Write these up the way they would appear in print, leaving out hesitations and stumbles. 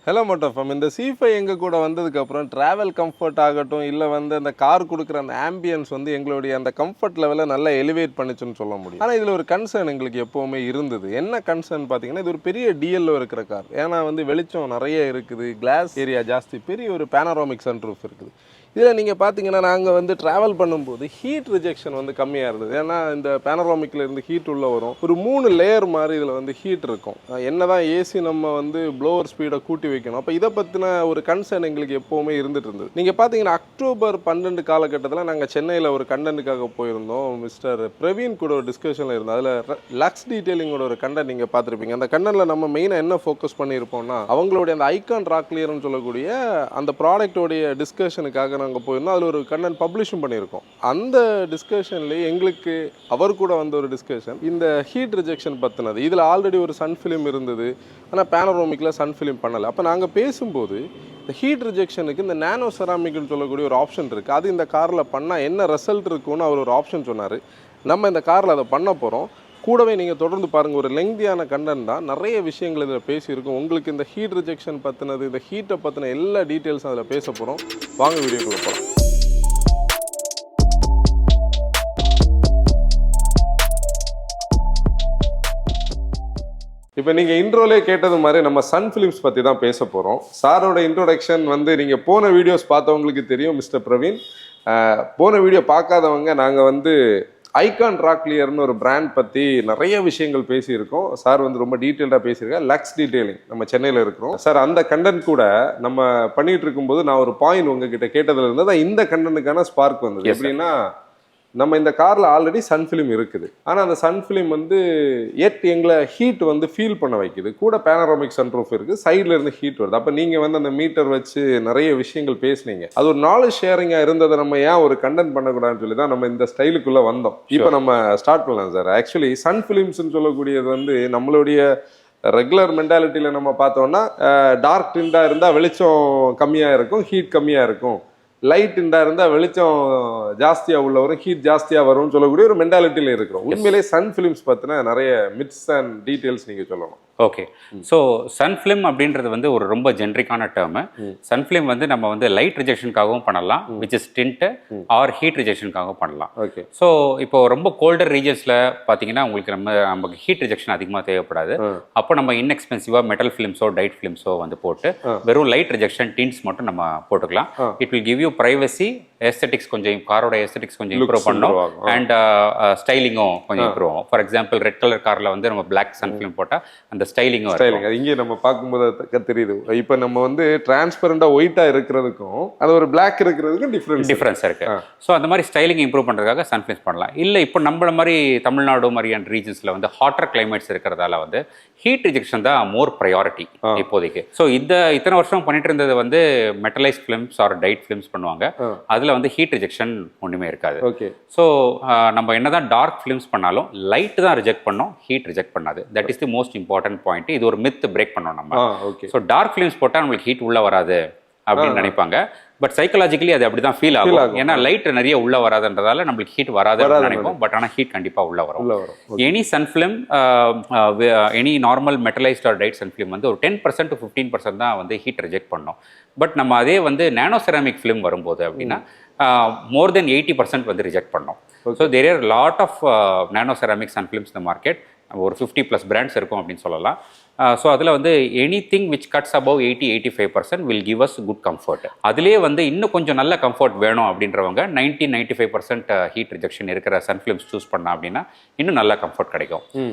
Hello மோட்டோஃபம். இந்த C5 எங்கள் கூட வந்ததுக்கப்புறம் ட்ராவல் கம்ஃபர்ட் ஆகட்டும், இல்லை வந்து அந்த கார் கொடுக்குற அந்த ஆம்பியன்ஸ் வந்து எங்களுடைய அந்த கம்ஃபர்ட் லெவலை நல்லா எலிவேட் பண்ணிச்சுன்னு சொல்ல முடியும். ஆனால் இதில் ஒரு கன்சர்ன் எங்களுக்கு எப்போவுமே இருந்தது. என்ன கன்சர்ன் பார்த்தீங்கன்னா, இது ஒரு பெரிய டிஎல்ஓ இருக்கிற கார். ஏன்னா வந்து வெளிச்சம் நிறைய இருக்குது, கிளாஸ் ஏரியா ஜாஸ்தி, பெரிய ஒரு பேனராமிக் சன்ரூஃப் இருக்குது. இதில் நீங்கள் பார்த்தீங்கன்னா நாங்கள் வந்து ட்ராவல் பண்ணும்போது ஹீட் ரிஜெக்ஷன் வந்து கம்மியாக இருந்தது. ஏன்னா இந்த பேனராமிக்கில் இருந்து ஹீட் உள்ளே வரும், ஒரு 3 லேயர் மாதிரி இதில் வந்து ஹீட் இருக்கும். என்ன தான் ஏசி நம்ம வந்து ப்ளோவர் ஸ்பீடை கூட்டி வைக்கணும். அப்போ இதை பற்றின ஒரு கன்சர்ன் எங்களுக்கு எப்போவுமே இருந்துட்டு இருந்தது. நீங்கள் பார்த்தீங்கன்னா அக்டோபர் 12 காலகட்டத்தில் நாங்கள் சென்னையில் ஒரு கண்டென்ட்டுக்காக போயிருந்தோம். மிஸ்டர் பிரவீன் கூட ஒரு டிஸ்கஷனில் இருந்தோம். அதில் லக்ஸ் டீட்டெயிலிங்கோட ஒரு கண்டென்ட் நீங்கள் பார்த்துருப்பீங்க. அந்த கண்டென்ட்டில் நம்ம மெயினாக என்ன ஃபோக்கஸ் பண்ணியிருப்போம்னா, அவங்களுடைய அந்த ஐகான் ராக் கிளியர்னு சொல்லக்கூடிய அந்த ப்ராடக்டோடைய டிஸ்கஷனுக்காக நாங்கள் போயிருந்தோம். அதில் ஒரு கண்டென்ட் பப்ளிஷும் பண்ணியிருக்கோம். அந்த டிஸ்கஷன்லேயே எங்களுக்கு அவர் கூட வந்த ஒரு டிஸ்கஷன் இந்த ஹீட் ரிஜெக்ஷன் பற்றினது. இதில் ஆல்ரெடி ஒரு சன் ஃபிலிம் இருந்தது, ஆனால் பேனரோமிக்கில் சன் ஃபிலிம் பண்ணலை. அப்போ நாங்கள் பேசும்போது இந்த ஹீட் ரிஜெக்ஷனுக்கு இந்த நானோ செராமிக்னு சொல்லக்கூடிய ஒரு ஆப்ஷன் இருக்குது. அது இந்த காரில் பண்ணால் என்ன ரிசல்ட் இருக்குன்னு அவர் ஒரு ஆப்ஷன் சொன்னார். நம்ம இந்த காரில் அதை பண்ண போகிறோம். கூடவே நீங்கள் தொடர்ந்து பாருங்கள், ஒரு லெங்தியான கண்டென்ட் தான், நிறைய விஷயங்கள் இதில் பேசியிருக்கோம். உங்களுக்கு இந்த ஹீட் ரிஜெக்ஷன் பற்றினது, இந்த ஹீட்டை பற்றின எல்லா டீட்டெயில்ஸும் அதில் பேச போகிறோம். வாங்க வீடியோக்குள்ள போகிறோம். இப்போ நீங்கள் இன்ட்ரோலே கேட்டது மாதிரி நம்ம சன் ஃபிலிம்ஸ் பற்றி தான் பேச போகிறோம். சாரோட இன்ட்ரோடக்ஷன் வந்து நீங்கள் போன வீடியோஸ் பார்த்தவங்களுக்கு தெரியும். மிஸ்டர் பிரவீன், போன வீடியோ பார்க்காதவங்க, நாங்கள் வந்து ஐகான் ராக் கிளியர்னு ஒரு பிராண்ட் பற்றி நிறைய விஷயங்கள் பேசியிருக்கோம். சார் வந்து ரொம்ப டீட்டெயில்டாக பேசியிருக்கேன். லக்ஸ் டீட்டெயிலிங், நம்ம சென்னையில் இருக்கிறோம். சார் அந்த கண்டென்ட் கூட நம்ம பண்ணிட்டு இருக்கும்போது நான் ஒரு பாயிண்ட் உங்ககிட்ட கேட்டதுல இருந்து தான் இந்த கண்டென்ட்டுக்கான ஸ்பார்க் வந்தது. எப்படின்னா, நம்ம இந்த காரில் ஆல்ரெடி சன் ஃபிலிம் இருக்குது, ஆனால் அந்த சன் ஃபிலிம் வந்து எங்களை ஹீட் வந்து ஃபீல் பண்ண வைக்குது. கூட பேனராமிக் சன்ரூஃப் இருக்குது, சைடில் இருந்து ஹீட் வருது. அப்போ நீங்கள் வந்து அந்த மீட்டர் வச்சு நிறைய விஷயங்கள் பேசுனீங்க. அது ஒரு நாலேஜ் ஷேரிங்காக இருந்ததை நம்ம ஏன் ஒரு கண்டென்ட் பண்ணக்கூடாதுன்னு சொல்லி தான் நம்ம இந்த ஸ்டைலுக்குள்ளே வந்தோம். இப்போ நம்ம ஸ்டார்ட் பண்ணலாம் சார். ஆக்சுவலி சன் ஃபிலிம்ஸ்ன்னு சொல்லக்கூடியது வந்து நம்மளுடைய ரெகுலர் மென்டாலிட்டியில் நம்ம பார்த்தோம்னா, டார்க் டிண்டாக இருந்தால் வெளிச்சம் கம்மியாக இருக்கும், ஹீட் கம்மியாக இருக்கும். லைட் இண்டாக இருந்தால் வெளிச்சம் ஜாஸ்தியாக உள்ள வரும், ஹீட் ஜாஸ்தியாக வரும்னு சொல்லக்கூடிய ஒரு மென்டாலிட்டியில் இருக்கிறோம். உண்மையிலே சன் ஃபிலிம்ஸ் பற்றின நிறைய மித்ஸ் அண்ட் டீட்டெயில்ஸ் நீங்கள் சொல்லணும். ஓகே, ஸோ சன் ஃபிலிம் அப்படின்றது வந்து ஒரு ரொம்ப ஜென்ரிக்கான டேர்மு. சன் ஃபிலிம் வந்து நம்ம வந்து லைட் ரிஜெக்ஷனுக்காகவும் பண்ணலாம், which is tint, or heat ரிஜெக்ஷனுக்காகவும் பண்ணலாம். ஓகே, ஸோ இப்போ ரொம்ப கோல்டர் ரீஜன்ஸில் பார்த்தீங்கன்னா உங்களுக்கு நமக்கு ஹீட் ரிஜெக்ஷன் அதிகமாக தேவைப்படாது. அப்போ நம்ம இன்எக்ஸ்பென்சிவாக மெட்டல் ஃபிலிம்ஸோ டைட் ஃபிலிம்ஸோ வந்து போட்டு வெறும் லைட் ரிஜெக்ஷன் டின்ஸ் மட்டும் நம்ம போட்டுக்கலாம். It will give you privacy, aesthetics கொஞ்சம், காரோட எஸ்தெட்டிக்ஸ் கொஞ்சம் இம்ப்ரூவ் பண்ணோம், அண்ட் ஸ்டைலிங்கும் கொஞ்சம் இம்ப்ரூவ் ஆகும். ஃபார் எக்ஸாம்பிள் ரெட் கலர் காரில் வந்து நம்ம பிளாக் சன் ஃபிலிம் போட்டால் அந்த ஸ்டைலிங் இங்கே நம்ம பார்க்கும்போது தெரியுது. இப்போ நம்ம வந்து டிரான்ஸ்பரண்டா ஒயிட்டா இருக்கிறதுக்கும் அது ஒரு பிளாக் இருக்கிறதுக்கும் டிஃபரன்ஸ் இருக்கு. ஸோ அந்த மாதிரி ஸ்டைலிங் இம்ப்ரூவ் பண்றதுக்காக சன் ஃபிலிம்ஸ் பண்ணலாம். இல்லை இப்போ நம்மள மாதிரி தமிழ்நாடு மாதிரியான ரீஜன்ஸ்ல வந்து ஹாட்டர் கிளைமேட்ஸ் இருக்கிறதால வந்து ஹீட் ரிஜெக்ஷன் தான் மோர் ப்ரையாரிட்டி இப்போதைக்கு. ஸோ இத்தனை வருஷம் பண்ணிட்டு இருந்தது வந்து metallise films R dyed films பண்ணுவாங்க. அதுல வந்து ஹீட் ரிஜெக்ஷன் ஒண்ணுமே இருக்காது. ஓகே, ஸோ நம்ம என்னதான் டார்க் ஃபிலிம்ஸ் பண்ணாலும் லைட் தான் ரிஜெக்ட் பண்ணோம், ஹீட் ரிஜெக்ட் பண்ணாது. That is the most important point. இது ஒரு மித் பிரேக் பண்ணோம் நம்ம. ஸோ டார்க் ஃபிலிம்ஸ் போட்டால் நம்மளுக்கு ஹீட் உள்ள வராது அப்படின்னு நினைப்பாங்க. பட் சைக்கலாஜிக்கலி அது அப்படிதான் ஃபீல் ஆகும். ஏன்னா லைட் நிறைய உள்ள வராதுன்றதால நம்மளுக்கு ஹீட் வராதுன்னு நினைப்போம். பட் ஆனால் ஹீட் கண்டிப்பா உள்ள வரும். Any sun film, any normal metallised or tight sun film வந்து ஒரு 10% to 15% தான் வந்து ஹீட் ரிஜெக்ட் பண்ணோம். பட் நம்ம அதே வந்து நானோ செராமிக் ஃபிலிம் வரும்போது அப்படின்னா மோர் தென் 80% வந்து ரிஜெக்ட் பண்ணோம். So there are lot of nano ceramic sun films இந்த மார்க்கெட். ஒரு 50+ பிராண்ட்ஸ் இருக்கும் அப்படின்னு சொல்லலாம். ஸோ அதில் வந்து anything which cuts above 80-85% will give us good comfort. அதிலே வந்து இன்னும் கொஞ்சம் நல்ல கம்ஃபர்ட் வேணும் அப்படின்றவங்க 90-95% ஹீட் ரிஜெக்ஷன் இருக்கிற சன் ஃபிலிம்ஸ் சூஸ் பண்ணா அப்படின்னா இன்னும் நல்ல கம்ஃபர்ட் கிடைக்கும்.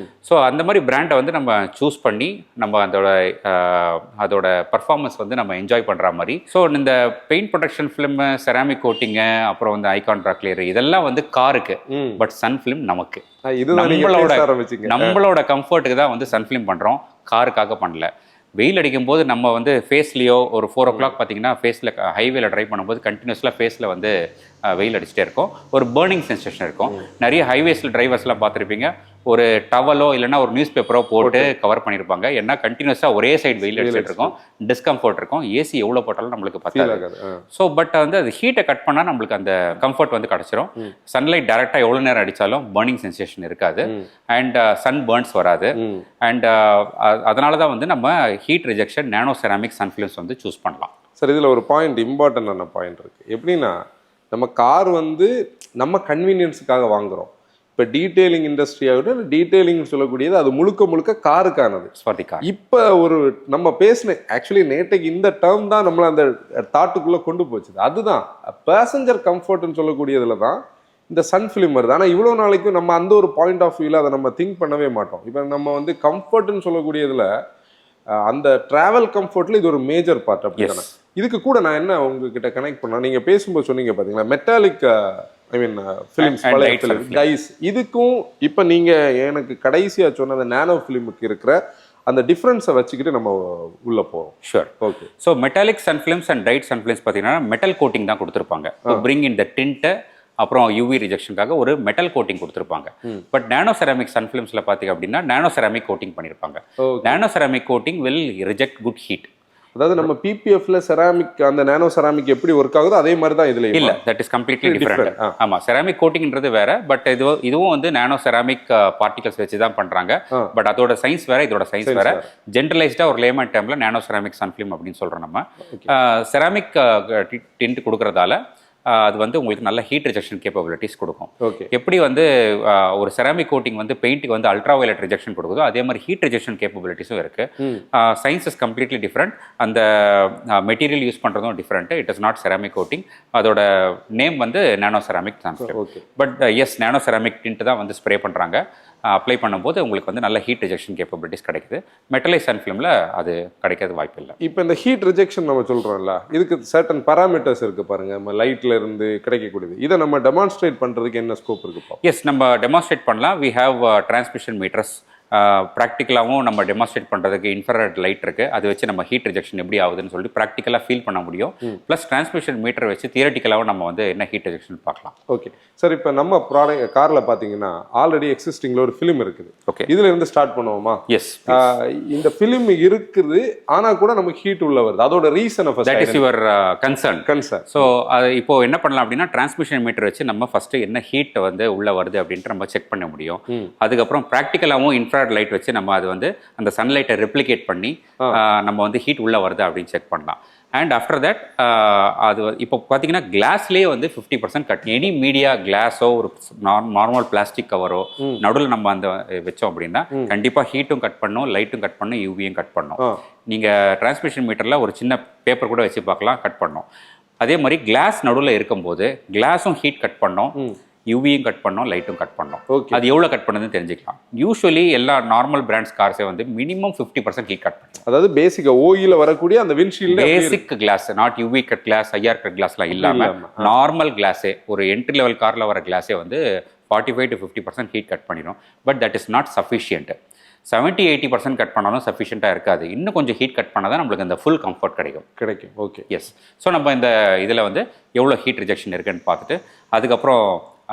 ஸோ அந்த மாதிரி பிராண்டை வந்து நம்ம சூஸ் பண்ணி நம்ம அதோட பர்ஃபார்மன்ஸ் வந்து நம்ம என்ஜாய் பண்ணுற மாதிரி. ஸோ இந்த paint protection film, ceramic coating, அப்புறம் வந்து ஐகான் ராக் கிளியர், இதெல்லாம் வந்து காருக்கு. பட் சன் ஃபிலிம் நமக்கு நம்மளோட கம்ஃபர்ட்டுக்கு தான் வந்து சன் ஃபிலிம் பண்ணுறோம், காருக்காக பண்ணல. வெயில் அடிக்கும் போது நம்ம வந்து ஃபேஸ்லேயோ ஒரு 4 o'clock பார்த்தீங்கன்னா ஃபேஸில் ஹைவேல ட்ரைவ் பண்ணும்போது கண்டினியூஸ்லாம் ஃபேஸில் வந்து வெயில் அடிச்சுட்டே இருக்கும், ஒரு பேர்னிங் சென்சேஷன் இருக்கும். நிறைய ஹைவேஸில் டிரைவர்ஸ்லாம் பார்த்துருப்பீங்க, ஒரு டவலோ இல்லைன்னா ஒரு நியூஸ் பேப்பரோ போட்டு கவர் பண்ணியிருப்பாங்க. ஏன்னா கண்டினியூஸாக ஒரே சைடு வெயில் அடிச்சுட்டு இருக்கும், டிஸ்கம்ஃபர்ட் இருக்கும், ஏசி எவ்வளோ போட்டாலும் நம்மளுக்கு பத்தாது. ஸோ பட் வந்து அது ஹீட்டை கட் பண்ணால் நம்மளுக்கு அந்த கம்ஃபர்ட் வந்து கிடச்சிரும். சன்லைட் டேரெக்டாக எவ்வளோ நேரம் அடித்தாலும் பர்னிங் சென்சேஷன் இருக்காது, அண்ட் சன் பர்ன்ஸ் வராது. அண்ட் அதனால தான் வந்து நம்ம ஹீட் ரிஜெக்ஷன் நானோ செராமிக் சன் ஃபிலிம்ஸ் வந்து சூஸ் பண்ணலாம். சார் இதில் ஒரு பாயிண்ட், இம்பார்ட்டண்டான பாயிண்ட் இருக்குது. எப்படின்னா நம்ம கார் வந்து நம்ம கன்வீனியன்ஸுக்காக வாங்குகிறோம். இப்போ டீட்டெயிலிங் இண்டஸ்ட்ரியாகட்டும், இல்லை டீட்டெயிலிங் சொல்லக்கூடியது அது முழுக்க முழுக்க காருக்கானது. இப்போ ஒரு நம்ம பேசின ஆக்சுவலி நேற்றைக்கு இந்த டேர்ம் தான் நம்மளை அந்த தாட்டுக்குள்ளே கொண்டு போச்சுது. அதுதான் பேசஞ்சர் கம்ஃபர்ட்னு சொல்லக்கூடியதுல தான் இந்த சன் ஃபிலிம் வருது. ஆனால் இவ்வளோ நாளைக்கும் நம்ம அந்த ஒரு பாயிண்ட் ஆஃப் வியூவில் அதை நம்ம திங்க் பண்ணவே மாட்டோம். இப்போ நம்ம வந்து கம்ஃபர்ட்னு சொல்லக்கூடியதுல அந்த டிராவல் கம்ஃபர்ட்ல இது ஒரு மேஜர் பார்ட். அப்படி இதுக்கு கூட நான் என்ன உங்ககிட்ட கனெக்ட் பண்ணா, நீங்க பேசும்போது சொன்னீங்க பாத்தீங்களா மெட்டாலிக் ஐ மீன் ஃபிலிம்ஸ், பழைய ஃபிலிம் டைஸ், இதுக்கும் இப்போ நீங்க எனக்கு கடைசியா சொன்ன அந்த நானோ ஃபிலிமுக்கு இருக்கிற அந்த டிஃப்ரென்ஸை வச்சுக்கிட்டு நம்ம உள்ள போறோம். Sure, okay. So metallic sun films and dyed sun films பார்த்தீங்கன்னா மெட்டல் கோட்டிங் தான் கொடுத்துருப்பாங்க. பிரிங் இன் த டிண்ட்டை, அப்புறம் யூவி ரிஜெக்ஷனுக்காக ஒரு மெட்டல் கோட்டிங் கொடுத்துருப்பாங்க. பட் நானோ செராமிக் சன் ஃபிலிம்ஸில் பார்த்தீங்க அப்படின்னா நானோ செராமிக் கோட்டிங் பண்ணியிருப்பாங்க. Nano ceramic coating will reject good heat. அதாவது நம்ம பிபிஎஃப்ல செராமிக் அந்த நானோ செராமிக் எப்படி ஒர்க் ஆகுதோ அதே மாதிரி தான் இதுல இல்ல, தட் இஸ் கம்ப்ளீட்லி டிஃபரெண்ட். ஆமா, செராமிக் கோட்டிங்ன்றது வேற, பட் இதுவும் வந்து நானோ செராமிக் பார்ட்டிகல்ஸ் வச்சு தான் பண்றாங்க. பட் அதோட சயின்ஸ் வேற, இதோட சயின்ஸ் வேற. ஜென்ரலைஸ்டா ஒரு லேமன் டேர்ம்ல நானோ செராமிக் சன் ஃபிலிம் அப்படின்னு சொல்றோம். நம்ம செராமிக் டிண்ட் கொடுக்கறதால அது வந்து உங்களுக்கு நல்ல ஹீட் ரிஜெக்ஷன் கேப்பபிலிட்டிஸ் கொடுக்கும். எப்படி வந்து ஒரு செராமிக் கோட்டிங் வந்து பெயிண்ட்டுக்கு வந்து அல்ட்ரா வயலட் ரிஜெக்ஷன் கொடுக்குதோ அதே மாதிரி ஹீட் ரிஜெக்ஷன் கேப்பபிலிட்டிஸும் இருக்கு. Science is completely different. அந்த மெட்டீரியல் யூஸ் பண்ணுறதும் different. It is not ceramic coating. அதோட நேம் வந்து நானோ செராமிக் தான். But yes, nano ceramic tint தான் வந்து ஸ்ப்ரே பண்ணுறாங்க. அப்ளை பண்ணும்போது உங்களுக்கு வந்து நல்ல ஹீட் ரிஜெக்ஷன் கேப்பபிலிட்டிஸ் கிடைக்குது. மெட்டலைஸ் சன் ஃபிலிமில் அது கிடைக்கிறது வாய்ப்பு இல்லை. இப்போ இந்த ஹீட் ரிஜெக்ஷன் நம்ம சொல்கிறோம்ல, இதுக்கு சர்டன் பராமீட்டர்ஸ் இருக்குது பாருங்க. நம்ம லைட்ல இருந்து கிடைக்கக்கூடியது, இதை நம்ம டெமான்ஸ்ட்ரேட் பண்ணுறதுக்கு என்ன ஸ்கோப் இருக்குப்பா? எஸ், நம்ம டெமான்ஸ்ட்ரேட் பண்ணலாம். We have transmission meters. ப்ராக்டிக்கலாகவும் நம்ம டெமான்ஸ்ட்ரேட் பண்ணுறதுக்கு இன்ஃப்ராரெட் லைட் இருக்குது. அதை வச்சு நம்ம ஹீட் ரிஜெக்ஷன் எப்படி ஆகுதுன்னு சொல்லி ப்ராக்டிக்கலாக ஃபீல் பண்ண முடியும். ப்ளஸ் டிரான்ஸ்மிஷன் மீட்டர் வச்சு தியரட்டிக்கலாகவும் நம்ம வந்து என்ன ஹீட் ரிஜெக்ஷன் பார்க்கலாம். ஓகே சார், இப்போ நம்ம ப்ராடக்ட் காரில் பார்த்தீங்கன்னா ஆல்ரெடி எக்ஸிஸ்டிங்கில் ஒரு ஃபிலிம் இருக்குது. ஓகே, இதில் இருந்து ஸ்டார்ட் பண்ணுவோமா? எஸ், இந்த ஃபிலிம் இருக்குது, ஆனால் கூட நமக்கு ஹீட் உள்ள வருது. அதோட reason that is your concern. So அது இப்போ என்ன பண்ணலாம் அப்படின்னா, டிரான்ஸ்மிஷன் மீட்டர் வச்சு நம்ம ஃபஸ்ட்டு என்ன ஹீட் வந்து உள்ள வருது அப்படின்ட்டு நம்ம செக் பண்ண முடியும். அதுக்கப்புறம் ப்ராக்டிக்கலாகவும் இன்ஃப்ராரெட் லைட் வச்சு நம்ம அது வந்து அந்த சன்லைட்டை ரெப்ளிகேட் பண்ணி நம்ம வந்து ஹீட் உள்ள வருது அப்படின்னு செக் பண்ணலாம். அண்ட் ஆஃப்டர் தட் அது இப்போ பார்த்தீங்கன்னா கிளாஸ்லேயே வந்து 50% கட். எனி மீடியா கிளாஸோ ஒரு நார்மல் பிளாஸ்டிக் கவரோ நடுவில் நம்ம அந்த வச்சோம் அப்படின்னா கண்டிப்பாக ஹீட்டும் கட் பண்ணும், லைட்டும் கட் பண்ணும், யூவியும் கட் பண்ணும். நீங்கள் டிரான்ஸ்மிஷன் மீட்டரில் ஒரு சின்ன பேப்பர் கூட வச்சு பார்க்கலாம், கட் பண்ணும். அதே மாதிரி கிளாஸ் நடுவில் இருக்கும்போது கிளாஸும் ஹீட் கட் பண்ணும், யூவியும் கட் பண்ணோம், லைட்டும் கட் பண்ணோம். அது எவ்வளோ கட் பண்ணுதுன்னு தெரிஞ்சுக்கலாம். யூஸ்வலி எல்லா நார்மல் பிராண்ட்ஸ் கார்ஸே வந்து மினிமம் 50% ஹீட் கட் பண்ணும். அதாவது பேசிக் ஓயில வரக்கூடிய அந்த windshield basic glass, not UV cut glass, IR cut கிளாஸ்லாம் இல்லாமல் நார்மல் கிளாஸே, ஒரு என்ட்ரி லெவல் காரில் வர கிளாஸே வந்து 45 to 50% ஹீட் கட் பண்ணிடும். But that is not sufficient. 70-80% cut பண்ணாலும் சஃபிஷியண்ட்டாக இருக்காது. இன்னும் கொஞ்சம் ஹீட் கட் பண்ணால் தான் நம்மளுக்கு அந்த ஃபுல் கம்ஃபர்ட் கிடைக்கும். Okay, yes. ஸோ நம்ம இந்த இதில் வந்து எவ்வளோ ஹீட் ரிஜெக்ஷன் இருக்குன்னு பார்த்துட்டு அதுக்கப்புறம்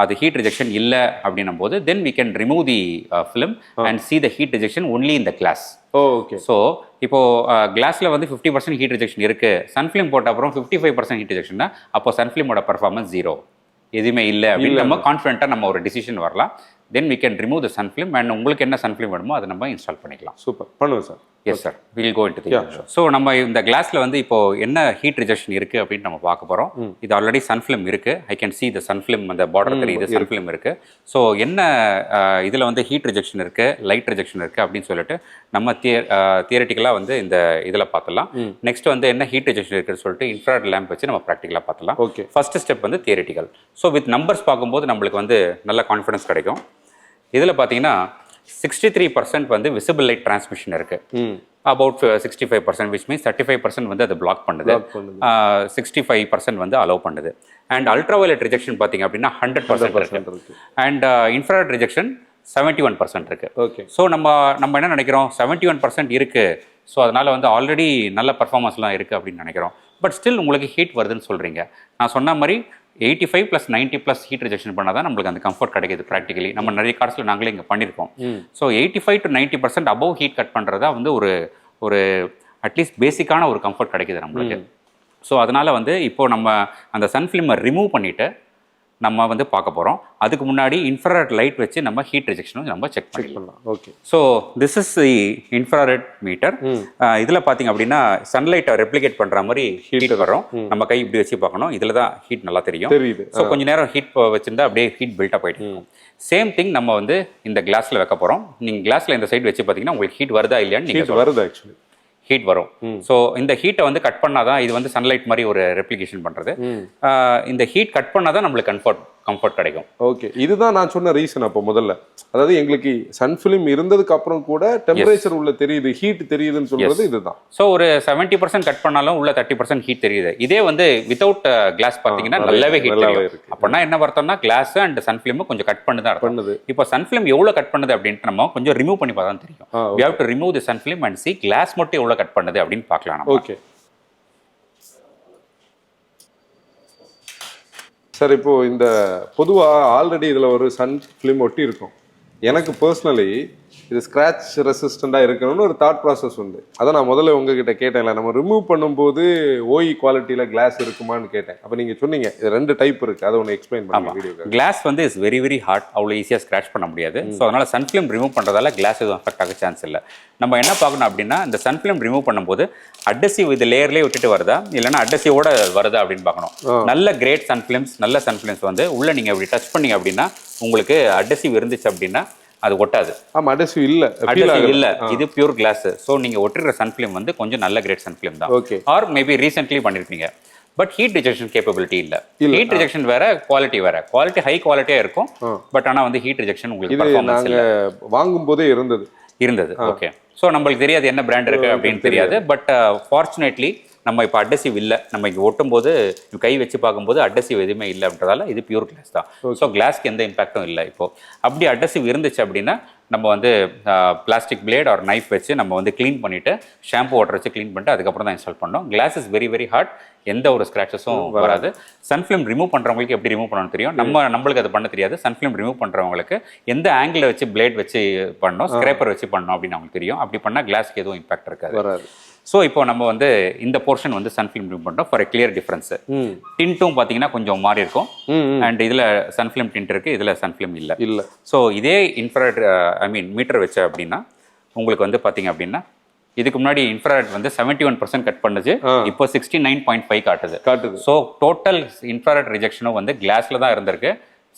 அது ஹீட் ரிஜெக்ஷன் இல்லை அப்படின்னும் போது then we can remove the film and see the heat rejection only in the glass. Okay. So இப்போ கிளாஸில் வந்து 50% ஹீட் ரிஜெக்ஷன் இருக்குது, சன்ஃபிலிம் போட்ட அப்புறம் 55% ஹீட் ரிஜெக்ஷன் தான், அப்போ சன்ஃபிலிமோட பர்ஃபார்மன்ஸ் 0, எதுவுமே இல்லை அப்படின்னு நம்ம கான்ஃபிடென்ட்டாக நம்ம ஒரு டிசிஷன் வரலாம். Then we can remove the sun film அண்ட் உங்களுக்கு என்ன சன்ஃபிலிம் வேணுமோ அதை நம்ம இன்ஸ்டால் பண்ணிக்கலாம். சூப்பர், பண்ணுவோம் sir. Yes sir, will go into the. So நம்ம இந்த கிளாஸில் வந்து இப்போ என்ன ஹீட் ரிஜெக்ஷன் இருக்குது அப்படின்னு நம்ம பார்க்க போகிறோம். இது ஆல்ரெடி சன்ஃபிலிம் இருக்குது. I can see the sun film, அந்த பார்டர் தெரியுது, சன்ஃபிலிம் இருக்குது. ஸோ என்ன இதில் வந்து ஹீட் ரிஜெக்ஷன் இருக்குது, லைட் ரிஜெக்ஷன் இருக்குது அப்படின்னு சொல்லிட்டு நம்ம தியரட்டிக்கலாக வந்து இந்த இதில் பார்த்துலாம். நெக்ஸ்ட் வந்து என்ன ஹீட் ரிஜெக்ஷன் இருக்குன்னு சொல்லிட்டு இன்ஃப்ராரெட் லேம்ப் வச்சு நம்ம ப்ராக்டிக்கலாக பார்த்துலாம். ஓகே. ஃபர்ஸ்ட் ஸ்டெப் வந்து தியரட்டிக்கல். ஸோ வித் நம்பர்ஸ் பார்க்கும்போது நம்மளுக்கு வந்து நல்ல கான்ஃபிடன்ஸ் கிடைக்கும். இதில் பார்த்தீங்கன்னா 63% வந்து விசிபிள் லைட் டிரான்ஸ்மிஷன் இருக்குது. அபவுட் 65%, விச் மீன்ஸ் 35% வந்து அதை பிளாக் பண்ணுது, 65% வந்து அலோவ் பண்ணுது. அண்ட் அல்ட்ராவயலட் ரிஜெக்ஷன் பார்த்தீங்க அப்படின்னா 100% இருக்கு. அண்ட் இன்ஃப்ராரெட் ரிஜெக்ஷன் 71% இருக்கு. ஓகே. ஸோ நம்ம என்ன நினைக்கிறோம், 71% இருக்கு, ஸோ அதனால வந்து ஆல்ரெடி நல்ல பர்ஃபார்மன்ஸ்லாம் இருக்குது அப்படின்னு நினைக்கிறோம். பட் ஸ்டில் உங்களுக்கு ஹீட் வருதுன்னு சொல்கிறீங்க. நான் சொன்ன மாதிரி 85 + 90+ ஹீட் ரிஜெக்ஷன் பண்ணால் தான் நம்மளுக்கு அந்த கம்ஃபர்ட் கிடைக்குது ப்ராக்டிகலி. நம்ம நிறைய கார்ஸில் நாங்களே இங்கே பண்ணியிருக்கோம். So 85 to 90% above heat cut பண்ணுறதா வந்து ஒரு அட்லீஸ்ட் பேசிக்கான ஒரு கம்ஃபர்ட் கிடைக்குது நம்மளுக்கு. ஸோ அதனால் வந்து இப்போது நம்ம அந்த சன்ஃபிலிமை ரிமூவ் பண்ணிவிட்டு நம்ம வந்து பார்க்க போகிறோம். அதுக்கு முன்னாடி இன்ஃப்ராரெட் லைட் வச்சு நம்ம ஹீட் ரிஜெக்ஷனும் நம்ம செக் பண்ணிடலாம். Okay. So this is the infrared meter. இதில் பார்த்தீங்க அப்படின்னா சன்லைட்டை ரெப்ளிகேட் பண்ணுற மாதிரி ஹீட் வரும். நம்ம கை இப்படி வச்சு பார்க்கணும். இதில் தான் ஹீட் நல்லா தெரியும். ஸோ கொஞ்சம் நேரம் ஹீட் வச்சுருந்தா அப்படியே ஹீட் பில்டப் ஆகிட்டு இருக்கும். சேம் திங் நம்ம வந்து இந்த கிளாஸில் வைக்க போகிறோம். நீங்கள் கிளாஸில் இந்த சைடு வச்சு பார்த்தீங்கன்னா உங்களுக்கு ஹீட் வருதா இல்லையான்னு நீங்கள் வருது ஆக்சுவலி ஹீட் வரும். ஸோ இந்த ஹீட்டை வந்து கட் பண்ணாதான் இது வந்து சன்லைட் மாதிரி ஒரு ரெப்ளிகேஷன் பண்ணுறது. இந்த ஹீட் கட் பண்ணாதான் நம்மளுக்கு கம்ஃபர்ட் கிடைக்கும். ஓகே, இதுதான் நான் சொன்ன ரீசன். அப்போ முதல்ல அதாவது எங்களுக்கு சன் ஃபிலிம் இருந்ததுக்கு அப்புறம் கூட டெம்பரேச்சர் உள்ள தெரியுது, ஹீட் தெரியுதுன்னு சொல்றது இதுதான். ஸோ ஒரு 70% கட் பண்ணாலும் உள்ள 30% ஹீட் தெரியுது. இதே வந்து வித்தவுட் கிளாஸ் பார்த்தீங்கன்னா நல்லாவே ஹீட் தெரியும். அப்படின்னா என்ன பார்த்தோம்னா கிளாஸ் அண்ட் சன் ஃபிலிம் கொஞ்சம் கட் பண்ணுதான் பண்ணுது. இப்போ சன் ஃபிலிம் எவ்வளோ கட் பண்ணுது அப்படின்ட்டு நம்ம கொஞ்சம் ரிமூவ் பண்ணி பார்த்தா தெரியும். we have to remove the sun film and see glass மட்டும் எவ்வளோ கட் பண்ணுது அப்படின்னு பார்க்கலாம். ஓகே சார், இப்போ இந்த பொதுவாக ஆல்ரெடி இதில் ஒரு சன் ஃபிலிம் ஒட்டி இருக்கும். எனக்கு பர்சனலி இது ஸ்க்ராட்ச் ரெசிஸ்டண்டாக இருக்கணும்னு ஒரு தாட் ப்ராசஸ் உண்டு. அதான் நான் முதல்ல உங்ககிட்ட கேட்டேன்ல, நம்ம ரிமூவ் பண்ணும்போது ஓஇ குவாலிட்டியில் கிளாஸ் இருக்குமான்னு கேட்டேன். அப்போ நீங்கள் சொன்னீங்க இது 2 டைப் இருக்குது, அதை ஒன்று எக்ஸ்பிளைன் பண்ணுங்க வீடியோ. கிளாஸ் வந்து இஸ் வெரி வெரி ஹார்ட், அவ்வளோ ஈஸியாக ஸ்க்ராட்ச் பண்ண முடியாது. ஸோ அதனால் சன் ஃபிலிம் ரிமூவ் பண்ணுறதால கிளாஸ் எதுவும் அஃபெக்ட் ஆக சான்ஸ் இல்லை. நம்ம என்ன பார்க்கணும் அப்படின்னா இந்த சன் ஃபிலிம் ரிமூவ் பண்ணும்போது அட்ஹெசிவ் இது லேயர்லேயே விட்டுட்டு வருதா இல்லைன்னா அட்ஹெசிவோட வருதா அப்படின்னு பார்க்கணும். நல்ல கிரேட் சன் ஃபிலிம்ஸ், நல்ல சன் ஃபிலிம்ஸ் வந்து உள்ள நீங்கள் இப்படி டச் பண்ணீங்க அப்படின்னா உங்களுக்கு அட்ஹெசிவ் இருந்துச்சு அப்படின்னா அது ஒட்டாது. ஆமா, அட்ஹெசிவ் இல்ல, இது பியூர் கிளாஸ். ஸோ நீங்க ஒட்டுற சன் ஃபிலிம் வந்து கொஞ்சம் நல்ல கிரேட் சன் ஃபிலிம் தான். ஓகே. ஆர் மேபி ரீசென்ட்லி பண்ணிருப்பீங்க. பட் ஹீட் ரிஜெக்ஷன் கேப்பபிலிட்டி இல்ல. ஹீட் ரிஜெக்ஷன் வேற, குவாலிட்டி வேற. குவாலிட்டி ஹை குவாலிட்டியா இருக்கும், பட் ஆனா வந்து ஹீட் ரிஜெக்ஷன் உங்களுக்கு பெர்ஃபார்மன்ஸ் இல்ல. வாங்கும் போதே இருந்தது. ஓகே. ஸோ நம்மளுக்கு தெரியாது என்ன பிராண்ட் இருக்கு அப்படின்னு தெரியாது. பட் ஃபார்ச்சுனேட்லி நம்ம இப்போ அட்ஹெசிவ் இல்லை, நம்ம இங்கே ஒட்டும் போது கை வச்சு பார்க்கும்போது அட்ஹெசிவ் எதுவுமே இல்லை அப்படின்றதால இது பியூர் கிளாஸ் தான். ஸோ கிளாஸ்க்கு எந்த இம்பாக்டும் இல்லை. இப்போ அப்படி அட்ஹெசிவ் இருந்துச்சு அப்படின்னா நம்ம வந்து பிளாஸ்டிக் பிளேட் ஆர் நைஃப் வச்சு நம்ம வந்து க்ளீன் பண்ணிவிட்டு ஷாம்பு வாட்டர் வச்சு க்ளீன் பண்ணிட்டு அதுக்கப்புறம் தான் இன்ஸ்டால் பண்ணோம். Glass is very very hard, எந்த ஒரு ஸ்க்ராச்சஸும் வராது. சன்ஃபிலிம் ரிமூவ் பண்ணுறவங்களுக்கு எப்படி ரிமூவ் பண்ணணும்னு தெரியும், நம்மளுக்கு அது பண்ண தெரியாது. சன்ஃபிலிம் ரிமூவ் பண்ணுறவங்களுக்கு எந்த ஆங்கிளில் வச்சு பிளேட் வச்சு பண்ணணும், ஸ்க்ரேப்பர் வச்சு பண்ணணும் அப்படின்னு அவங்களுக்கு தெரியும். அப்படி பண்ணால் கிளாஸ்க்கு எதுவும் இம்பாக்ட் இருக்காது. ஸோ இப்போ நம்ம வந்து இந்த போர்ஷன் வந்து சன்ஃபிலிம் ரிமூவ் பண்ணுறோம் ஃபார் எ கிளியர் டிஃபரன்ஸ். டின்ட்டும் பார்த்தீங்கன்னா கொஞ்சம் மாறி இருக்கும். அண்ட் இதில் சன்ஃபிலிம் டின்ட் இருக்குது, இதில் சன்ஃபிலிம் இல்லை. ஸோ இதே இன்ஃப்ராரெட் மீட்டர் வச்ச அப்படின்னா உங்களுக்கு வந்து பார்த்தீங்க அப்படின்னா இதுக்கு முன்னாடி இன்ஃப்ராரெட் வந்து 71% கட் பண்ணுச்சு, இப்போ 69.5 காட்டுது. ஸோ டோட்டல் இன்ஃப்ராரெட் ரிஜெக்ஷனும் வந்து கிளாஸில் தான் இருந்திருக்கு,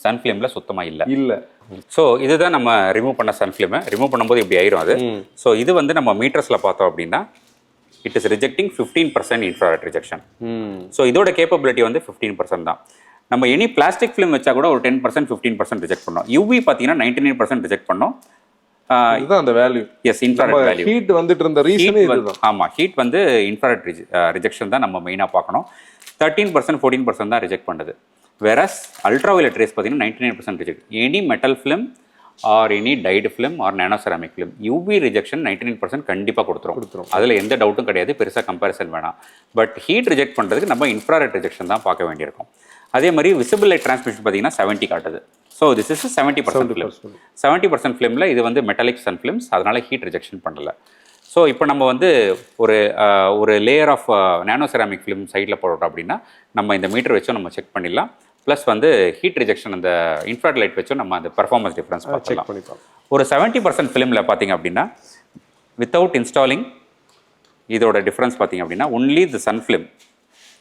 சன்ஃபிலிமில் சுத்தமாக இல்லை. ஸோ இதுதான் நம்ம ரிமூவ் பண்ண சன்ஃபிலிமை. ரிமூவ் பண்ணும்போது இப்படி ஆயிரும் அது. ஸோ இது வந்து நம்ம மீட்டர்ஸில் பார்த்தோம் அப்படின்னா it is rejecting 15% infrared rejection. So இதோட கேப்பபிலிட்டி வந்து 15% தான். நம்ம எனி பிளாஸ்டிக் ஃபிலிம் வச்சா கூட ஒரு 10% 15% ரிஜெக்ட் பண்ணோம். யூவி பார்த்தீங்கன்னா 99% ரிஜெக்ட் பண்ணோம். இதுதான் அந்த value. Yes, infrared value. Heat வந்துட்டு இருந்த ரீசன் இதுதான். ஆமாம், ஹீட் வந்து இன்ஃப்ராரெட் ரிஜெக்ஷன் தான் நம்ம மெயினாக பார்க்கணும். 13% 14% தான் ரிஜெக்ட் பண்ணுது. வெரஸ் அல்ட்ராவயலட் ரேஸ் பார்த்தீங்கன்னா 99% reject. Any metal film or any dyed film or nano ceramic film UV rejection 99% கண்டிப்பாக கொடுத்துரும். அதில் எந்த டவுட்டும் கிடையாது, பெருசாக கம்பேரிசன் வேணாம். பட் ஹீட் ரிஜெக்ட் பண்ணுறதுக்கு நம்ம இன்ஃப்ராரெட் ரிஜெக்ஷன் தான் பார்க்க வேண்டியிருக்கும். அதே மாதிரி விசிபிள் லைட் டிரான்ஸ்மிஷன் பார்த்தீங்கன்னா 70 காட்டுது. So this is 70% film. 70% ஃபிலிமில் இது வந்து மெட்டாலிக் சன் ஃபிலிம்ஸ், அதனால் ஹீட் ரிஜெக்ஷன் பண்ணலை. ஸோ இப்போ நம்ம வந்து ஒரு layer of nano ceramic film சைடில் போடுறோம் அப்படின்னா நம்ம இந்த மீட்டர் வச்சும் நம்ம செக் பண்ணிடலாம். ப்ளஸ் வந்து ஹீட் ரிஜெக்ஷன் அந்த இன்ஃப்ராரெட் லைட் வச்சும் நம்ம அந்த பெர்ஃபார்மன்ஸ் டிஃப்ரென்ஸ் பார்க்கலாம். ஒரு 70% ஃபிலிமில் பார்த்தீங்க அப்படின்னா வித்தவுட் இன்ஸ்டாலிங் இதோட டிஃப்ரென்ஸ் பார்த்தீங்க அப்படின்னா only the sun film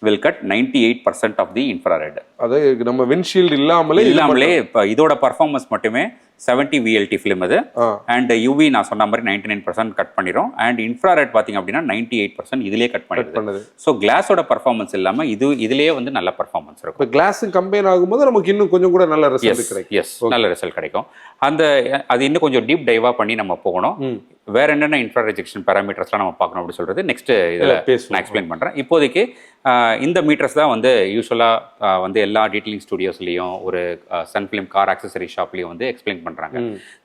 will cut 98% of the infrared. அது நம்ம விண்ட்ஷீல்ட் இல்லாமலே இப்போ இதோட பர்ஃபார்மன்ஸ் மட்டுமே 70 VLT ஃபிலிம் அது. அண்ட் யூவி நான் சொன்ன மாதிரி 99% கட் பண்ணிடும். அண்ட் இன்ஃப்ராரெட் பார்த்தீங்க அப்படின்னா 98% இதுலேயே கட் பண்ணிடுது. ஸோ கிளாஸோட பர்ஃபார்மன்ஸ் இல்லாமல் இதுலேயே வந்து நல்ல பர்ஃபார்மன்ஸ் இருக்கும். இப்போ கிளாஸ் கம்பேர் ஆகும்போது நமக்கு இன்னும் கொஞ்சம் கூட நல்ல ரிசல்ட் கிடைக்கும். எஸ், நல்ல ரிசல்ட் கிடைக்கும். அது இன்னும் கொஞ்சம் டீப் டைவாக பண்ணி நம்ம போகணும். வேற என்னென்ன இன்ஃப்ராரெட் ரிஜெக்ஷன் பேராமீட்டர்ஸ்லாம் நம்ம பார்க்கணும் அப்படின்னு சொல்றது நெக்ஸ்ட் இதில் நான் எக்ஸ்பிளைன் பண்ணுறேன். இப்போதைக்கு இந்த மீட்டர்ஸ் தான் வந்து யூஸ்வலாக வந்து எல்லா டீட்டெயிலிங் ஸ்டுடியோஸ்லேயும் ஒரு சன் ஃபிலிம் கார் ஆக்சசரி ஷாப்லேயும் வந்து எக்ஸ்பிளைன் பண்ணுறாங்க.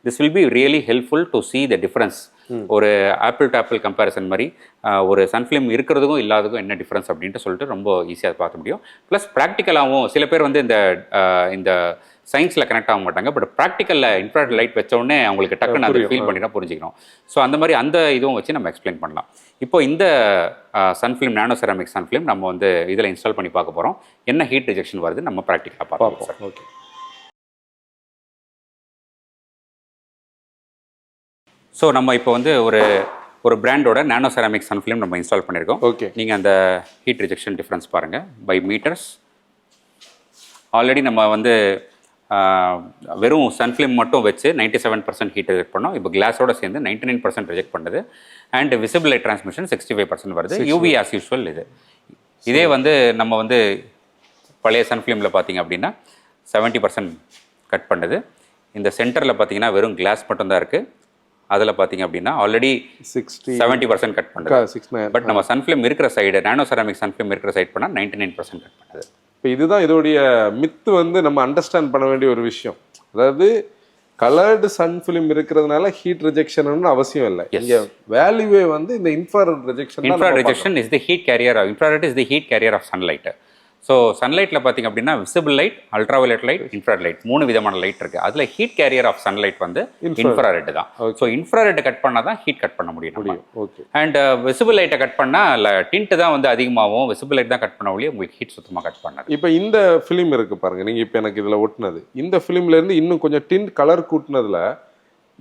This will be really helpful to see the difference. ஒரு ஆப்பிள் டு ஆப்பிள் கம்பேரிசன் மாதிரி ஒரு சன்ஃபிலிம் இருக்கிறதுக்கும் இல்லாததுக்கும் என்ன டிஃப்ரென்ஸ் அப்படின்ட்டு சொல்லிட்டு ரொம்ப ஈஸியாக பார்க்க முடியும். ப்ளஸ் ப்ராக்டிக்கலாகவும் சில பேர் வந்து இந்த சயின்ஸில் கனெக்ட் ஆக மாட்டாங்க, பட் ப்ராக்டிக்கலில் இன்ஃப்ராரெட் லைட் வச்சோடனே அவங்களுக்கு டக்குன்னு அதை ஃபீல் பண்ணினா புரிஞ்சுக்கணும். ஸோ அந்த மாதிரி அந்த இதுவும் வச்சு நம்ம எக்ஸ்பிளைன் பண்ணலாம். இப்போ இந்த சன்ஃபிலிம் நானோ செராமிக் சன்ஃபிலிம் நம்ம வந்து இதில் இன்ஸ்டால் பண்ணி பார்க்க போகிறோம். என்ன ஹீட் ரிஜெக்ஷன் வருது நம்ம ப்ராக்டிக்கலாக பார்ப்போம் சார். ஓகே. ஸோ நம்ம இப்போ வந்து ஒரு பிராண்டோட நானோ செராமிக் சன்ஃபிலிம் நம்ம இன்ஸ்டால் பண்ணியிருக்கோம். ஓகே. நீங்கள் அந்த ஹீட் ரிஜெக்ஷன் டிஃப்ரென்ஸ் பாருங்கள் பை மீட்டர்ஸ். ஆல்ரெடி நம்ம வந்து வெறும் சன்ஃபிலிம் மட்டும் வச்சு 97% ஹீட் ரிஜெக்ட் பண்ணோம். இப்போ கிளாஸோட சேர்ந்து 99% ரிஜெக்ட் பண்ணுது. அண்ட் விசிபிள் லைட் டிரான்ஸ்மிஷன் 65% வருது. யூவி ஆஸ் யூஸ்வல் இதே வந்து நம்ம வந்து பழைய சன்ஃபிலிமில் பார்த்தீங்க அப்படின்னா 70% கட் பண்ணுது. இந்த சென்டரில் பார்த்தீங்கன்னா வெறும் கிளாஸ் மட்டும்தான் இருக்குது. அதில் பார்த்தீங்க அப்படின்னா ஆல்ரெடி 70% கட் பண்ணுது. பட் நம்ம சன்ஃபிலிம் இருக்கிற சைடு நானோ செராமிக் சன்ஃபிலிம் இருக்கிற சைடு பண்ணால் 99% கட் பண்ணுது. இப்போ இதுதான் இதோடைய மித்து வந்து நம்ம அண்டர்ஸ்டாண்ட் பண்ண வேண்டிய ஒரு விஷயம். அதாவது கலர்டு சன்ஃபிலிம் இருக்கிறதுனால ஹீட் ரிஜெக்ஷன் அவசியம் இல்லை. இங்கே வேல்யூவே வந்து இந்த infrared rejection. Infrared rejection is the heat carrier. Infrared is the heat carrier of sunlight. So சன்லைட்டில் பார்த்தீங்க அப்படின்னா visible light, ultraviolet light, infrared light 3 விதமான லைட் இருக்குது. அதில் ஹீட் கேரியர் ஆஃப் சன்லைட் வந்து இன்ஃப்ராரெட் தான். ஸோ இன்ஃப்ராரெட் கட் பண்ணால் தான் ஹீட் கட் பண்ண முடியும். ஓகே. அண்ட் விசிபிள் லைட்டை கட் பண்ணால் டிண்ட் தான் வந்து அதிகமாகும். விசிபிள் லைட் தான் கட் பண்ண முடியும், உங்களுக்கு ஹீட் சுத்தமாக கட் பண்ணாது. இப்போ இந்த ஃபிலிம் இருக்குது பாருங்கள், நீங்கள் இப்போ எனக்கு இதில் ஒட்டினது இந்த ஃபிலிம்லேருந்து இன்னும் கொஞ்சம் டிண்ட் கலர் கூட்டினதில்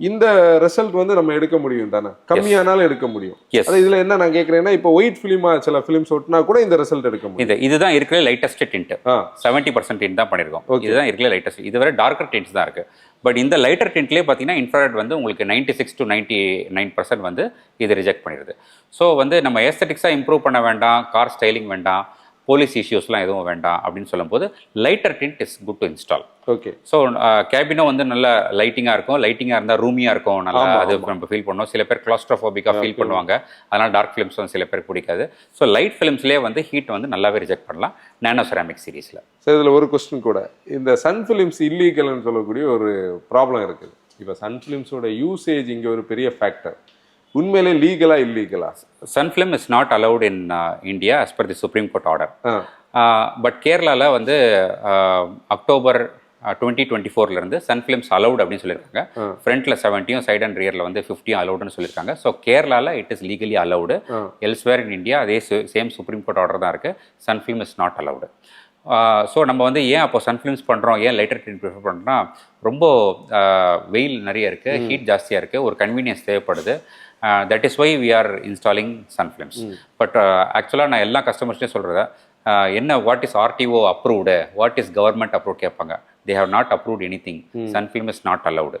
இந்த ரிசல்ட் வந்து நம்ம எடுக்க முடியும் தானே? கம்மியானாலும் எடுக்க முடியும். அது இதுல என்ன நான் கேக்குறேன்னா, இப்போ ஒயிட் ஃபிலிமா சில ஃபிலிம்ஸ் ஒட்டினா கூட இந்த ரிசல்ட் எடுக்க முடியும். இதுதான் இருக்கிற லைட்டஸ்ட் டிண்ட். 70% டிண்ட் தான் பண்ணிருக்கோம். இதுதான் இருக்கிற லைட்டஸ்ட். இதுவரை டார்க்கர் டிண்ட்ஸ் தான் இருக்கு. பட் இந்த லைட்டர் டிண்ட்லேயே பார்த்தீங்கன்னா இன்ஃப்ராரெட் வந்து உங்களுக்கு 96 to 99% வந்து இது ரிஜெக்ட் பண்ணிடுது. ஸோ வந்து நம்ம ஏஸ்தட்டிக்ஸாக இம்ப்ரூவ் பண்ண வேண்டாம், கார் ஸ்டைலிங் வேண்டாம், போலீஸ் இஷ்யூஸ்லாம் எதுவும் வேண்டாம் அப்படின்னு சொல்லும்போது lighter tint is good to install. Okay. So கேபினும் வந்து நல்ல லைட்டிங்காக இருக்கும். லைட்டிங்காக இருந்தால் ரூமியாக இருக்கும், நல்லா அது நம்ம ஃபீல் பண்ணுவோம். சில பேர் கிளாஸ்ட்ரோஃபோபிக்காக ஃபீல் பண்ணுவாங்க, அதனால் டார்க் ஃபிலிம்ஸ் வந்து சில பேர் பிடிக்காது. ஸோ லைட் ஃபிலிம்ஸ்லேயே வந்து ஹீட் வந்து நல்லாவே ரிஜெக்ட் பண்ணலாம் நானோ செராமிக் சீரீஸில். ஸோ இதில் ஒரு கொஸ்டின் கூட, இந்த சன் ஃபிலிம்ஸ் இல்லீகல்னு சொல்லக்கூடிய ஒரு ப்ராப்ளம் இருக்குது. இப்போ சன் ஃபிலிம்ஸோட யூசேஜ் இங்கே ஒரு பெரிய ஃபேக்டர். உண்மையிலே லீகலா இல்லீகலா? Sun film is not allowed in India as per the Supreme Court order. But கேரளாவில் வந்து அக்டோபர் 2024 சன்ஃபிலிம்ஸ் அலவுட் அப்படின்னு சொல்லியிருக்காங்க. ஃப்ரண்ட்ல 70யும் சைட் அண்ட் ரியரில் வந்து 50யும் அலவுட்னு சொல்லியிருக்காங்க. ஸோ கேரளாவில் it is legally allowed. Elsewhere in India அதே சேம் சுப்ரீம் கோர்ட் ஆர்டர் தான் இருக்குது. Sun film is not allowed. So நம்ம வந்து ஏன் அப்போ சன்ஃபிலிம்ஸ் பண்ணுறோம், ஏன் லைட்டர் டிண்ட் ப்ரிஃபர் பண்ணுறோம்னா, ரொம்ப வெயில் நிறைய இருக்குது, ஹீட் ஜாஸ்தியாக இருக்குது, ஒரு கன்வீனியன்ஸ் தேவைப்படுது. That is why we are installing sun films. But ஆக்சுவலாக நான் எல்லா கஸ்டமர்ஸ்டையும் சொல்கிறத என்ன, what is RTO approved, what is government approve கேட்பாங்க. They have not approved anything. Sun film is not allowed.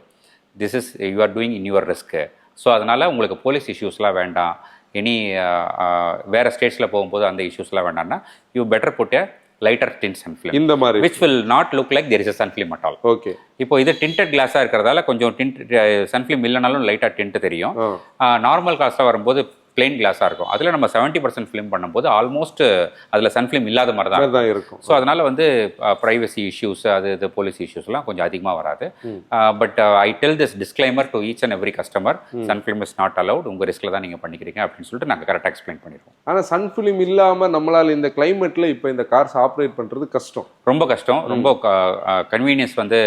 This is you are doing in your risk. So அதனால் உங்களுக்கு police இஷ்யூஸ்லாம் வேண்டாம், எனி வேறு ஸ்டேட்ஸில் போகும்போது அந்த இஷ்யூஸ்லாம் வேண்டாம்னா you better put a lighter tint sun film இந்த மாதிரி which will not look like there is a sunfilm at all. Okay. இப்போ இது டிண்டட் கிளாஸாக இருக்கிறதால கொஞ்சம் டிண்ட் சன்ஃபிலிம் இல்லைனாலும் லைட்டாக டிண்ட் தெரியும். நார்மல் கிளாஸாக வரும்போது பிளெயின் கிளாஸாக இருக்கும். அதில் நம்ம 70% ஃபிலிம் பண்ணும்போது ஆல்மோஸ்ட் அதில் சன்ஃபிலிம் இல்லாத மாதிரி தான் இருக்கும். ஸோ அதனால் வந்து ப்ரைவசி இஷ்யூஸ், இது போலீஸ் இஷ்யூஸ்லாம் கொஞ்சம் அதிகமாக வராது. But I tell this disclaimer to each and every customer, sun film is not allowed, உங்கள் ரிஸ்கில் தான் நீங்கள் பண்ணிக்கிறீங்க அப்படின்னு சொல்லிட்டு நாங்கள் கரெக்டாக எக்ஸ்பிளைன் பண்ணிடுவோம். ஆனால் சன்ஃபிலிம் இல்லாமல் நம்மளால் இந்த கிளைமேட்டில் இப்போ இந்த கார்ஸ் ஆப்ரேட் பண்ணுறது கஷ்டம், ரொம்ப கஷ்டம். ரொம்ப கன்வீனியன்ஸ் வந்து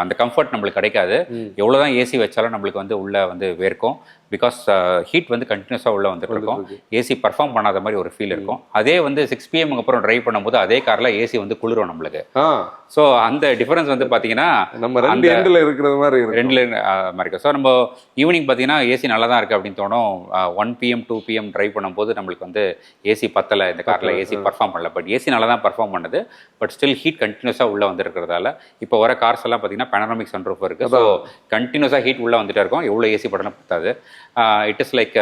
அந்த கம்ஃபர்ட் நம்மளுக்கு கிடைக்காது. எவ்வளோதான் ஏசி வச்சாலும் நம்மளுக்கு வந்து உள்ளே வந்து வேர்க்கும். பிகாஸ் ஹீட் வந்து கண்டினியூஸாக உள்ளே வந்துட்டு இருக்கும். ஏசி பர்ஃபார்ம் பண்ணாத மாதிரி ஒரு ஃபீல் இருக்கும். அதே வந்து 6 PM அப்புறம் ட்ரைவ் பண்ணும்போது அதே காரில் ஏசி வந்து குளிரும் நம்மளுக்கு. ஸோ அந்த டிஃபரன்ஸ் வந்து பார்த்தீங்கன்னா நம்ம ரெண்டு எண்டில் இருக்கிறது மாதிரி ரெண்டில் மாதிரி இருக்கும். ஸோ நம்ம ஈவினிங் பார்த்தீங்கன்னா ஏசி நல்லா தான் இருக்குது அப்படின்னு தோணும். 1 PM 2 PM ட்ரைவ் பண்ணும்போது நம்மளுக்கு வந்து ஏசி பத்தலை, இந்த காரில் ஏசி பர்ஃபார்ம் பண்ணல. பட் ஏசி நல்லா தான் பர்ஃபார்ம் பண்ணுது. பட் ஸ்டில் ஹீட் கண்டினியூஸாக உள்ளே வந்துருக்கிறதால இப்போ வர கார்ஸ் எல்லாம் பார்த்தீங்கன்னா பேனராமிக் சன்ரூஃப் இருக்குது. ஸோ கண்டினியூஸாக ஹீட் உள்ளே வந்துட்டே இருக்கும். எவ்வளோ ஏசி பட்டனை பத்தாது. இட் இஸ் லைக்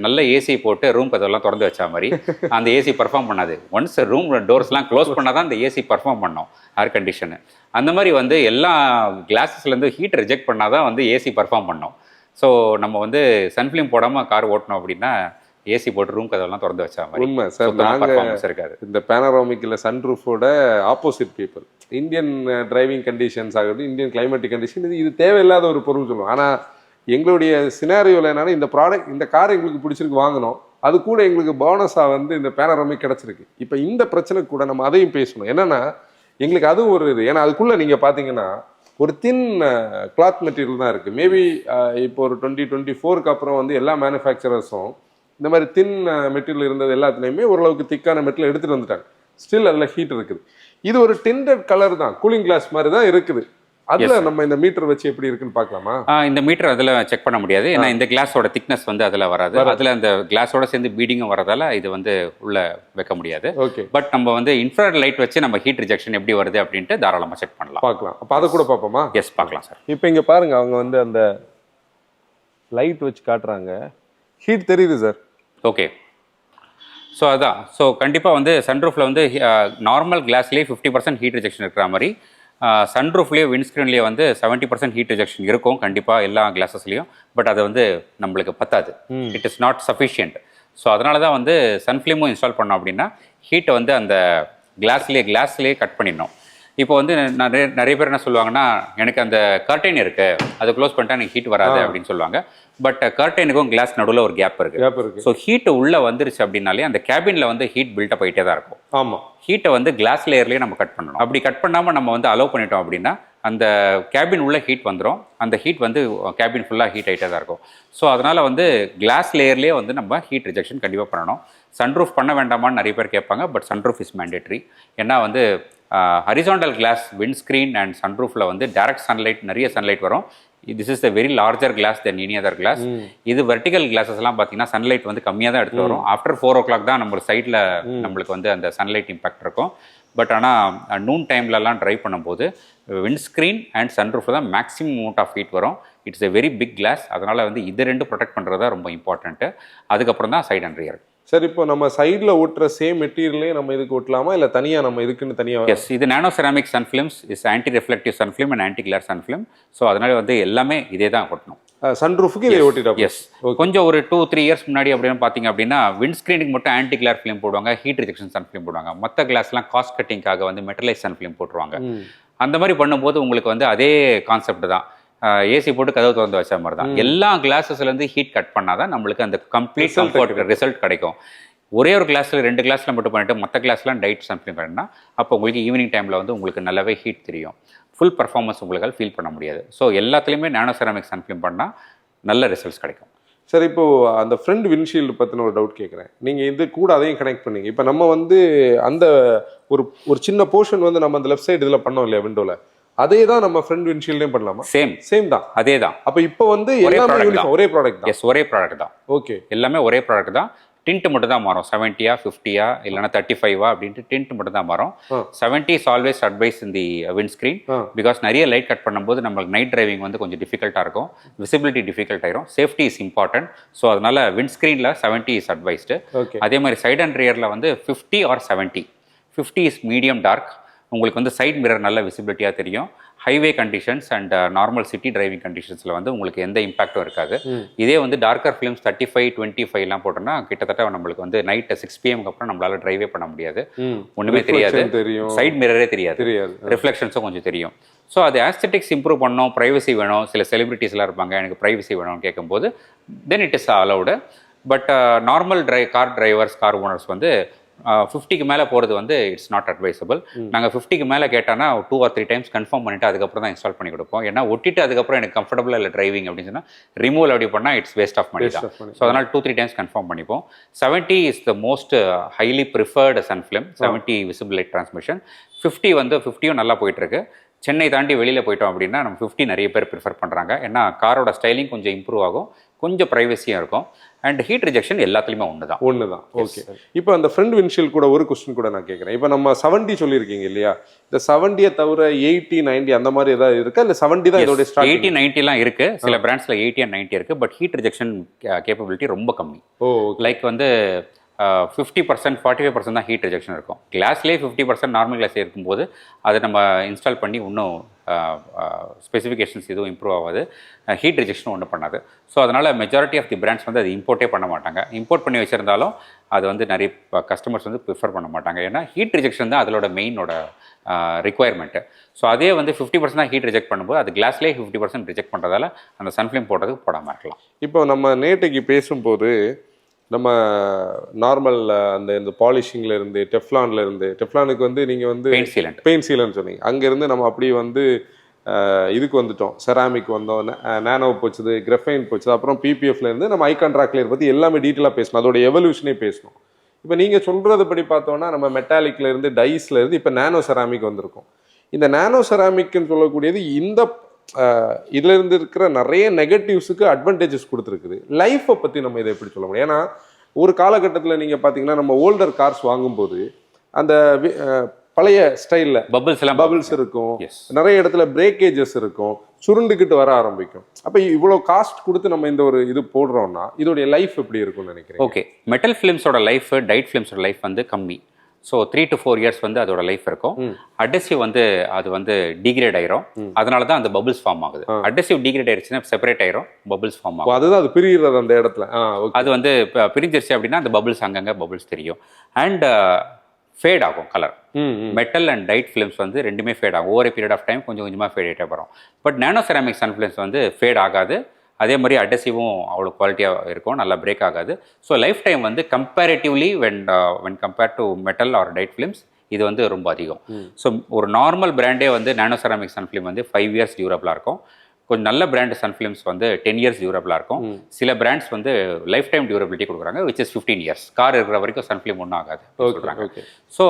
நல்ல ஏசி போட்டு ரூம் கதவெல்லாம் திறந்து வச்சா மாதிரி அந்த ஏசி பர்ஃபார்ம் பண்ணாது. ஒன்ஸ் ரூம் டோர்ஸ்லாம் க்ளோஸ் பண்ணால் தான் அந்த ஏசி பர்ஃபார்ம் பண்ணோம், ஏர் கண்டிஷனு. அந்த மாதிரி வந்து எல்லா கிளாஸஸ்லேருந்து ஹீட் ரிஜெக்ட் பண்ணால் தான் வந்து ஏசி பர்ஃபார்ம் பண்ணோம். ஸோ நம்ம வந்து சன்ஃபிலிம் போடாமல் கார் ஓட்டணும் அப்படின்னா ஏசி போட்டு ரூம் கதவெல்லாம் திறந்து வச்சா மாதிரி. உண்மை சார். பர்ஃபார்மன்ஸ் இருக்காது. இந்த பேனராமிக் இல்லை சன்ரூஃபோட opposite people. Indian driving conditions ஆகட்டும், இந்தியன் கிளைமேட்டிக் கண்டிஷன், இது தேவையில்லாத ஒரு பொருள் சொல்லுவோம். ஆனால் எங்களுடைய சினாரியோவில் என்னன்னா, இந்த ப்ராடக்ட், இந்த கார் எங்களுக்கு பிடிச்சிருக்கு வாங்கினோம், அது கூட எங்களுக்கு போனஸாக வந்து இந்த பேனராமிக் கிடச்சிருக்கு. இப்போ இந்த பிரச்சனை கூட நம்ம அதையும் பேசணும். என்னன்னா எங்களுக்கு அதுவும் ஒரு இது. ஏன்னா அதுக்குள்ளே நீங்கள் பார்த்தீங்கன்னா ஒரு தின் கிளாத் மெட்டீரியல் தான் இருக்குது. மேபி இப்போ ஒரு 2024 அப்புறம் வந்து எல்லா மேனுஃபேக்சரர்ஸும் இந்த மாதிரி தின் மெட்டீரியல் இருந்தது எல்லாத்துலேயுமே ஓரளவுக்கு திக்கான மெட்டீரியல் எடுத்துகிட்டு வந்துட்டாங்க. ஸ்டில் அதில் ஹீட் இருக்குது. இது ஒரு டிண்டட் கலர் தான், கூலிங் கிளாஸ் மாதிரி தான் இருக்குது. அதுல நம்ம இந்த மீட்டர் வச்சு எப்படி இருக்குன்னு பார்க்கலாமா? இந்த மீட்டர் அதில் செக் பண்ண முடியாது. ஏன்னா இந்த கிளாஸோட திக்னஸ் வந்து அதில் வராது. அதில் அந்த கிளாஸோட சேர்ந்து பீடிங்கும் வரதால இது வந்து உள்ள வைக்க முடியாது. ஓகே. பட் நம்ம வந்து இன்ஃப்ராரெட் லைட் வச்சு நம்ம ஹீட் ரிஜெக்ஷன் எப்படி வருது அப்படின்ட்டு தாராளமாக செக் பண்ணலாம். பார்க்கலாம். அப்போ அதை கூட பார்ப்போமா? எஸ், பார்க்கலாம் சார். இப்போ இங்கே பாருங்க, அவங்க வந்து அந்த லைட் வச்சு காட்டுறாங்க, ஹீட் தெரியுது சார். ஓகே. ஸோ அதான். ஸோ கண்டிப்பாக வந்து சன்ரூஃபில் வந்து நார்மல் கிளாஸ்லேயே 50% ஹீட் ரிஜெக்ஷன் இருக்கிற மாதிரி சன்ரூஃப்லேயே விண்ட்ஸ்க்ரீன்லேயே வந்து 70% ஹீட் ரிஜெக்ஷன் இருக்கும் கண்டிப்பாக எல்லா கிளாஸஸ்லேயும். பட் அது வந்து நம்மளுக்கு பத்தாது. It is not sufficient. So அதனால தான் வந்து சன்ஃப்ளேமும் இன்ஸ்டால் பண்ணோம் அப்படின்னா ஹீட்டை வந்து அந்த கிளாஸ்லேயே கட் பண்ணிடணும். இப்போ வந்து நிறைய பேர் என்ன சொல்லுவாங்கன்னா, எனக்கு அந்த கர்டைன் இருக்கு, அதை க்ளோஸ் பண்ணிட்டா எனக்கு ஹீட் வராது அப்படின்னு சொல்லுவாங்க. பட் கர்டைனுக்கும் கிளாஸ் நடுவில் ஒரு கேப் இருக்கு. ஸோ ஹீட் உள்ள வந்துருச்சு அப்படின்னாலே அந்த கேபின்ல வந்து ஹீட் பில்டப் ஆகிட்டே தான் இருக்கும். ஆமாம். ஹீட்டை வந்து கிளாஸ் லேயர்லேயே நம்ம கட் பண்ணணும். அப்படி கட் பண்ணாமல் நம்ம வந்து அலோவ் பண்ணிட்டோம் அப்படின்னா அந்த கேபின் உள்ள ஹீட் வந்துடும். அந்த ஹீட் வந்து கேபின் ஃபுல்லாக ஹீட் ஆகிட்டே தான் இருக்கும். ஸோ அதனால் வந்து கிளாஸ் லேயர்லேயே வந்து நம்ம ஹீட் ரிஜெக்ஷன் கண்டிப்பாக பண்ணணும். சன்ரூஃப் பண்ண வேண்டாமான்னு நிறைய பேர் கேட்பாங்க. But sunroof is mandatory. ஏன்னா வந்து ஹரிசாண்டல் கிளாஸ் விண்ட்ஸ்க்ரீன் அண்ட் சன்ரூஃபில் வந்து டைரக்ட் சன்லைட், நிறைய சன்லைட் வரும். This is a very larger glass then any other glass. இது வெர்டிகல் கிளாஸஸ்லாம் பார்த்தீங்கன்னா சன்லைட் வந்து கம்மியாக தான் எடுத்து வரும். ஆஃப்டர் 4 o'clock தான் நம்ம சைடில் நம்மளுக்கு வந்து அந்த சன்லைட் இம்பாக்ட் இருக்கும். பட் ஆனால் நூன் டைம்லலாம் ட்ரைவ் பண்ணும்போது விண்ட்ஸ்க்ரீன் அண்ட் சன்ரூஃபில் தான் மேக்ஸிமம் அமௌண்ட் ஆஃப் ஹீட் வரும். It's a very big glass. அதனால் வந்து இது ரெண்டு ப்ரொடெக்ட் பண்ணுறது தான் ரொம்ப இம்பார்ட்டன்ட்டு. அதுக்கப்புறம் தான் சைட் அண்ட் ரியர். சார், இப்போ நம்ம சைடில் ஓட்டுற சேம் மெட்டீரியலே நம்ம இதுக்கு ஓட்டலாமா, இல்லை தனியாக நம்ம இதுக்குன்னு தனியாக? எஸ், இது nano ceramic sun films is anti reflective sun film and anti glare sun film. So அதனால வந்து எல்லாமே இதே தான் ஓட்டணும். சன்ரூஃபுக்கு இதை ஓட்டிட்டா? எஸ். கொஞ்சம் ஒரு 2-3 இயர்ஸ் முன்னாடி அப்படின்னு பார்த்தீங்க அப்படின்னா விண்ட்ஸ்க்ரீனுக்கு மட்டும் ஆன்டி கிளர் ஃபிலிம் போடுவாங்க, ஹீட் ரிஜெக்ஷன் சன்ஃபிலிம் போடுவாங்க. மற்ற கிளாஸ்லாம் காஸ்ட் கட்டிங்காக வந்து மெட்டலைஸ் சன்ஃபிலிம் போட்டுருவாங்க. அந்த மாதிரி பண்ணும்போது உங்களுக்கு வந்து அதே கான்செப்ட் தான். ஏசி போட்டு கதவு திறந்து வச்ச மாதிரி தான். எல்லா கிளாஸஸ்லேருந்து ஹீட் கட் பண்ணாதான் நம்மளுக்கு அந்த கம்ப்ளீட் கம்ஃபர்ட் ரிசல்ட் கிடைக்கும். ஒரே ஒரு கிளாஸில் 2 கிளாஸில் மட்டும் பண்ணிட்டு மற்ற கிளாஸ்லாம் டைட் சன்ஃபிலிம் பண்ணினா அப்போ உங்களுக்கு ஈவினிங் டைமில் வந்து உங்களுக்கு நல்லாவே ஹீட் தெரியும். ஃபுல் பர்ஃபார்மன்ஸ் உங்களுக்கு ஃபீல் பண்ண முடியாது. ஸோ எல்லாத்துலேயுமே நானோ செராமிக் சன்ஃபிலிம் பண்ணால் நல்ல ரிசல்ட்ஸ் கிடைக்கும். சார், இப்போது அந்த ஃப்ரண்ட் விண்ட்ஷீல்டு பற்றின ஒரு டவுட் கேட்குறேன். நீங்கள் இது கூட அதையும் கனெக்ட் பண்ணீங்க. இப்போ நம்ம வந்து அந்த ஒரு சின்ன போர்ஷன் வந்து நம்ம அந்த லெஃப்ட் சைடு இதில் பண்ணோம் இல்லையா விண்டோவில், அதே தான் நம்ம ஃப்ரண்ட் விண்ட்ஷீல்டையும் பண்ணலாமா? சேம் தான், அதே தான். அப்போ இப்போ வந்து எல்லாமே ஒரே ப்ராடக்ட் தான்? எஸ், ஒரே ப்ராடக்ட் தான். ஓகே, எல்லாமே ஒரே ப்ராடக்ட் தான். டிண்ட் மட்டும் தான் மாறும். 70 50 இல்லைனா 35 அப்படின்ட்டு டிண்ட் மட்டும் தான் மாறும். 70 is always advice in the windscreen. Because நிறைய லைட் கட் பண்ணும்போது நம்மளுக்கு நைட் டிரைவிங் வந்து கொஞ்சம் டிஃபிகல்ட்டாக இருக்கும், விசிபிலிட்டி டிஃபிகல்ட் ஆயிரும், சேஃப்டி இஸ் இம்பார்ட்டன்ட். ஸோ அதனால விண்ட்ஸ்க்ரீனில் 70 இஸ் அட்வைஸ்டு. அதே மாதிரி சைட் அண்ட் ரியரில் வந்து 50 or 70. 50 is medium dark. உங்களுக்கு வந்து சைட் மிரர் நல்ல விசிபிலிட்டியாக தெரியும். Highway conditions and normal city driving கண்டிஷன்ஸில் வந்து உங்களுக்கு எந்த இம்பாக்டும் இருக்காது. இதே வந்து டார்க்கர் ஃபிலிம்ஸ் 35, 25 போட்டோம்னா கிட்டத்தட்ட நம்மளுக்கு வந்து நைட் 6 PM அப்புறம் நம்மளால டிரைவே பண்ண முடியாது. ஒன்றுமே தெரியாது, சைட் மிரரே தெரியாது, ரிஃப்ளெக்ஷன்ஸும் கொஞ்சம் தெரியும். ஸோ அது ஆஸ்தெட்டிக்ஸ் இம்ப்ரூவ் பண்ணோம், ப்ரைவசி வேணும். சில செலிபிரிட்டிஸ்லாம் இருப்பாங்க, எனக்கு ப்ரைவசி வேணும்னு கேட்கும்போது then it is allowed. But normal car drivers, car owners வந்து 50க்கு மேலே போகிறது வந்து இட்ஸ் நாட் அட்வைசபிள். நாங்கள் 50க்கு மேலே கேட்டானா 2 or 3 டைம்ஸ் கன்ஃபார்ம் பண்ணிவிட்டு அதுக்கப்புறம் தான் இன்ஸ்டால் பண்ணி கொடுப்போம். ஏன்னா ஒட்டிட்டு அதுக்கப்புறம் எனக்கு கம்ஃபர்டபுளாக இல்லை டிரைவிங் அப்படின்னு சொன்னால் ரிமூவல் அப்படி பண்ணால் இட்ஸ் வேஸ்ட் ஆஃப் மணி தான். ஸோ அதனால் 2-3 டைம்ஸ் கன்ஃபார்ம் பண்ணிப்போம். 70 is the most highly preferred sun film, 70 visible light transmission. 50 வந்து 50யும் நல்லா போயிட்டுருக்கு. சென்னை தாண்டி வெளியில் போயிட்டோம் அப்படின்னா நம்ம 50 நிறைய பேர் ப்ரிஃபர் பண்ணுறாங்க. ஏன்னா காரோட ஸ்டைலிங் கொஞ்சம் இம்ப்ரூவ் ஆகும், கொஞ்சம் ப்ரைவசியும் இருக்கும். அண்ட் ஹீட் ரிஜெக்ஷன் எல்லாத்துலேயுமே ஒன்று தான். ஓகே. இப்போ அந்த ஃப்ரண்ட் விண்ட்ஷீல்ட் கூட ஒரு கொஸ்டின் கூட நான் கேட்குறேன். இப்போ நம்ம 70 சொல்லியிருக்கீங்க இல்லையா, இந்த 70 தவிர 80, 90 அந்த மாதிரி ஏதாவது இருக்கா, இல்லை 70 தான் இதோட ஸ்டார்ட்? 80, 90லாம் இருக்கு. சில பிராண்ட்ஸில் 80 and 90 இருக்கு. பட் ஹீட் ரிஜெக்ஷன் கேப்பபிலிட்டி ரொம்ப கம்மி. லைக் வந்து 50%, 45% தான் ஹீட் ரிஜெக்ஷன் இருக்கும். கிளாஸ்லேயே 50% நார்மல் கிளாஸ் இருக்கும்போது அதை நம்ம இன்ஸ்டால் பண்ணி இன்னும் ஸ்பெசிஃபிகேஷன்ஸ் எதுவும் இம்ப்ரூவ் ஆகாது, ஹீட் ரிஜெக்ஷனும் ஒன்றும் பண்ணாது. ஸோ அதனால் மெஜாரிட்டி ஆஃப் தி பிராண்ட்ஸ் வந்து அது இம்போர்ட்டே பண்ண மாட்டாங்க. இம்போர்ட் பண்ணி வச்சுருந்தாலும் அது வந்து நிறைய கஸ்டமர்ஸ் வந்து ப்ரிஃபர் பண்ண மாட்டாங்க. ஏன்னா ஹீட் ரிஜெக்ஷன் தான் அதோட மெயினோட ரிக்குவயர்மெண்ட்டு. ஸோ அதே வந்து 50% தான் ஹீட் ரிஜெக்ட் பண்ணும்போது அது கிளாஸ்லேயே 50% ரிஜெக்ட் பண்ணுறதால அந்த சன்ஃப்ளேம் போடுறதுக்கு போடாமல் இருக்கலாம். இப்போ நம்ம நேற்றுக்கு பேசும்போது நம்ம நார்மல் அந்த இந்த பாலிஷிங்கில் இருந்து டெஃப்லானில் இருந்து, டெஃப்லானுக்கு வந்து நீங்கள் வந்து பெயிண்ட் சீலன்ட் சொன்னீங்க, அங்கேருந்து நம்ம அப்படியே வந்து இதுக்கு வந்துட்டோம், செராமிக் வந்தோம், நானோ போச்சுது, கிரஃபைன் போச்சுது, அப்புறம் பிபிஎஃப்ல இருந்து நம்ம ஐகான் ராக்லேயர் பற்றி எல்லாமே டீட்டெயிலாக பேசணும், அதோட எவல்யூஷனே பேசணும். இப்போ நீங்கள் சொல்கிறது படி பார்த்தோன்னா நம்ம மெட்டாலிக்ல இருந்து டைஸ்ல இருந்து இப்போ நானோ செராமிக் வந்திருக்கும். இந்த நானோ செராமிக்னு சொல்லக்கூடியது இந்த இதுல இருந்து இருக்கிற நிறைய நெகட்டிவ்ஸுக்கு அட்வான்டேஜஸ் கொடுத்துருக்குது. லைஃப்பை பற்றி நம்ம இதை எப்படி சொல்ல முடியும்? ஏன்னா ஒரு காலகட்டத்தில் நீங்கள் பார்த்தீங்கன்னா நம்ம ஓல்டர் கார்ஸ் வாங்கும்போது அந்த பழைய ஸ்டைலில் பபிள்ஸ் இருக்கும், நிறைய இடத்துல பிரேக்கேஜஸ் இருக்கும், சுருண்டுக்கிட்டு வர ஆரம்பிக்கும். அப்போ இவ்வளோ காஸ்ட் கொடுத்து நம்ம இந்த ஒரு இது போடுறோம்னா இதோடைய லைஃப் எப்படி இருக்கும்னு நினைக்கிறேன்? ஓகே, மெட்டல் ஃபிலிம்ஸோட லைஃப் டைட் ஃபிலிம்ஸோட லைஃப் வந்து கம்மி. ஸோ 3 to 4 years வந்து அதோட லைஃப் இருக்கும். அடசிவ் வந்து அது வந்து டிகிரேட் ஆயிரும், அதனால தான் அந்த பபிள்ஸ் ஃபார்ம் ஆகுது. அடசிவ் டிகிரேட் ஆயிடுச்சுன்னா செப்பரேட் ஆயிரும், பபிள்ஸ் ஃபார்ம் ஆகும். அதுதான் அது பிரிகிறது அந்த இடத்துல. அது வந்து பிரிஞ்சிருச்சு அப்படின்னா அந்த பபிள்ஸ் அங்கங்கே பபிள்ஸ் தெரியும். அண்ட் ஃபேட் ஆகும் colour. Metal and dyed films வந்து ரெண்டுமே ஃபேட் ஆகும். ஓவர் பீரியட் ஆஃப் டைம் கொஞ்சம் கொஞ்சமாக ஃபேட் ஆகிட்டே வரும். பட் நானோ செராமிக் சன்ஃப்ளேம்ஸ் வந்து ஃபேட் ஆகாது. அதே மாதிரி அடசிவும் அவ்வளோ குவாலிட்டியாக இருக்கும், நல்லா பிரேக் ஆகாது. ஸோ லைஃப் டைம் வந்து comparatively when compared to metal or dyed films இது வந்து ரொம்ப அதிகம். ஸோ ஒரு நார்மல் பிராண்டே வந்து நானோ செராமிக் சன்ஃப்ளேம் வந்து 5 years டியூரபிளாக இருக்கும். கொஞ்சம் நல்ல பிராண்ட் சன்ஃப்ளேம்ஸ் வந்து 10 years டியூரபிளாக இருக்கும். சில பிராண்ட்ஸ் வந்து லைஃப் டைம் டியூரபிலிட்டி கொடுக்குறாங்க, விச் இஸ் 15 years. கார் இருக்கிற வரைக்கும் சன்ஃப்ளேம் ஒன்றும் ஆகாது சொல்கிறாங்க. ஸோ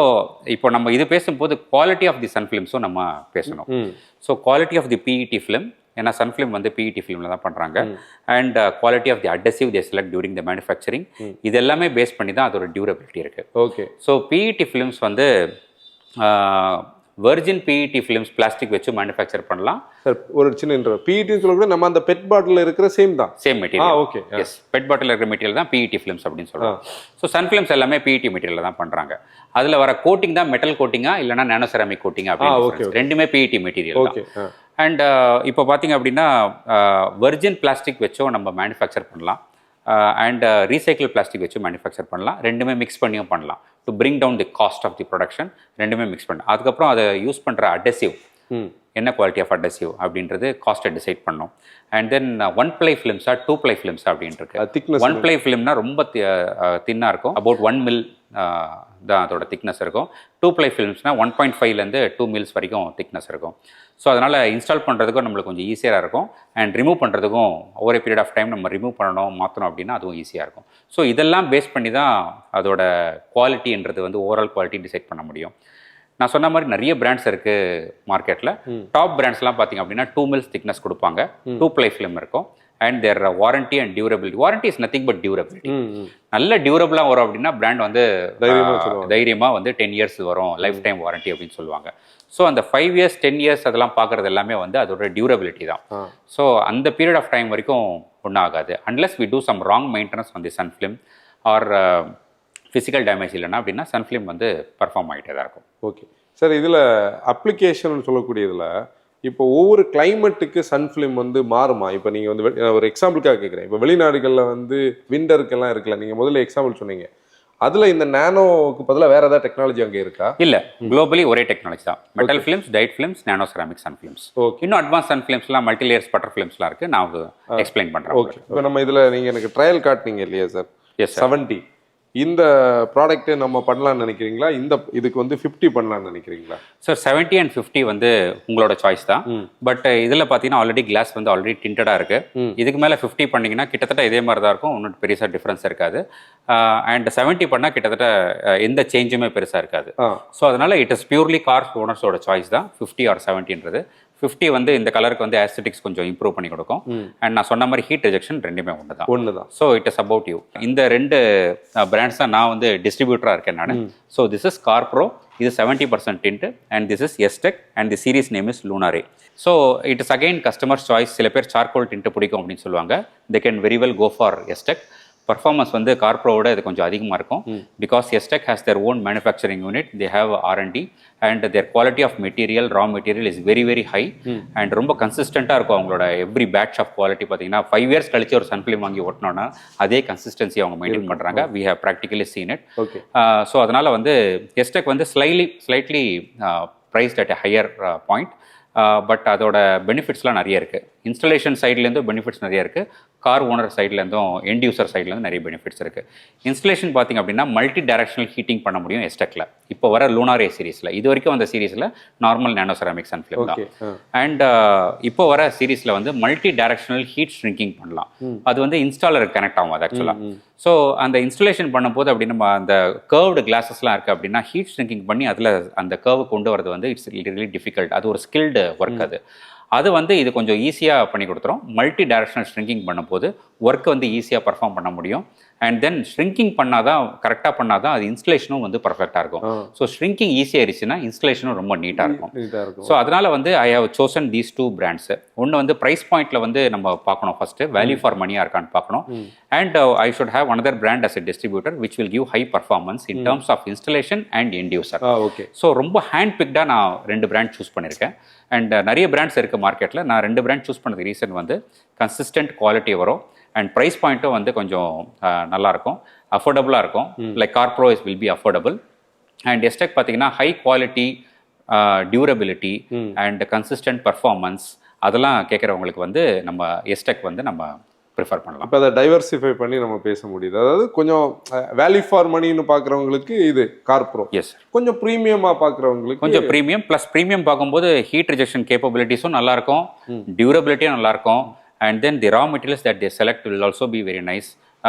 இப்போ நம்ம இது பேசும்போது குவாலிட்டி ஆஃப் தி சன்ஃப்ளேம்ஸும் நம்ம பேசணும். So quality of the PET film, ஏன்னா சன்ஃப்ளேம் வந்து பிஇடி ஃபிலிமில் தான் பண்ணுறாங்க. And quality of the adhesive they select during the manufacturing, இது எல்லாமே பேஸ் பண்ணி தான் அதோட டியூரபிலிட்டி இருக்குது. ஓகே. ஸோ பிஇடி ஃபிலிம்ஸ் வந்து வெர்ஜின் பிஇடி ஃபிலிம்ஸ் பிளாஸ்டிக் வச்சு மேனுஃபேக்சர் பண்ணலாம். சார் ஒரு சின்ன பிஇடின்னு சொல்லக்கூட நம்ம அந்த பெட் பாட்டில் இருக்கிற same material. Okay, yes, PET bottle இருக்கிற மெட்டீரியல் தான் பிஇடி ஃபிலிம்ஸ் அப்படின்னு சொல்கிறோம். ஸோ சன்ஃப்ளேம்ஸ் எல்லாமே பிஇடி மெட்டீரியல் தான் பண்ணுறாங்க. அதில் வர கோட்டிங் தான் மெட்டல் கோட்டிங்கா இல்லைனா நானோ செராமிக் கோட்டிங்கா அப்படின்னு, ரெண்டுமே பிஇடி மெட்டீரியல் தான். அண்ட் இப்போ பார்த்தீங்க அப்படின்னா வெர்ஜின் பிளாஸ்டிக் வச்சும் நம்ம மேனுஃபேக்சர் பண்ணலாம், அண்ட் ரீசைக்கிள் பிளாஸ்டிக் வச்சு மேனுஃபேக்சர் பண்ணலாம். ரெண்டுமே மிக்ஸ் பண்ணியும் பண்ணலாம் to bring down the cost of the production. ரெண்டுமே மிக்ஸ் பண்ணலாம். அதுக்கப்புறம் அதை யூஸ் பண்ணுற அடசிவ், என்ன குவாலிட்டி ஆஃப் அடசிவ் அப்படின்றது காஸ்ட்டை டிசைட் பண்ணோம். அண்ட் தென் 1 ply ஃபிலிம்ஸா 2 ply ஃபிலிம்ஸா அப்படின்ட்டு 1 ply ஃபிலிம்னா ரொம்ப தின்னாக இருக்கும், அபவுட் 1 mil தான் அதோட திக்னஸ் இருக்கும். 2 ply ஃபிலிம்ஸ்னால் 1.5லேருந்து 2 mils வரைக்கும் திக்னஸ் இருக்கும். ஸோ அதனால் இன்ஸ்டால் பண்ணுறதுக்கும் நம்மளுக்கு கொஞ்சம் ஈஸியாக இருக்கும். அண்ட் ரிமூவ் பண்ணுறதுக்கும் ஓவர் பீரியட் ஆஃப் டைம் நம்ம ரிமூவ் பண்ணணும், மாற்றணும் அப்படின்னா அதுவும் ஈஸியாக இருக்கும். ஸோ இதெல்லாம் பேஸ் பண்ணி தான் அதோட குவாலிட்டின்றது வந்து ஓவரால் குவாலிட்டி டிசைட் பண்ண முடியும். நான் சொன்ன மாதிரி நிறைய பிராண்ட்ஸ் இருக்குது மார்க்கெட்டில். டாப் பிராண்ட்ஸ்லாம் பார்த்தீங்க அப்படின்னா 2 mils திக்னஸ் கொடுப்பாங்க, 2 ply ஃபிலிம் இருக்கும். And their warranty and durability. Warranty is nothing but durability. நல்ல டியூரபிளாக வரும் அப்படின்னா பிராண்ட் வந்து தைரியமாக வந்து 10 years வரும், லைஃப் டைம் வாரண்டி அப்படின்னு சொல்லுவாங்க. ஸோ அந்த 5 years 10 years அதெல்லாம் பார்க்குறது எல்லாமே வந்து அதோட டியூரபிலிட்டி தான். ஸோ அந்த பீரியட் ஆஃப் டைம் வரைக்கும் ஒன்றும் ஆகாது, unless we do some wrong maintenance on the sun film or physical damage இல்லைன்னா அப்படின்னா சன்ஃப்ளேம் வந்து பர்ஃபார்ம் ஆகிட்டே தான் இருக்கும். ஓகே சார், இதில் அப்ளிகேஷன் சொல்லக்கூடியதில் இப்போ ஒவ்வொரு கிளைமேட்டுக்கு சன்ஃப்ளேம் வந்து மாறுமா? இப்போ நீங்கள் வந்து ஒரு எக்ஸாம்பிளுக்காக கேட்குறேன், இப்போ வெளிநாடுகளில் வந்து விண்டருக்கெல்லாம் இருக்குல்ல, நீங்கள் முதல்ல எக்ஸாம்பிள் சொன்னீங்க, அதில் இந்த நானோக்கு பதிலாக வேறு ஏதாவது டெக்னாலஜி அங்கே இருக்கா? இல்லை, குளோபலி ஒரே டெக்னாலஜி தான். மெட்டல் ஃபிலிம்ஸ், டைட் ஃபிலிம்ஸ், நானோ செராமிக் சன்ஃப்ளேம்ஸ். ஓகே. இன்னும் அட்வான்ஸ் சன்ஃப்ளேம்ஸ்லாம் மல்டி லேயர் ஸ்பட்டர் ஃபிலிம்ஸ்லாம் இருக்குது, நான் எக்ஸ்பிளைன் பண்ணுறேன். ஓகே. இப்போ நம்ம இதில் நீங்கள் எனக்கு ட்ரையல் காட்டினீங்க இல்லையா சார்? எஸ். 70 இந்த ப்ராடக்ட்டு நம்ம பண்ணலாம்னு நினைக்கிறீங்களா? இதுக்கு வந்து 50 பண்ணலாம்னு நினைக்கிறீங்களா? சார் 70 and 50 வந்து உங்களோட சாய்ஸ் தான். பட் இதில் பார்த்தீங்கன்னா ஆல்ரெடி கிளாஸ் வந்து ஆல்ரெடி டிண்டடாக இருக்குது. இதுக்கு மேலே 50 பண்ணிங்கன்னா கிட்டத்தட்ட இதே மாதிரி தான் இருக்கும், ஒன்றும் பெருசாக டிஃப்ரென்ஸ் இருக்காது. அண்ட் 70 பண்ணால் கிட்டத்தட்ட எந்த சேஞ்சுமே பெருசாக இருக்காது. ஸோ அதனால் இட் இஸ் பியூர்லி கார் ஓனர்ஸோட சாய்ஸ் தான் 50 or 70ன்றது. 50 வந்து இந்த கலருக்கு வந்து ஆஸ்தெட்டிக்ஸ் கொஞ்சம் இம்ப்ரூவ் பண்ணி கொடுக்கும். அண்ட் நான் சொன்ன மாதிரி ஹீட் ரிஜெக்ஷன் ரெண்டுமே ஒன்று தான். So it is about you. இந்த 2 பிராண்ட்ஸ் தான் நான் வந்து டிஸ்ட்ரிபியூட்டராக இருக்கேன் நான். ஸோ திஸ் இஸ் கார்ப்ரோ, இது 70% tint, and this is STEK, and the series name is Lunare. So it is again customer choice. சில பேர் சார்கோல் டிண்ட் பிடிக்கும் அப்படின்னு சொல்லுவாங்க, they can very well go for STEK. Performance வந்து கார்ப்ரோவோட இது கொஞ்சம் அதிகமாக இருக்கும். Because STEK has their own manufacturing unit, they have R&D and their quality of material, raw material is very very high and ரொம்ப கன்சிஸ்டண்ட்டாக இருக்கும். அவங்களோட எவ்ரி பேட்ச் ஆஃப் குவாலிட்டி பார்த்தீங்கன்னா 5 இயர்ஸ் கழிச்சு ஒரு சன்ஃபிலிம் வாங்கி ஓட்டினோன்னா அதே கன்சிஸ்டன்சி அவங்க மெயின்டைன் பண்ணுறாங்க. We have practically seen it. So அதனால் வந்து எஸ்டெக் வந்து slightly priced at a higher point. But அதோட பெனிஃபிட்ஸ்லாம் நிறைய இருக்குது. இன்ஸ்டலேஷன் சைட்லேருந்தும் பெனிஃபிட்ஸ் நிறைய இருக்குது, கார் ஓனர் சைட்லேருந்தும் எண்ட் யூசர் சைட்லேருந்து நிறைய பெனிஃபிட்ஸ் இருக்குது. இன்ஸ்டலேஷன் பார்த்திங்க அப்படின்னா மல்டி டைரக்ஷனல் ஹீட்டிங் பண்ண முடியும் எஸ்டெக்கில். இப்போ வர லூனாரே சீரீஸில், இது வரைக்கும் அந்த சீரீஸில் நார்மல் நானோ செராமிக் சன்ஃபிலிம் தான். அண்ட் இப்போ வர சீரீஸில் வந்து மல்டி டைரக்ஷனல் ஹீட் ஷ்ரிங்கிங் பண்ணலாம். அது வந்து இன்ஸ்டாலருக்கு கனெக்ட் ஆகும் அது ஆக்சுவலாக. ஸோ அந்த இன்ஸ்டலேஷன் பண்ணும்போது அப்படி நம்ம அந்த கர்வ்டு கிளாஸஸ்லாம் இருக்குது அப்படின்னா ஹீட் ஷ்ரிங்கிங் பண்ணி அதில் அந்த கர்வு கொண்டு வரது வந்து இட்ஸ் ரியலி டிஃபிகல்ட். அது ஒரு ஸ்கில்டு ஒர்க். அது வந்து இது கொஞ்சம் ஈஸியாக பண்ணி கொடுத்துரும். மல்டி டைரக்ஷனல் ஷ்ரிங்கிங் பண்ணும்போது ஒர்க்கை வந்து ஈஸியாக பர்ஃபார்ம் பண்ண முடியும். அண்ட் தென் ஷ்ரிங்கிங் பண்ணாதான், கரெக்டாக பண்ணாதான் அது இன்ஸ்டலேஷனும் வந்து பர்ஃபெக்டாக இருக்கும். ஸோ ஷ்ரிங்கிங் ஈஸியாகிடுச்சுன்னா இன்ஸ்டலேஷனும் ரொம்ப நீட்டாக இருக்கும். ஸோ அதனால் வந்து I have chosen these 2 brands. ஒன்று வந்து ப்ரைஸ் பாயிண்ட்டில் வந்து நம்ம பார்க்கணும், ஃபஸ்ட்டு வேல்யூ ஃபார் மணியாக இருக்கான்னு பார்க்கணும். And I should have another brand as a distributor which will give high performance in terms of installation and end user. So ரொம்ப ஹேண்ட் பிக்டாக நான் 2 பிராண்ட் சூஸ் பண்ணியிருக்கேன். அண்ட் நிறைய பிராண்ட்ஸ் இருக்குது மார்க்கெட்டில். நான் 2 பிராண்ட் சூஸ் பண்ணதுக்கு ரீசன் வந்து கன்சிஸ்டன்ட் குவாலிட்டி வரும் அண்ட் ப்ரைஸ் பாயிண்ட்டும் வந்து கொஞ்சம் நல்லாயிருக்கும், அஃபோர்டபுளாக இருக்கும். Like Carpro will be affordable and STEK பார்த்தீங்கன்னா high quality, durability and consistent performance அதெல்லாம் கேட்குறவங்களுக்கு வந்து நம்ம எஸ்டெக் வந்து நம்ம ப்ரிஃபர் பண்ணலாம். இப்போ அதை டைவர்சிஃபை பண்ணி நம்ம பேச முடியுது. அதாவது கொஞ்சம் வேல்யூ ஃபார் மணின்னு பார்க்குறவங்களுக்கு இது கார்ப்ரோ. எஸ். கொஞ்சம் ப்ரீமியமாக பார்க்குறவங்களுக்கு கொஞ்சம் ப்ரீமியம் ப்ளஸ் ப்ரீமியம் பார்க்கும்போது ஹீட் ரிஜெக்ஷன் கேப்பபிலிட்டிஸும் நல்லாயிருக்கும், டியூரபிலிட்டியும் நல்லாயிருக்கும். And then the raw materials that they select will also be very nice.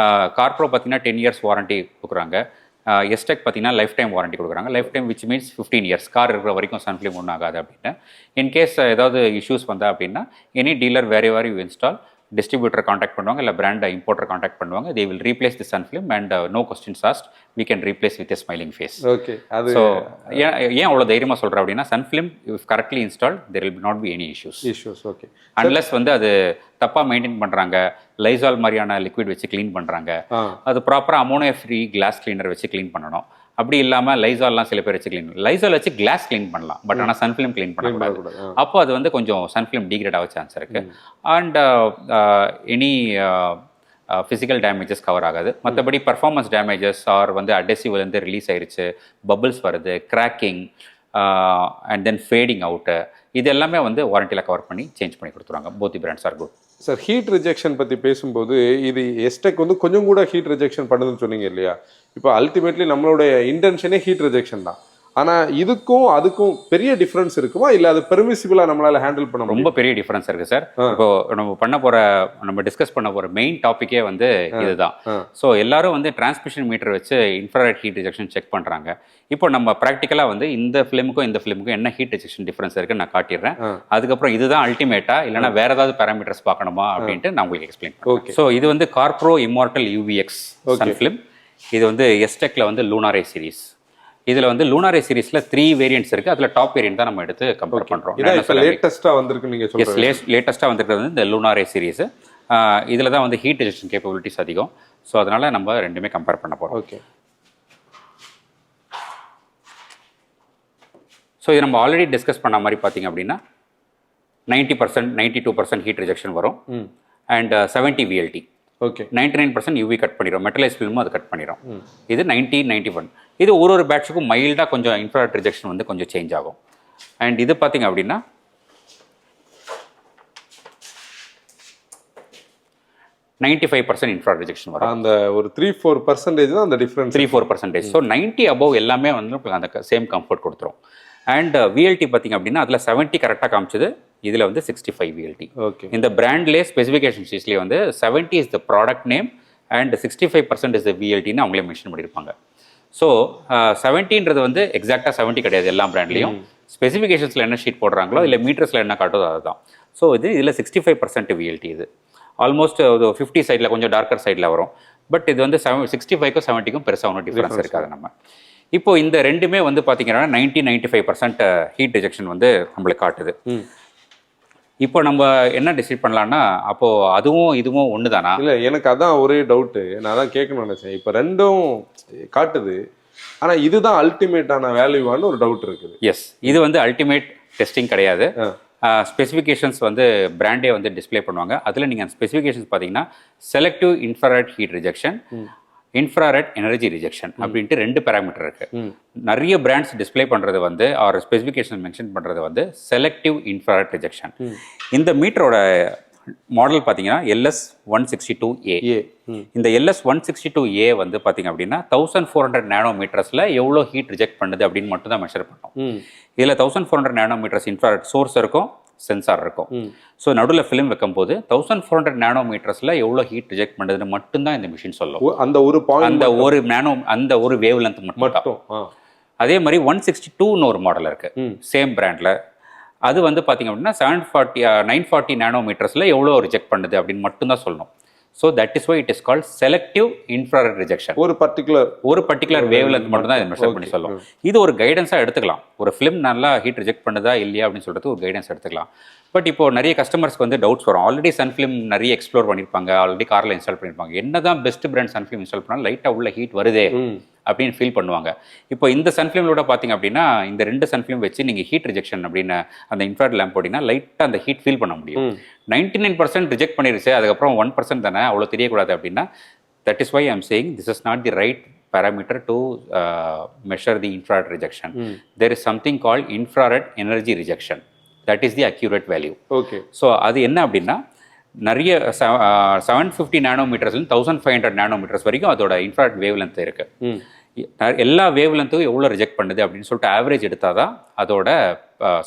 Carpro பார்த்தீங்கன்னா 10 இயர்ஸ் வாரண்டி கொடுக்குறாங்க. எஸ்டெக் பார்த்தீங்கன்னா லைஃப் டைம் வாரண்டி கொடுக்குறாங்க. Lifetime which means 15 years. Car இருக்கிற வரைக்கும் சன்ஃபிலிம் ஒன்றும் ஆகாது அப்படின்னு. இன்கேஸ் ஏதாவது இஷ்யூஸ் வந்தா அப்படின்னா any dealer wherever you install, distributor contact பண்ணுவாங்க, இல்லை பிராண்ட் இம்போர்ட்டர் காண்டாக்ட் பண்ணுவாங்க. They will replace the sun film and no questions asked, we can replace with a smiling face. Okay. So ஏன் அவ்வளோ தைரியமாக சொல்கிறேன் அப்படின்னா sun film if correctly install there will not be any issues. Okay. Unless வந்து அது தப்பாக maintain பண்ணுறாங்க, Lysol மாதிரியான லிக்விட் வச்சு க்ளீன் பண்ணுறாங்க, அது ப்ராப்பராக அமோனியா ஃப்ரீ கிளாஸ் கிளீனர் வச்சு க்ளீன் பண்ணணும். அப்படி இல்லாமல் லைசால்லாம் சில பேர் வச்சு க்ளீன், லைசால் வச்சு கிளாஸ் க்ளீன் பண்ணலாம், பட் ஆனால் சன்ஃபிலிம் க்ளீன் பண்ணக்கூடாது. அப்போ அது வந்து கொஞ்சம் சன்ஃபிலிம் டீக்ரேட் ஆக சான்ஸ் இருக்குது. And any physical damages cover ஆகாது. மற்றபடி பர்ஃபார்மன்ஸ் டேமேஜஸ் ஆர் வந்து அடெசிவ்லேருந்து ரிலீஸ் ஆயிடுச்சு, பபிள்ஸ் வருது, cracking and then fading out, இது எல்லாமே வந்து வாரண்டியில் கவர் பண்ணி சேஞ்ச் பண்ணி கொடுத்துருவாங்க. Both the brands are good. Sir, heat rejection பற்றி பேசும்போது இது எஸ்டெக் வந்து கொஞ்சம் கூட ஹீட் ரிஜெக்ஷன் பண்ணுதுன்னு சொன்னீங்க இல்லையா? இப்போ அல்டிமேட்லி நம்மளுடைய இன்டென்ஷனே ஹீட் ரிஜெக்ஷன் தான். ஆனால் இதுக்கும் அதுக்கும் பெரிய டிஃப்ரென்ஸ் இருக்குமா, இல்லை அது பெர்மிசிபிளாக நம்மளால் ஹேண்டில் பண்ண? ரொம்ப பெரிய டிஃப்ரென்ஸ் இருக்குது சார். இப்போ நம்ம டிஸ்கஸ் பண்ண போகிற மெயின் டாப்பிக்கே வந்து இதுதான். ஸோ எல்லாரும் வந்து டிரான்ஸ்மிஷன் மீட்டர் வச்சு இன்ஃப்ராரெட் ஹீட் ரிஜெக்ஷன் செக் பண்ணுறாங்க. இப்போ நம்ம ப்ராக்டிக்கலாக வந்து இந்த ஃபிலிமுக்கும் இந்த ஃபிலிமுக்கும் என்ன ஹீட் ரிஜெக்ஷன் டிஃப்ரென்ஸ் இருக்குன்னு நான் காட்டிடுறேன். அதுக்கப்புறம் இதுதான் அல்டிமேட்டா இல்லைனா வேற ஏதாவது பேராமீட்டர்ஸ் பார்க்கணுமா அப்படின்ட்டு நான் உங்களுக்கு எக்ஸ்பிளைன் பண்ணுறேன். ஸோ இது வந்து கார்ப்ரோ இம்மார்டல் UVX சன்ஃபிலிம். இது வந்து எஸ்டெக்ல வந்து லூனாரே சீரிஸ். இதில் வந்து லூனாரே சீரிஸில் 3 வேரியன்ட்ஸ் இருக்குது. அதில் டாப் வேரியன்ட் தான் நம்ம எடுத்து கம்பேர் பண்ணுறோம். லேட்டஸ்ட்டாக வந்திருக்கு நீங்கள் சொல்லுங்கள். லேட்டஸ்ட்டாக வந்திருக்கிறது வந்து இந்த லூனாரே சீரிஸ். இதில் தான் வந்து ஹீட் ரிஜெக்ஷன் கேப்பபிலிட்டிஸ் அதிகம். ஸோ அதனால் நம்ம ரெண்டுமே கம்பேர் பண்ண போகிறோம். ஓகே. ஸோ இது நம்ம ஆல்ரெடி டிஸ்கஸ் பண்ண மாதிரி பார்த்தீங்க அப்படின்னா 90%, 92% ஹீட் ரிஜெக்ஷன் வரும் and 70 VLT. Okay. 99% UV cut பண்ணிடும், மெட்டலைஸ் ஃபில்மும் அது கட் பண்ணிடும். இது 90, 91. இது ஒரு பேட்சுக்கும் மைல்டாக கொஞ்சம் இன்ஃப்ராரெட் ரிஜெக்ஷன் வந்து கொஞ்சம் சேஞ்ச் ஆகும். அண்ட் இது பார்த்தீங்க அப்படின்னா 95% இன்ஃப்ராரெட் ரிஜெக்ஷன் வரும். அந்த ஒரு 3-4% தான் அந்த டிஃப்ரென்ஸ். 3-4%. ஸோ 90 above எல்லாமே வந்து அந்த சேம் கம்ஃபர்ட் கொடுத்துரும். அண்ட் VLT பார்த்தீங்க அப்படின்னா அதில் 70 கரெக்டாக காமிச்சது, இதில் வந்து 65 VLT. ஓகே. இந்த பிராண்ட்லேயே ஸ்பெசிஃபிகேஷன் ஷீட்ஸ்லேயே வந்து 70 is the product name and 65% is the VLTன்னு அவங்களே மென்ஷன் பண்ணியிருப்பாங்க. ஸோ 70ன்றது வந்து எக்ஸாக்டாக 70 கிடையாது எல்லா பிராண்ட்லேயும். ஸ்பெசிஃபிகேஷன்ஸில் என்ன ஷீட் போடுறாங்களோ இல்லை மீட்டர்ஸில் என்ன காட்டுதோ அதுதான். ஸோ இதில் 65% VLT. இது ஆல்மோஸ்ட் 50 சைடில் கொஞ்சம் டார்க்கர் சைடில் வரும். பட் இது வந்து 65க்கும் 70க்கும் பெருசாக ஒன்றும் டிஃப்ரென்ஸ் இருக்காது. நம்ம இப்போ இந்த ரெண்டுமே வந்து பார்த்தீங்கன்னா 90-95% ஹீட் ரிஜெக்ஷன் வந்து நம்மளுக்கு காட்டுது. இப்போ நம்ம என்ன டிசைட் பண்ணலாம்னா அப்போ அதுவும் இதுவும் ஒன்று தானா? இல்லை, எனக்கு அதான் ஒரே டவுட்டு. நான் அதான் கேட்கணும்னு நினச்சேன். இப்போ ரெண்டும் காட்டுது, ஆனால் இதுதான் அல்டிமேட்டான வேல்யூவான்னு ஒரு டவுட் இருக்குது. எஸ், இது வந்து அல்டிமேட் டெஸ்டிங் கிடையாது. ஸ்பெசிஃபிகேஷன்ஸ் வந்து பிராண்டே வந்து டிஸ்பிளே பண்ணுவாங்க. அதில் நீங்கள் ஸ்பெசிஃபிகேஷன்ஸ் பார்த்தீங்கன்னா selective infrared heat rejection, infrared energy rejection அப்படின்ட்டு 2 பேராமீட்டர் இருக்கு. நிறைய பிராண்ட்ஸ் டிஸ்பிளே பண்ணுறது வந்து ஆர் ஸ்பெசிஃபிகேஷன் மென்ஷன் பண்ணுறது வந்து செலக்டிவ் இன்ஃப்ராரெட் ரிஜெக்ஷன். இந்த மீட்டரோட மாடல் பார்த்தீங்கன்னா LS162A. இந்த LS162A வந்து பார்த்தீங்க அப்படின்னா 1400 நானோமீட்டர்ஸில் எவ்வளோ ஹீட் ரிஜெக்ட் பண்ணுது அப்படின்னு மட்டும் தான் மெஷர் பண்ணோம். இதில் 1400 நானோமீட்டர்ஸ் இன்ஃப்ராரெட் சோர்ஸ் இருக்கும், சென்சார் இருக்கும். ஸோ நடுவில் ஃபிலிம் வைக்கும் போது 1400 நானோமீட்டர்ஸில் எவ்வளோ ஹீட் ரிஜெக்ட் பண்ணுறதுன்னு மட்டும்தான் இந்த மிஷின் சொல்லும். அந்த ஒரு வேவ் லென்த் மட்டும். அதே மாதிரி 162ன்னு ஒரு மாடல் இருக்கு சேம் பிராண்டில். அது வந்து பார்த்தீங்க அப்படின்னா 940 நானோமீட்டர்ஸில் எவ்வளோ ரிஜெக்ட் பண்ணுது அப்படின்னு மட்டும்தான் சொல்லணும். So that is why it is called selective infrared rejection. ஒரு பர்டிகுலர் வேவ் லென்த் மட்டும் தான் இதை மெஷர் பண்ணி சொல்லும். இது ஒரு கைடன்ஸாக எடுத்துக்கலாம். ஒரு ஃபிலிம் நல்லா ஹீட் ரிஜெக்ட் பண்ணுதா இல்லையா அப்படின்னு சொல்கிறது ஒரு கைடன்ஸ் எடுத்துக்கலாம். பட் இப்போ நிறைய கஸ்டமர்ஸ்க்கு வந்து டவுட்ஸ் வரும். ஆல்ரெடி சன்ஃபிலிம் நிறைய எக்ஸ்ப்ளோர் பண்ணியிருப்பாங்க, ஆல்ரெடி காரில் இன்ஸ்டால் பண்ணியிருப்பாங்க. என்ன தான் பெஸ்ட் பிராண்ட் சன்ஃபிலிம் இன்ஸ்டால் பண்ணாலும் லைட்டாக உள்ள ஹீட் வருதே அப்படின்னு ஃபீல் பண்ணுவாங்க. இப்போ இந்த சன்ஃபிலிமோட பார்த்தீங்க அப்படின்னா இந்த 2 சன்ஃபிலிம் வச்சு நீங்கள் ஹீட் ரிஜெக்ஷன் அப்படின்னு அந்த இன்ஃப்ராரெட் லேம்ப் போட்டிங்கன்னா லைட்டாக அந்த ஹீட் ஃபீல் பண்ண முடியும். 99% ரிஜெக்ட் பண்ணிருச்சு, அதுக்கப்புறம் 1% தானே அவ்வளோ தெரியக்கூடாது அப்படின்னா that is why I am saying this is not the right parameter to measure the infrared rejection. There is something called infrared energy rejection. That is the accurate value. Okay. So அது என்ன அப்படின்னா நிறைய 750 நானோமீட்டர்ஸ்லேருந்து 1500 nanometres வரைக்கும் அதோட infrared wave length இருக்கு. எல்லா wave லென்த்தும் எவ்வளோ reject பண்ணுது அப்படின்னு சொல்லிட்டு ஆவரேஜ் எடுத்தால் தான் அதோட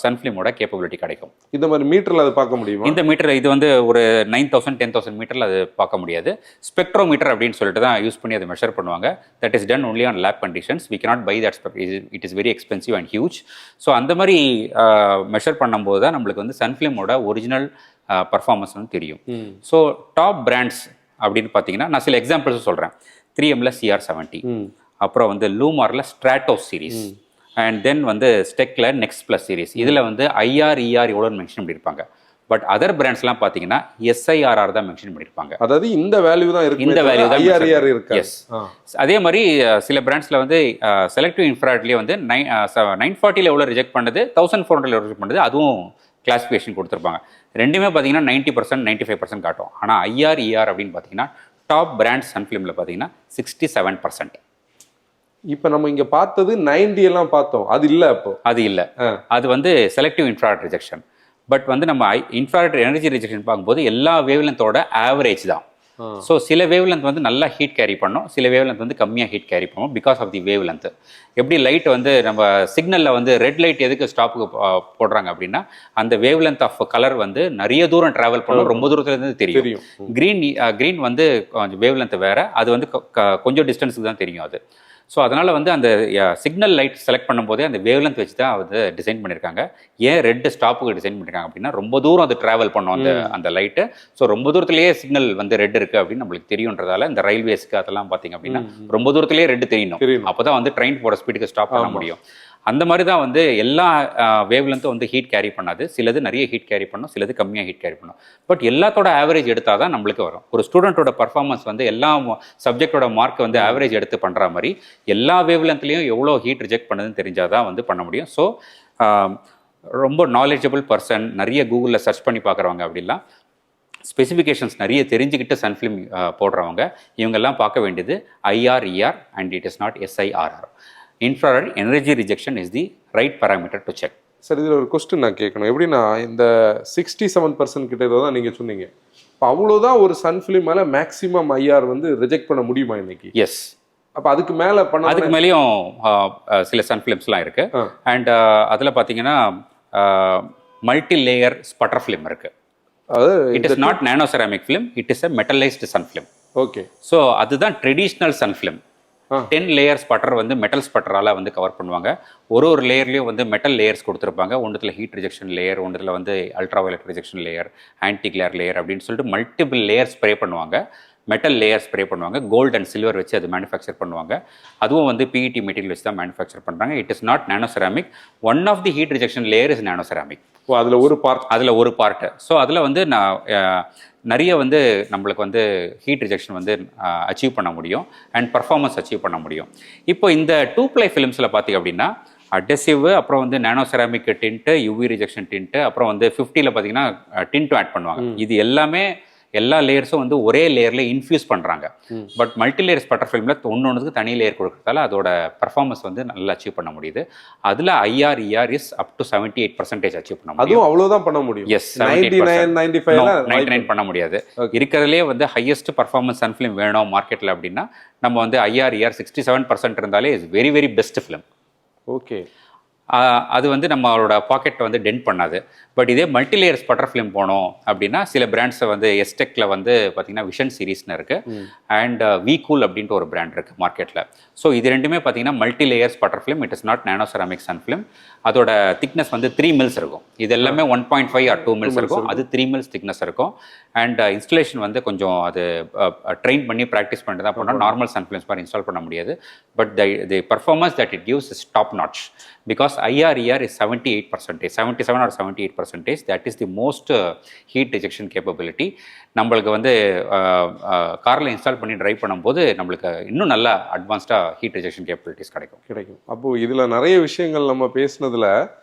சன்ஃபிலிமோட கேப்பபிலிட்டி கிடைக்கும். இந்த மாதிரி மீட்டரில் அதை பார்க்க முடியுமா? இந்த மீட்டர் இது வந்து ஒரு 9000 10,000 மீட்டரில் அது பார்க்க முடியாது. ஸ்பெக்ட்ரோமீட்டர் அப்படின்னு சொல்லிட்டு தான் யூஸ் பண்ணி அதை மெஷர் பண்ணுவாங்க. That is done only on lab conditions. We cannot buy that it is very expensive and huge. So அந்த மாதிரி மெஷர் பண்ணும்போது தான் நம்மளுக்கு வந்து சன்ஃபிலிமோட ஒரிஜினல் பர்ஃபார்மன்ஸ் வந்து தெரியும். ஸோ டாப் பிராண்ட்ஸ் அப்படின்னு பார்த்தீங்கன்னா நான் சில எக்ஸாம்பிள்ஸ் சொல்கிறேன். 3Mல CR70, அப்புறம் வந்து லூமாரில் ஸ்ட்ராட்டோஸ் சீரீஸ், அண்ட் தென் வந்து ஸ்டெக்கில் நெக்ஸ்ட் ப்ளஸ் சீரீஸ். இதில் வந்து IR எவ்வளோன்னு மென்ஷன் பண்ணியிருப்பாங்க. பட் அதர் பிராண்ட்ஸ்லாம் பார்த்தீங்கன்னா SIRR தான் மென்ஷன் பண்ணியிருப்பாங்க. அதாவது இந்த வேல்யூ தான் இருக்கு, இந்த வேல்யூ தான் IR இருக்கு. எஸ், அதே மாதிரி சில பிராண்ட்ஸில் வந்து செலக்டிவ் இன்ஃப்ராரெட்லேயே வந்து 940 எவ்வளோ ரிஜெக்ட் பண்ணுது, 1400 ரிஜெக்ட் பண்ணுது, அதுவும் கிளாஸிஃபிகேஷன் கொடுத்துருப்பாங்க. ரெண்டுமே பார்த்தீங்கன்னா 90% 95% காட்டும். ஆனால் IR அப்படின்னு பார்த்தீங்கன்னா டாப் பிராண்ட்ஸ் சன்ஃபிலிமில் பார்த்தீங்கன்னா 67%. இப்போ நம்ம இங்கே பார்த்தது 90 எல்லாம் பார்த்தோம், அது இல்லை. அப்போ அது இல்லை, அது வந்து செலக்டிவ் இன்ஃப்ராரெட் ரிஜெக்ஷன். பட் வந்து நம்ம இன்ஃப்ராரெட் எனர்ஜி ரிஜெக்ஷன் பார்க்கும்போது எல்லா வேவ் லென்த்தோட ஆவரேஜ் தான். ஸோ சில வேவ் லென்த் வந்து நல்லா ஹீட் கேரி பண்ணோம், சில வேவ் லென்த் வந்து கம்மியாக ஹீட் கேரி பண்ணும் because of the wavelength. எப்படி லைட் வந்து நம்ம சிக்னலில் வந்து ரெட் லைட் எதுக்கு ஸ்டாப்புக்கு போடுறாங்க அப்படின்னா அந்த வேவ் லென்த் ஆஃப் கலர் வந்து நிறைய தூரம் ட்ராவல் பண்ணும், ரொம்ப தூரத்துலேருந்து தெரியும். க்ரீன் வந்து கொஞ்சம் வேவ் லென்த் வேறு, அது வந்து கொஞ்சம் டிஸ்டன்ஸுக்கு தான் தெரியும் அது. ஸோ அதனால் வந்து அந்த சிக்னல் லைட் செலக்ட் பண்ணும்போதே அந்த வேவ் லென்த் வச்சு தான் வந்து டிசைன் பண்ணியிருக்காங்க. ஏன் ரெட் ஸ்டாப்புக்கு டிசைன் பண்ணியிருக்காங்க அப்படின்னா ரொம்ப தூரம் அது ட்ராவல் பண்ணும் அந்த லைட்டு. ஸோ ரொம்ப தூரத்துலேயே சிக்னல் வந்து ரெட் இருக்குது அப்படின்னு நம்மளுக்கு தெரியுன்றதால இந்த ரயில்வேஸ்க்கு அதெல்லாம் பார்த்தீங்க அப்படின்னா ரொம்ப தூரத்துலேயே ரெட் தெரியணும், அப்போ தான் வந்து ட்ரெயின் போகிற ஸ்பீடுக்கு ஸ்டாப் பண்ண முடியும். அந்த மாதிரி தான் வந்து எல்லா வேவ் லென்த்தும் வந்து ஹீட் கேரி பண்ணாது. சிலது நிறைய ஹீட் கேரி பண்ணும், சிலது கம்மியாக ஹீட் கேரி பண்ணும். பட் எல்லாத்தோட ஆவரேஜ் எடுத்தால் தான் நம்மளுக்கு வரும். ஒரு ஸ்டூடெண்ட்டோட பர்ஃபார்மன்ஸ் வந்து எல்லா சப்ஜெக்டோட மார்க் வந்து ஆவரேஜ் எடுத்து பண்ணுற மாதிரி எல்லா வேவ் லென்த்லேயும் எவ்வளோ ஹீட் ரிஜெக்ட் பண்ணுதுன்னு தெரிஞ்சால் தான் வந்து பண்ண முடியும். ஸோ ரொம்ப நாலேஜபிள் பர்சன், நிறைய கூகுளில் சர்ச் பண்ணி பார்க்குறவங்க அப்படிலாம் ஸ்பெசிஃபிகேஷன்ஸ் நிறைய தெரிஞ்சுக்கிட்டு சன்ஃபிலிம் போடுறவங்க இவங்கெல்லாம் பார்க்க வேண்டியது IR and it is not SIRR. Infrared energy rejection is the right parameter to check. Sir, இதில் ஒரு கொஸ்டின் நான் கேட்கணும். எப்படின்னா இந்த 67% கிட்ட தான் நீங்கள் சொன்னீங்க. இப்போ அவ்வளோதான் ஒரு சன்ஃபிலிம் மேலே மேக்ஸிமம் IR வந்து ரிஜெக்ட் பண்ண முடியுமா இன்னைக்கு? எஸ். அப்போ அதுக்கு மேலே அதுக்கு மேலேயும் சில சன்ஃபிலிம்ஸ்லாம் இருக்குது. அண்ட் அதில் பார்த்தீங்கன்னா மல்டி லேயர் ஸ்பட்டர் ஃபிலிம் இருக்குது. It is not nano ceramic film, it is a metallized sun film. Okay. So அதுதான் ட்ரெடிஷ்னல் சன்ஃபிலிம். 10 லேயர்ஸ் ஸ்பட்டர் வந்து மெட்டல் ஸ்பட்டரால் வந்து கவர் பண்ணுவாங்க. ஒரு லேயர்லேயும் வந்து மெட்டல் லேயர்ஸ் கொடுத்துருப்பாங்க. ஒன்றுத்தில் ஹீட் ரிஜெக்ஷன் லேயர், ஒன்றுத்தில் வந்து ultraviolet rejection layer, anti Clare layer அப்படின்னு சொல்லிட்டு மல்டிபிள் லேயர் ஸ்ப்ரே பண்ணுவாங்க. மெட்டல் லேயர் ஸ்ப்ரே பண்ணுவாங்க. கோல்டு அண்ட் சில்வர் வச்சு அது மேனுஃபேக்சர் பண்ணுவாங்க. அதுவும் வந்து PET மெட்டீரியல் வச்சு தான் மேனுஃபேக்சர் பண்ணுறாங்க. It is not nano ceramic. One of the heat rejection layer is nano ceramic. Oh அதில் ஒரு பார்ட். அதில் ஒரு பார்ட்டு. ஸோ அதில் வந்து நான் நிறைய வந்து நம்மளுக்கு வந்து ஹீட் ரிஜெக்ஷன் வந்து அச்சீவ் பண்ண முடியும் அண்ட் பர்ஃபார்மன்ஸ் அச்சீவ் பண்ண முடியும். இப்போ இந்த 2-ply ஃபிலிம்ஸில் பார்த்தீங்க அப்படின்னா அடெசிவ், அப்புறம் வந்து நானோ செராமிக் டின்ட்டு, யூவி ரிஜெக்ஷன் டின்ட்டு, அப்புறம் வந்து 50ல் பார்த்தீங்கன்னா டின்ட்டும் ஆட் பண்ணுவாங்க. இது எல்லாமே எல்லா லேயர்ஸும் வந்து ஒரே லேயரில் இன்ஃபியூஸ் பண்ணுறாங்க. பட் மல்டி லேயர் ஸ்பட்டர் ஃபிலிமில் ஒன்றுக்கு தனி லேயர் கொடுக்கறதால அதோட பர்ஃபார்மன்ஸ் வந்து நல்லா அச்சீவ் பண்ண முடியுது. அதில் ஐஆர்இஆர் இஸ் அப் டு 78% அச்சீவ் பண்ண முடியும். அதுவும் அவ்வளோதான் பண்ண முடியும். எஸ், 99 பண்ண முடியாது. இருக்கிறதுலே வந்து ஹையஸ்ட் பர்ஃபார்மன்ஸ் சன்ஃபிலிம் வேணும் மார்க்கெட்டில் அப்படின்னா நம்ம வந்து ஐஆர்இஆர் 67% இருந்தாலே is very very best film. Okay, அது வந்து நம்மளோட பாக்கெட்டை வந்து டென்ட் பண்ணாது. பட் இதே மல்டிலேயர் ஸ்பட்டர் ஃபிலிம் போனோம் அப்படின்னா சில பிராண்ட்ஸை வந்து எஸ்டெக்கில் வந்து பார்த்தீங்கன்னா விஷன் சீரீஸ்னு இருக்குது அண்ட் வி கூல் அப்படின்ட்டு ஒரு பிராண்ட் இருக்குது மார்க்கெட்டில். ஸோ இது ரெண்டுமே பார்த்தீங்கன்னா multilayer sputter film. It is not nano ceramic sun film. அதோட திக்னஸ் வந்து 3 mils இருக்கும். இது எல்லாமே 1.5 or 2 mils இருக்கும். அது 3 mils திக்னஸ் இருக்கும். அண்ட் இன்ஸ்டலேஷன் வந்து கொஞ்சம் அது ட்ரெயின் பண்ணி ப்ராக்டிஸ் பண்ணிட்டு தான் போனால் நார்மல் சன் ஃபிலிம்ஸ் மாதிரி இன்ஸ்டால் பண்ண முடியாது. But the performance that it gives is top notch because IRER is 78%, 77 or 78%. That is the most heat rejection capability. நம்மளுக்கு வந்து காரில் இன்ஸ்டால் பண்ணி ட்ரைவ் பண்ணும்போது நம்மளுக்கு இன்னும் நல்லா அட்வான்ஸ்டாக ஹீட் ரிஜெக்ஷன் கேப்பபிலிட்டிஸ் கிடைக்கும். அப்போது இதில் நிறைய விஷயங்கள் நம்ம பேசுனதில்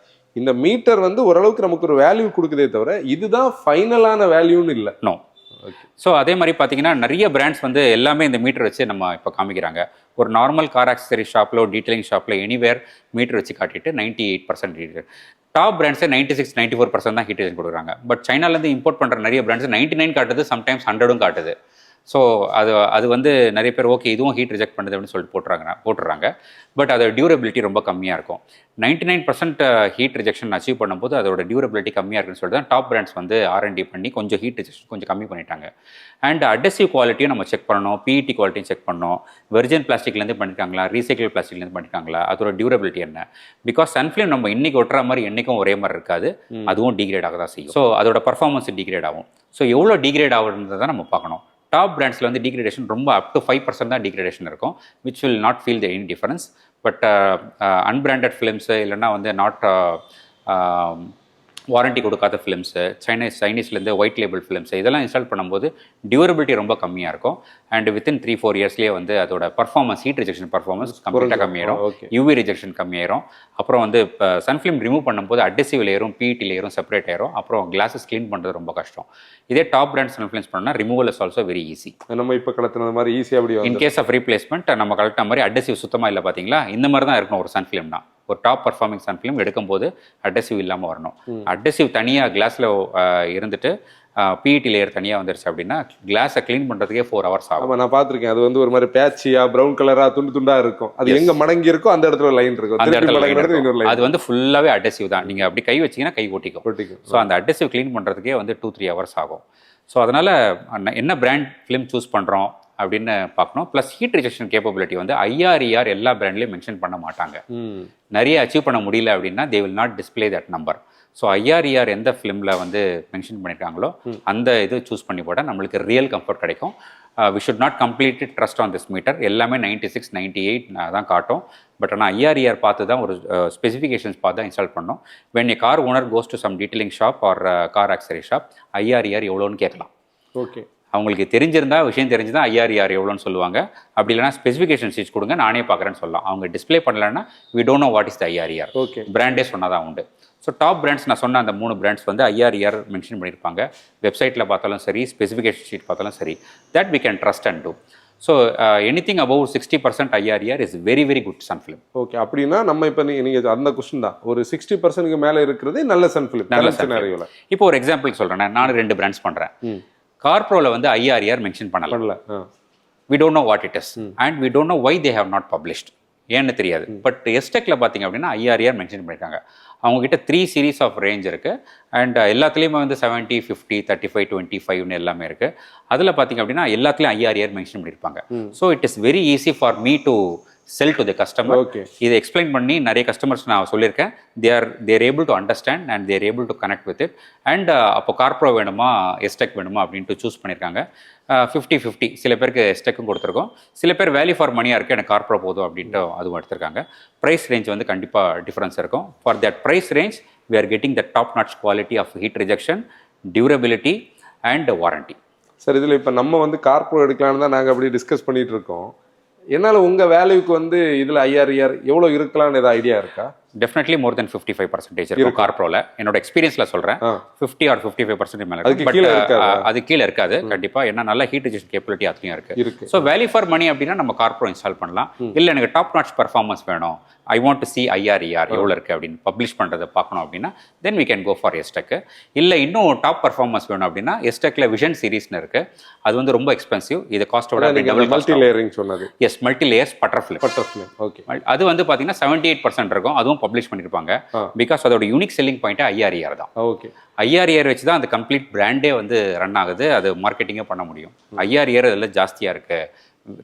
இந்த மீட்டர் வந்து ஓரளவுக்கு நமக்கு ஒரு வேல்யூ கொடுக்குதே தவிர இதுதான் ஃபைனலான வேல்யூன்னு இல்லை. நோ. ஸோ அதே மாதிரி பார்த்தீங்கன்னா நிறைய பிராண்ட்ஸ் வந்து எல்லாமே இந்த மீட்டர் வச்சு நம்ம இப்போ காமிக்கிறாங்க. ஒரு நார்மல் கார் ஆக்சசரி ஷாப்பில், டீட்டெயிலிங் ஷாப்பில், எனிவேர் மீட்டர் வச்சு காட்டிட்டு 98% ஹீட். டாப் பிராண்ட்ஸே 96-94% தான் ஹீட் ரிஜெக்ஷன் கொடுக்குறாங்க. பட் சைனாலேருந்து இம்போர்ட் பண்ணுற நிறைய பிராண்ட்ஸ் 99 காட்டுது, சம்டைம்ஸ் 100 காட்டுது. ஸோ அது வந்து நிறைய பேர் ஓகே இதுவும் ஹீட் ரிஜெக்ட் பண்ணுது அப்படின்னு சொல்லிட்டு போட்டுடுறாங்க. பட் அதோட டியூரபிலிட்டி ரொம்ப கம்மியாக இருக்கும். 99% ஹீட் ரிஜெக்ஷன் அச்சீவ் பண்ணும்போது அதோட டியூரபிலிட்டி கம்மியாக இருக்குன்னு சொல்லிட்டு தான் டாப் பிராண்ட்ஸ் வந்து R&D பண்ணி கொஞ்சம் ஹீட் ரிஜெக்ஷன் கொஞ்சம் கம்மி பண்ணிட்டாங்க. அண்ட் அடெசிவ் குவாலிட்டியும் நம்ம செக் பண்ணணும், பிஇடி குவாலிட்டியும் செக் பண்ணணும். வெர்ஜின் பிளாஸ்டிக்லேருந்து பண்ணிட்டாங்களா, ரீசைக்கிள் பிளாஸ்டிக்லேருந்து பண்ணிட்டாங்களா, அதோட டியூரபிலிட்டி என்ன. பிகாஸ் சன்ஃபிலிம் நம்ம இன்னைக்கு ஒட்டுற மாதிரி என்றைக்கும் ஒரே மாதிரி இருக்காது, அதுவும் டிகிரேட் ஆக தான் செய்யும். ஸோ அதோட பர்ஃபார்மன்ஸ் டிகிரேட் ஆகும். ஸோ எவ்வளோ டிகிரேட் ஆகுன்றதை தான் நம்ம பார்க்கணும். டாப் பிராண்ட்ஸில் வந்து டிகிரேடேஷன் ரொம்ப அப் டு 5% தான் டிகிரேடேஷன் இருக்கும், which will not feel the any difference. But unbranded films இல்லைன்னா வந்து நாட் வாரண்டி கொடுக்காத ஃபிலிம்ஸு, சைனீஸ்லேருந்து ஒயிட் லேபிள் ஃபிலிம்ஸு இதெல்லாம் இன்ஸ்டால் பண்ணும்போது டியூரபிலிட்டி ரொம்ப கம்மியாக இருக்கும். அண்ட் வித்தின் 3-4 இயர்ஸ்லேயே வந்து அதோட பர்ஃபார்மன்ஸ் ஹீட் ரிஜெக்ஷன் பர்ஃபார்மன்ஸ் கம்ப்ளீட்டாக கம்மியாயிரும், யூவி ரிஜெக்ஷன் கம்மியாயிரும். அப்புறம் வந்து இப்போ சன்ஃபிலிம் ரிமூவ் பண்ணும்போது அடெசிவ் லேயரும் பிஇடி லேயரும் செப்பரேட் ஆயிரும். அப்புறம் கிளாஸஸ் க்ளீன் பண்ணுறது ரொம்ப கஷ்டம். இதே டாப் பிராண்ட் சன்ஃபிலிம்ஸ் பண்ணால் removal is also very easy. நம்ம இப்போ கலத்துன மாதிரி ஈஸியாக அப்படி இன் கேஸ் ஆஃப் ரீப்ளேஸ்மெண்ட் நம்ம கலெக்ட் மாதிரி அடெசிவ் சுத்தமாக இல்லை பார்த்தீங்களா, இந்த மாதிரி தான் இருக்கணும் ஒரு சன்ஃபிலிம்னா. ஒரு டாப் பர்ஃபார்மிங் சன்ஃபிலிம் எடுக்கும்போது அடெசிவ் இல்லாமல் வரணும். அடெசிவ் தனியாக கிளாஸில் இருந்துட்டு பிஇடி லேயர் தனியாக வந்துருச்சு அப்படின்னா கிளாஸை க்ளீன் பண்ணுறதுக்கே 4 hours ஆகும். நான் பார்த்துருக்கேன். அது வந்து ஒரு மாதிரி பேட்சியா ப்ரௌன் கலராக துண்டாக இருக்கும். அது எங்கே மடங்கி இருக்கும் அந்த இடத்துல லைன் இருக்கும், அந்த இடத்துல அது வந்து ஃபுல்லாகவே அடெசிவ் தான். நீங்கள் அப்படி கை வச்சிங்கன்னா கை ஒட்டிக்கும். ஸோ அந்த அடெசிவ் க்ளீன் பண்ணுறதுக்கே வந்து 2-3 hours ஆகும். ஸோ அதனால் என்ன பிராண்ட் ஃபிலிம் சூஸ் பண்ணுறோம் அப்படின்னு பார்க்கணும். ப்ளஸ் ஹீட் ரிஜெக்ஷன் கேப்பபிலிட்டி வந்து ஐஆர்இஆர் எல்லா பிராண்ட்லேயும் மென்ஷன் பண்ண மாட்டாங்க. நிறைய அச்சீவ் பண்ண முடியல அப்படின்னா they will not display that number. So IRER எந்த ஃபிலிமில் வந்து மென்ஷன் பண்ணியிருக்காங்களோ அந்த இது சூஸ் பண்ணி போட்டால் நம்மளுக்கு ரியல் கம்ஃபர்ட் கிடைக்கும். We should not completely trust on this meter. எல்லாமே 96-98 தான் காட்டும். பட் ஆனால் ஐஆர்இஆர் பார்த்து தான் ஒரு ஸ்பெசிஃபிகேஷன்ஸ் பார்த்து தான் இன்ஸ்டால் பண்ணோம். When a car owner goes to some detailing shop or car accessory shop IRER எவ்வளோன்னு கேட்கலாம். ஓகே, அவங்களுக்கு தெரிஞ்சிருந்தா விஷயம் தெரிஞ்சுதான் ஐஆர்இஆர் எவ்வளோன்னு சொல்லுவாங்க. அப்படி இல்லைனா ஸ்பெசிஃபிகேஷன் ஷீட்ஸ் கொடுங்க நானே பார்க்குறேன்னு சொல்லலாம். அவங்க டிஸ்பிளே பண்ணலன்னா we don't know what is the IRER. Okay, பிராண்டே சொன்னால் தான் உண்டு. ஸோ டாப் பிராண்ட்ஸ் நான் சொன்ன அந்த 3 பிராண்ட்ஸ் வந்து ஐஆர்இஆர் மென்ஷன் பண்ணியிருப்பாங்க. வெப்சைட்டில் பார்த்தாலும் சரி, ஸ்பெசிஃபிகேஷன் ஷீட் பார்த்தாலும் சரி, that we can trust and do. So anything above 60% IRER is very very good sun film. Okay, அப்படின்னா நம்ம இப்போ நீங்கள் அந்த கொஸ்டின் தான் ஒரு 60% மேலே இருக்கிறது நல்ல சன்ஃபிலிம். நல்ல சினாரியோல இப்போ ஒரு எக்ஸாம்பிள் சொல்கிறேன். நான் 2 பிராண்ட்ஸ் பண்ணுறேன். கார்ப்ரோவில் வந்து ஐஆர்இஆர் மென்ஷன் பண்ணல. We don't know what it is and we don't know why they have not published. ஏன்னு தெரியாது. பட் எஸ்டெக்கில் பார்த்தீங்க அப்படின்னா ஐஆர்இஆர் மென்ஷன் பண்ணியிருக்காங்க. அவங்ககிட்ட 3 series ஆஃப் ரேஞ்ச் இருக்குது. அண்ட் எல்லாத்துலேயுமே வந்து 70, 50, 35, 25 எல்லாமே இருக்குது. அதில் பார்த்தீங்க அப்படின்னா எல்லாத்துலேயும் ஐஆர்இஆர் மென்ஷன் பண்ணியிருப்பாங்க. So it is very easy for me to sell to the customer. இதை எக்ஸ்பிளைன் பண்ணி நிறைய கஸ்டமர்ஸ் நான் சொல்லியிருக்கேன். They're able to understand and they're able to connect with it. And அப்போ கார்ப்ரோ வேணுமா எஸ்டெக் வேணுமா அப்படின்ட்டு சூஸ் பண்ணியிருக்காங்க. 50-50 சில பேருக்கு எஸ்டெக்கும் கொடுத்துருக்கோம். சில பேர் வேல்யூ ஃபார் மணியாக இருக்குது, எனக்கு கார்ப்ரோ போதும் அப்படின்ட்டு அதுவும் எடுத்திருக்காங்க. ப்ரைஸ் ரேஞ்ச் வந்து கண்டிப்பாக டிஃப்ரென்ஸ் இருக்கும். For that price range we are getting the top notch quality of heat rejection, durability and warranty. Sir இதில் இப்போ நம்ம வந்து கார்ப்ரோ எடுக்கலான்னு தான் நாங்கள் அப்படி டிஸ்கஸ் பண்ணிட்டு இருக்கோம். என்னால் உங்கள் வேல்யூக்கு வந்து இதில் ஐஆர்இஆர் எவ்வளோ இருக்கலாம்னு ஏதாவது ஐடியா இருக்கா? டெஃபினெட்லி மோர் தென் 55% இருக்கும் கார்ப்ரோல. என்னோட எக்ஸ்பீரியன்ஸ்ல சொல்றேன் 50 or 55% மேல இருக்கும். அது கீழே இருக்காது கண்டிப்பா. ஏன்னா நல்ல ஹீட் ரிஜெக்ஷன் கேப்பபிலிட்டி அதுலயும் இருக்கு. ஸோ வேல்யூ ஃபார் மணி அப்படின்னா நம்ம கார்ப்ரோ இன்ஸ்டால் பண்ணலாம். இல்ல எனக்கு டாப் நாட்ச் பர்ஃபார்மன்ஸ் வேணும், I want to see IRER எவ்வளோ இருக்கு அப்படின்னு பப்ளிஷ் பண்றதை பார்க்கணும் அப்படின்னா then we can go for STEK. இல்ல இன்னும் டாப் பர்ஃபார்மன்ஸ் வேணும் அப்படின்னா எஸ்டெக்ல விஷன் சீரிஸ்னு இருக்கு. அது வந்து ரொம்ப எக்ஸ்பென்சிவ். இது காஸ்டோட மல்டி லேயரிங் சொன்னது. Yes, multi layers butterfly. Okay. அது வந்து பாத்தீங்கன்னா 78% இருக்கும். அதுவும் பப்ளிஷ் பண்ணிருப்பாங்க. பிகாஸ் அதோட யூனிக் செல்லிங் பாயிண்ட் ஐஆர்இஆர் தான். ஓகே. ஐஆர்இஆர் வச்சு தான் அந்த கம்ப்ளீட் பிராண்டே வந்து ரன் ஆகுது. அது மார்க்கெட்டிங்கே பண்ண முடியும். ஐஆர்இஆர் அதில் ஜாஸ்தியாக இருக்கு,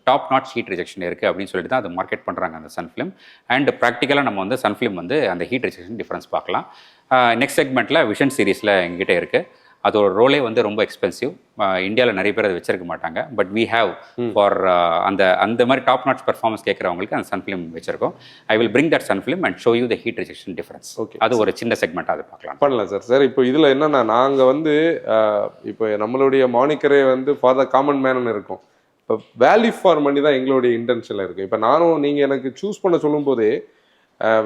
டாப் நாட் ஹீட் ரிஜெக்ஷன் இருக்குது அப்படின்னு சொல்லிட்டு தான் அதை மார்க்கெட் பண்ணுறாங்க அந்த சன்ஃபிலிம். அண்ட் ப்ராக்டிக்கலாக நம்ம வந்து சன்ஃபிலிம் வந்து அந்த ஹீட் ரிஜெக்ஷன் டிஃப்ரென்ஸ் பார்க்கலாம். நெக்ஸ்ட் செக்மெண்ட்டில் விஷன் சீரீஸில் எங்ககிட்ட இருக்குது. அதோட ரோலே வந்து ரொம்ப எக்ஸ்பென்சிவ். இந்தியாவில் நிறைய பேர் அதை வச்சிருக்க மாட்டாங்க. பட் வி ஹேவ் ஃபார் அந்த மாதிரி டாப் நாட்ச் பர்ஃபார்மன்ஸ் கேட்குறவங்களுக்கு அந்த சன்ஃபிலிம் வச்சிருக்கோம். I will bring that sun film and show you the heat rejection difference. Okay, அது ஒரு சின்ன செக்மெண்ட்டாக அதை பார்க்கலாம். பண்ணலாம் சார். சார் இப்போ இதில் என்னென்னா நாங்கள் வந்து இப்போ நம்மளுடைய மானிக்கரே வந்து ஃபார் த காமன் மேன் இருக்கும். இப்போ வேல்யூ ஃபார் மணி தான் எங்களுடைய இன்டென்ஷனில் இருக்குது. இப்போ நானும் நீங்கள் எனக்கு சூஸ் பண்ண சொல்லும் போதே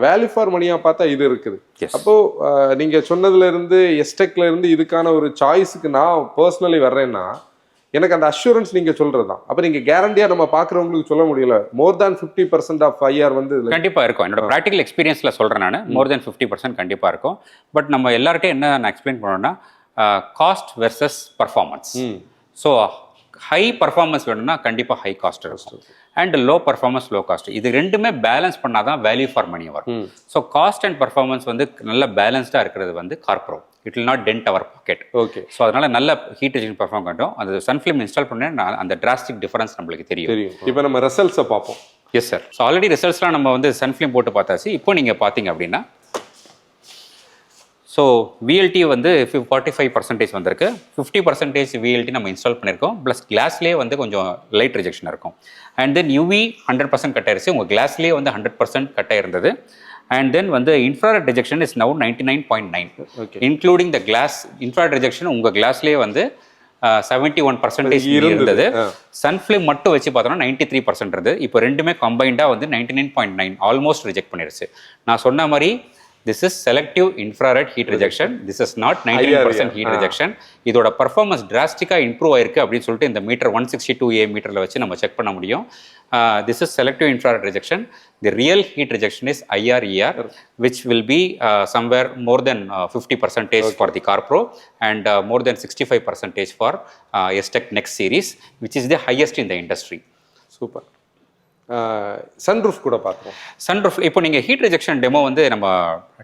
வேல்யூ ஃபார் மணியாக பார்த்தா இது இருக்குது. அப்போது நீங்கள் சொன்னதுலேருந்து எஸ்டெக்ல இருந்து இதுக்கான ஒரு சாய்ஸுக்கு நான் பர்சனலி வர்றேன்னா எனக்கு அந்த அஷூரன்ஸ் நீங்கள் சொல்கிறது தான். அப்போ நீங்கள் கேரண்டியாக நம்ம பார்க்குறவங்களுக்கு சொல்ல முடியல மோர் தேன் 50% ஆஃப் ஐஆர் வந்து கண்டிப்பாக இருக்கும். என்னோட ப்ராக்டிகல் எக்ஸ்பீரியன்ஸில் சொல்கிறேன் நான், மோர் தேன் 50% கண்டிப்பாக இருக்கும். பட் நம்ம எல்லார்ட்டையும் என்ன நான் எக்ஸ்பிளைன் பண்ணோன்னா cost versus performance. So high performance வேணும்னா கண்டிப்பாக ஹை காஸ்ட் இருக்கும். And low performance low cost. இது ரெண்டுமே பேலன்ஸ் பண்ணால் தான் வேல்யூ ஃபார் மணி வரும். ஸோ காஸ்ட் அண்ட் பர்ஃபார்மன்ஸ் வந்து நல்ல பேலன்ஸ்டாக இருக்கிறது வந்து Carpro. It will not dent our pocket. Okay. So அதனால நல்ல ஹீட் ரிஜெக்ஷன் பர்ஃபார்ம் பண்ணுறோம். அந்த சன்ஃபிலிம் இன்ஸ்டால் பண்ண அந்த டிராஸ்டிக் டிஃபரன்ஸ் நம்மளுக்கு தெரியும். இப்போ நம்ம ரிசல்ட்ஸை பார்ப்போம். Yes sir. ஸோ ஆல்ரெடி ரிசல்ட்ஸ்லாம் நம்ம வந்து சன்ஃபிலிம் போட்டு பார்த்தாச்சு. இப்போ நீங்கள் பார்த்தீங்க அப்படின்னா ஸோ விஎல்டி வந்து 45% வந்திருக்கு. 50% விஎல்டி நம்ம இன்ஸ்டால் பண்ணியிருக்கோம். ப்ளஸ் கிளாஸ்லேயே வந்து கொஞ்சம் லைட் ரிஜெக்ஷன் இருக்கும். அண்ட் தென் யூவி 100% கட் ஆயிருச்சு. உங்கள் கிளாஸ்லேயே வந்து 100% கட் ஆயிருந்தது. அண்ட் தென் வந்து infrared rejection is now 99.9, including the glass. Infrared rejection உங்கள் கிளாஸ்லேயே வந்து 71% இருந்தது. சன்ஃபிலிம் மட்டும் வச்சு பார்த்தோம்னா 93% இருந்தது. இப்போ ரெண்டுமே கம்பைண்டாக வந்து 99.9 ஆல்மோஸ்ட் ரிஜெக்ட் பண்ணிருச்சு. நான் சொன்ன மாதிரி this is selective infrared heat rejection. This is not 99% heat rejection. இதோட பர்ஃபார்மன்ஸ் டிராஸ்டிக்காக இம்ப்ரூவ் ஆயிருக்கு அப்படின்னு சொல்லிட்டு இந்த மீட்டர் 162A மீட்டரில் வச்சு நம்ம செக் பண்ண முடியும். This is selective infrared rejection. The real heat rejection is IRER, which will be somewhere more than 50% for the CarPro and more than 65% for STEC Next series, which is the highest in the industry. Super. Sunroof கூட பார்க்குறோம். Sunroof இப்போ நீங்கள் heat rejection demo வந்து நம்ம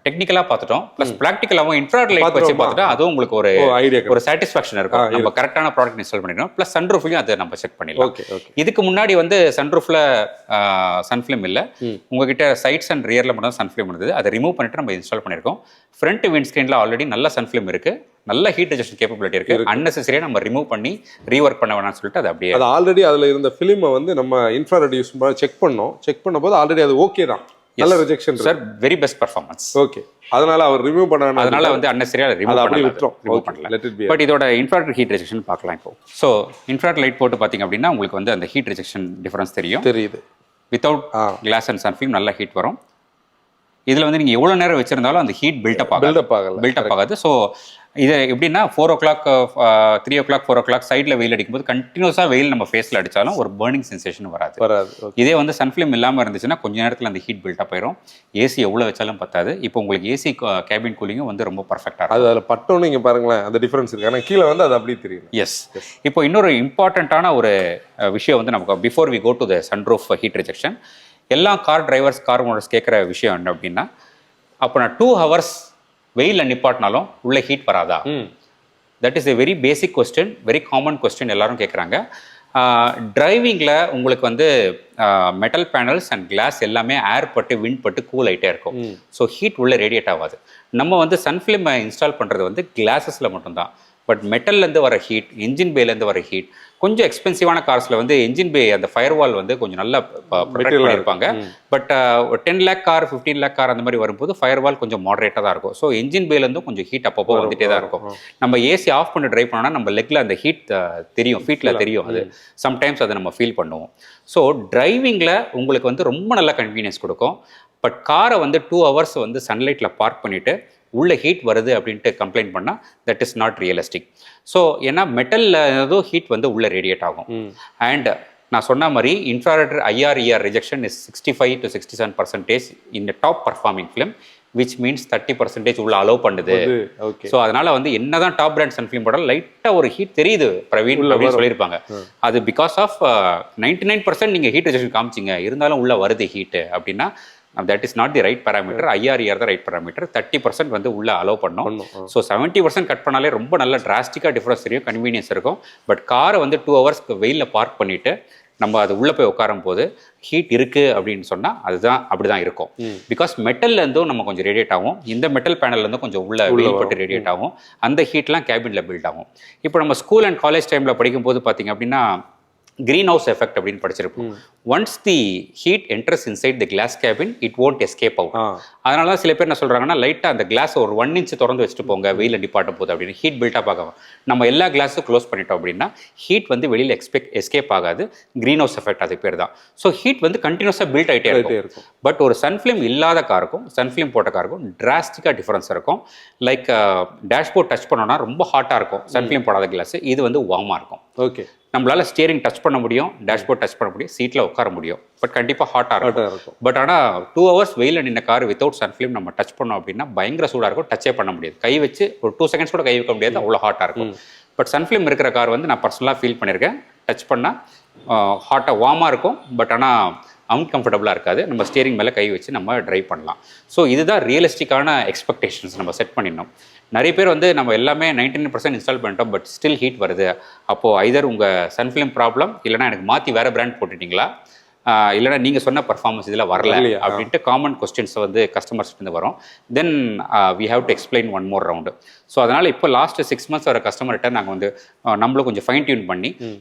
டெக்னிக்கலாக பார்த்துட்டோம். Plus ப்ராக்டிக்கலாகவும் infrared light வச்சு பார்த்துட்டா அதுவும் உங்களுக்கு ஒரு ஐடியா, ஒரு சாட்டிஸ்ஃபேக்ஷன் இருக்கும். நம்ம கரெக்டான ப்ராடக்ட் இன்ஸ்டால் பண்ணிடணும். ப்ளஸ் சன்ரூஃப்லையும் அதை நம்ம செக் பண்ணிடலாம். இதுக்கு முன்னாடி வந்து சன்ரூஃபில் சன்ஃபிலிம் இல்லை, உங்ககிட்ட சைட்ஸ் அண்ட் ரியரில் மட்டும் சன்ஃபிலிம் இருந்தது. அதை ரிமூவ் பண்ணிட்டு நம்ம இன்ஸ்டால் பண்ணியிருக்கோம். ஃப்ரண்ட் விண்ட் ஸ்க்ரீனில் ஆல்ரெடி நல்ல சன்ஃபிலிம் இருக்குது, நல்ல ஹீட் ரிஜெக்ஷன் கேப்பபிலிட்டி இருக்கு. அன்னெசரியா நம்ம ரிமூவ் பண்ணி ரீவொர்க் பண்ண வேணாம்னு சொல்லிட்டு அது அப்படியே அது ஆல்ரெடி அதுல இருந்த ஃபிலிமை வந்து நம்ம இன்ஃப்ராரெட் யூஸ் பண்ணி செக் பண்ணோம். செக் பண்ணும்போது ஆல்ரெடி அது ஓகே தான், நல்ல rejection sir, very best performance. Okay. அதனால அவர் ரிமூவ் பண்ண, அதனால வந்து அன்னெசரியா ரிமூவ் பண்ணல. பட் இதோட இன்ஃப்ராரெட் ஹீட் ரிஜெக்ஷன் பார்க்கலாம் இப்போ. ஸோ இன்ஃப்ராரெட் லைட் போட்டு பார்த்தீங்க அப்படின்னா உங்களுக்கு வந்து அந்த ஹீட் ரிஜெக்ஷன் டிஃபரன்ஸ் தெரியுது. வித்தவுட் கிளாஸ் அண்ட் சன்ஃபிலிம் நல்ல ஹீட் வரும். இதில் வந்து நீங்கள் எவ்வளோ நேரம் வச்சிருந்தாலும் அந்த ஹீட் பில்டப் ஆகாது. ஸோ இது எப்படின்னா 4 o'clock 3 o'clock 4 o'clock சைடில் வெயில் அடிக்கும்போது கண்டினியூஸாக வெயில் நம்ம ஃபேஸில் அடித்தாலும் ஒரு பர்னிங் சென்சேஷன் வராது. இதே வந்து சன்ஃபிலிம் இல்லாமல் இருந்துச்சுன்னா கொஞ்சம் நேரத்தில் அந்த ஹீட் பில்டப் ஆயிரும். ஏசி எவ்வளோ வச்சாலும் பத்தாது. இப்போ உங்களுக்கு ஏசி கேபின் கூலிங்கும் வந்து ரொம்ப பர்ஃபெக்டாக அது அதில் பட்டோன்னு நீங்கள் பாருங்களேன், அந்த டிஃபரன்ஸ் இருக்குது. ஆனால் கீழே வந்து அது அப்படி தெரியும். எஸ். இப்போ இன்னொரு இம்பார்ட்டண்ட்டான ஒரு விஷயம் வந்து நமக்கு before we go to the sunroof heat rejection, எல்லா கார் டிரைவர்ஸ் கார் ஓனர்ஸ் கேட்குற விஷயம் என்ன அப்படின்னா, அப்போ நான் 2 hours வெயிலில் நிப்பாட்டினாலும் உள்ள ஹீட் வராதா? That is a very basic question, very common question எல்லாரும் கேட்குறாங்க. டிரைவிங்கில் உங்களுக்கு வந்து மெட்டல் பேனல்ஸ் அண்ட் கிளாஸ் எல்லாமே ஏர் பட்டு விண்ட் பட்டு கூல் ஆகிட்டே இருக்கும். ஸோ ஹீட் உள்ள ரேடியேட் ஆகாது. நம்ம வந்து சன்ஃபிலிம் இன்ஸ்டால் பண்ணுறது வந்து கிளாஸஸில் மட்டும்தான். பட் மெட்டல்லேருந்து வர ஹீட், என்ஜின் பேலேருந்து வர ஹீட் கொஞ்சம் எக்ஸ்பென்சிவான கார்ஸில் வந்து என்ஜின் பே அந்த ஃபயர் வால் வந்து கொஞ்சம் நல்லா ப்ரொடெக்ட் பண்ணியிருப்பாங்க. But 10 lakh car 15 lakh car அந்த மாதிரி வரும்போது ஃபயர் வால் கொஞ்சம் மாடரேட்டாக தான் இருக்கும். ஸோ என்ஜின் பேலேருந்தும் கொஞ்சம் ஹீட் அப்பப்போ வந்துட்டே தான் இருக்கும். நம்ம ஏசி ஆஃப் பண்ணி ட்ரைவ் பண்ணோம்னா நம்ம லெக்கில் அந்த ஹீட் தெரியும், ஃபீட்டில் தெரியும். அது சம்டைம்ஸ் அதை நம்ம ஃபீல் பண்ணுவோம். ஸோ டிரைவிங்கில் உங்களுக்கு வந்து ரொம்ப நல்ல கன்வீனியன்ஸ் கொடுக்கும். பட் காரை வந்து 2 hours வந்து சன்லைட்டில் பார்க் பண்ணிவிட்டு உள்ள ஹீட் வருது அப்படின்ட்டு கம்ப்ளைண்ட் பண்ணால் that is not realistic. So ஏன்னா மெட்டலில் ஏதோ ஹீட் வந்து உள்ள ரேடியேட் ஆகும். அண்ட் நான் சொன்ன மாதிரி infrared IR/ER rejection is 65 to 67% in the top performing film, which means 30% உள்ள அலோவ் பண்ணுது. ஸோ அதனால வந்து என்னதான் டாப் பிராண்ட் சன் ஃபிலிம் போட்டாலும் லைட்டாக ஒரு ஹீட் தெரியுது பிரவீன் அப்படின்னு சொல்லியிருப்பாங்க. அது பிகாஸ் ஆஃப் 99% நீங்கள் ஹீட் ரிஜெக்ஷன் காமிச்சிங்க, இருந்தாலும் உள்ள வருது ஹீட்டு அப்படின்னா that is not the right parameter. IR/ER தான் ரைட் பேராமீட்டர். 30% வந்து உள்ள அலோவ் பண்ணோம். ஸோ 70% கட் பண்ணாலே ரொம்ப நல்ல டிராஸ்டிக்காக டிஃபரன்ஸ் தெரியும், கன்வீனியன்ஸ் இருக்கும். பட் காரை வந்து 2 hours வெயிலில் பார்க் பண்ணிட்டு நம்ம அது உள்ளே போய் உட்காரும் போது ஹீட் இருக்குது அப்படின்னு சொன்னால் அதுதான் அப்படி தான் இருக்கும். பிகாஸ் மெட்டல்லேருந்தும் நம்ம கொஞ்சம் ரேடியேட் ஆகும், இந்த மெட்டல் பேனல்லேருந்தும் கொஞ்சம் உள்ள வெயில் பட்டு ரேடியேட் ஆகும். அந்த ஹீட்லாம் கேபினில் பில்ட் ஆகும். இப்போ நம்ம ஸ்கூல் அண்ட் காலேஜ் டைமில் படிக்கும்போது பார்த்தீங்க அப்படின்னா green house effect அப்படின்னு படிச்சிருப்போம். Once the heat enters inside the glass cabin it won't escape out. அதனால தான் சில பேர் என்ன சொல்கிறாங்கன்னா லைட்டாக அந்த கிளாஸ் ஒரு 1 inch திறந்து வச்சுட்டு போங்க வெயிலில் டிபார்ட்ட போகுது அப்படின்னு. ஹீட் பில்ட்டாக பார்க்காம நம்ம எல்லா கிளாஸும் க்ளோஸ் பண்ணிட்டோம் அப்படின்னா ஹீட் வந்து வெளியில் எஸ்கேப் ஆகாது. க்ரீன் ஹவுஸ் எஃபெக்ட் அது பேர் தான். ஸோ ஹீட் வந்து கண்டினியூஸாக பில்ட் ஆகிட்டே இருக்கும். பட் ஒரு சன்ஃபிலிம் இல்லாத காருக்கும் சன்ஃபிலிம் போட்ட காருக்கும் டிராஸ்டிக்காக டிஃபரன்ஸ் இருக்கும். லைக் டேஷ்போர்ட் டச் பண்ணோன்னா ரொம்ப ஹாட்டாக இருக்கும் சன்ஃபிலிம் போடாத கிளாஸ், இது வந்து வார்மாக இருக்கும். ஓகே, நம்மளால ஸ்டியரிங் டச் பண்ண முடியும், டேஷ்போர்ட் டச் பண்ண முடியும், சீட்டில் உட்கார முடியும். பட் கண்டிப்பாக ஹாட்டாக இருக்கும். பட் ஆனால் 2 hours வெயிலில் நின்ன கார் வித்தவுட் சன்ஃபிலிம் நம்ம டச் பண்ணோம் அப்படின்னா பயங்கர சூடாக இருக்கும், டச்சே பண்ண முடியாது. கை வச்சு ஒரு 2 seconds கூட கை வைக்க முடியாது, அவ்வளோ ஹாட்டாக இருக்கும். பட் சன்ஃபிலிம் இருக்கிற கார் வந்து நான் பர்சனலாக ஃபீல் பண்ணியிருக்கேன். டச் பண்ணால் ஹாட்டாக வார்மாக இருக்கும், பட் ஆனால் அன்கம்ஃபர்டபுளாக இருக்காது. நம்ம ஸ்டியரிங் மேலே கை வச்சு நம்ம ட்ரைவ் பண்ணலாம். ஸோ இதுதான் ரியலிஸ்டிக்கான எக்ஸ்பெக்டேஷன்ஸ் நம்ம செட் பண்ணிடணும். நிறைய பேர் வந்து நம்ம எல்லாமே 99% இன்ஸ்டால் பண்ணிட்டோம், பட் ஸ்டில் ஹீட் வருது. அப்போது ஐதர் உங்கள் சன்ஃபிலிம் ப்ராப்ளம், இல்லைனா எனக்கு மாற்றி வேறு பிராண்ட் போட்டுட்டிங்களா, இல்லைனா நீங்கள் சொன்ன பர்ஃபார்மன்ஸ் இதில் வரல அப்படின்ட்டு காமன் கொஸ்டின்ஸ் வந்து கஸ்டமர்ஸ்லேருந்து வரும். Then we have to explain one more round. So அதனால் இப்போ லாஸ்ட் 6 months வர கஸ்டமர்கிட்ட நாங்கள் வந்து நம்மளும் கொஞ்சம் ஃபைன் டியூன் பண்ணி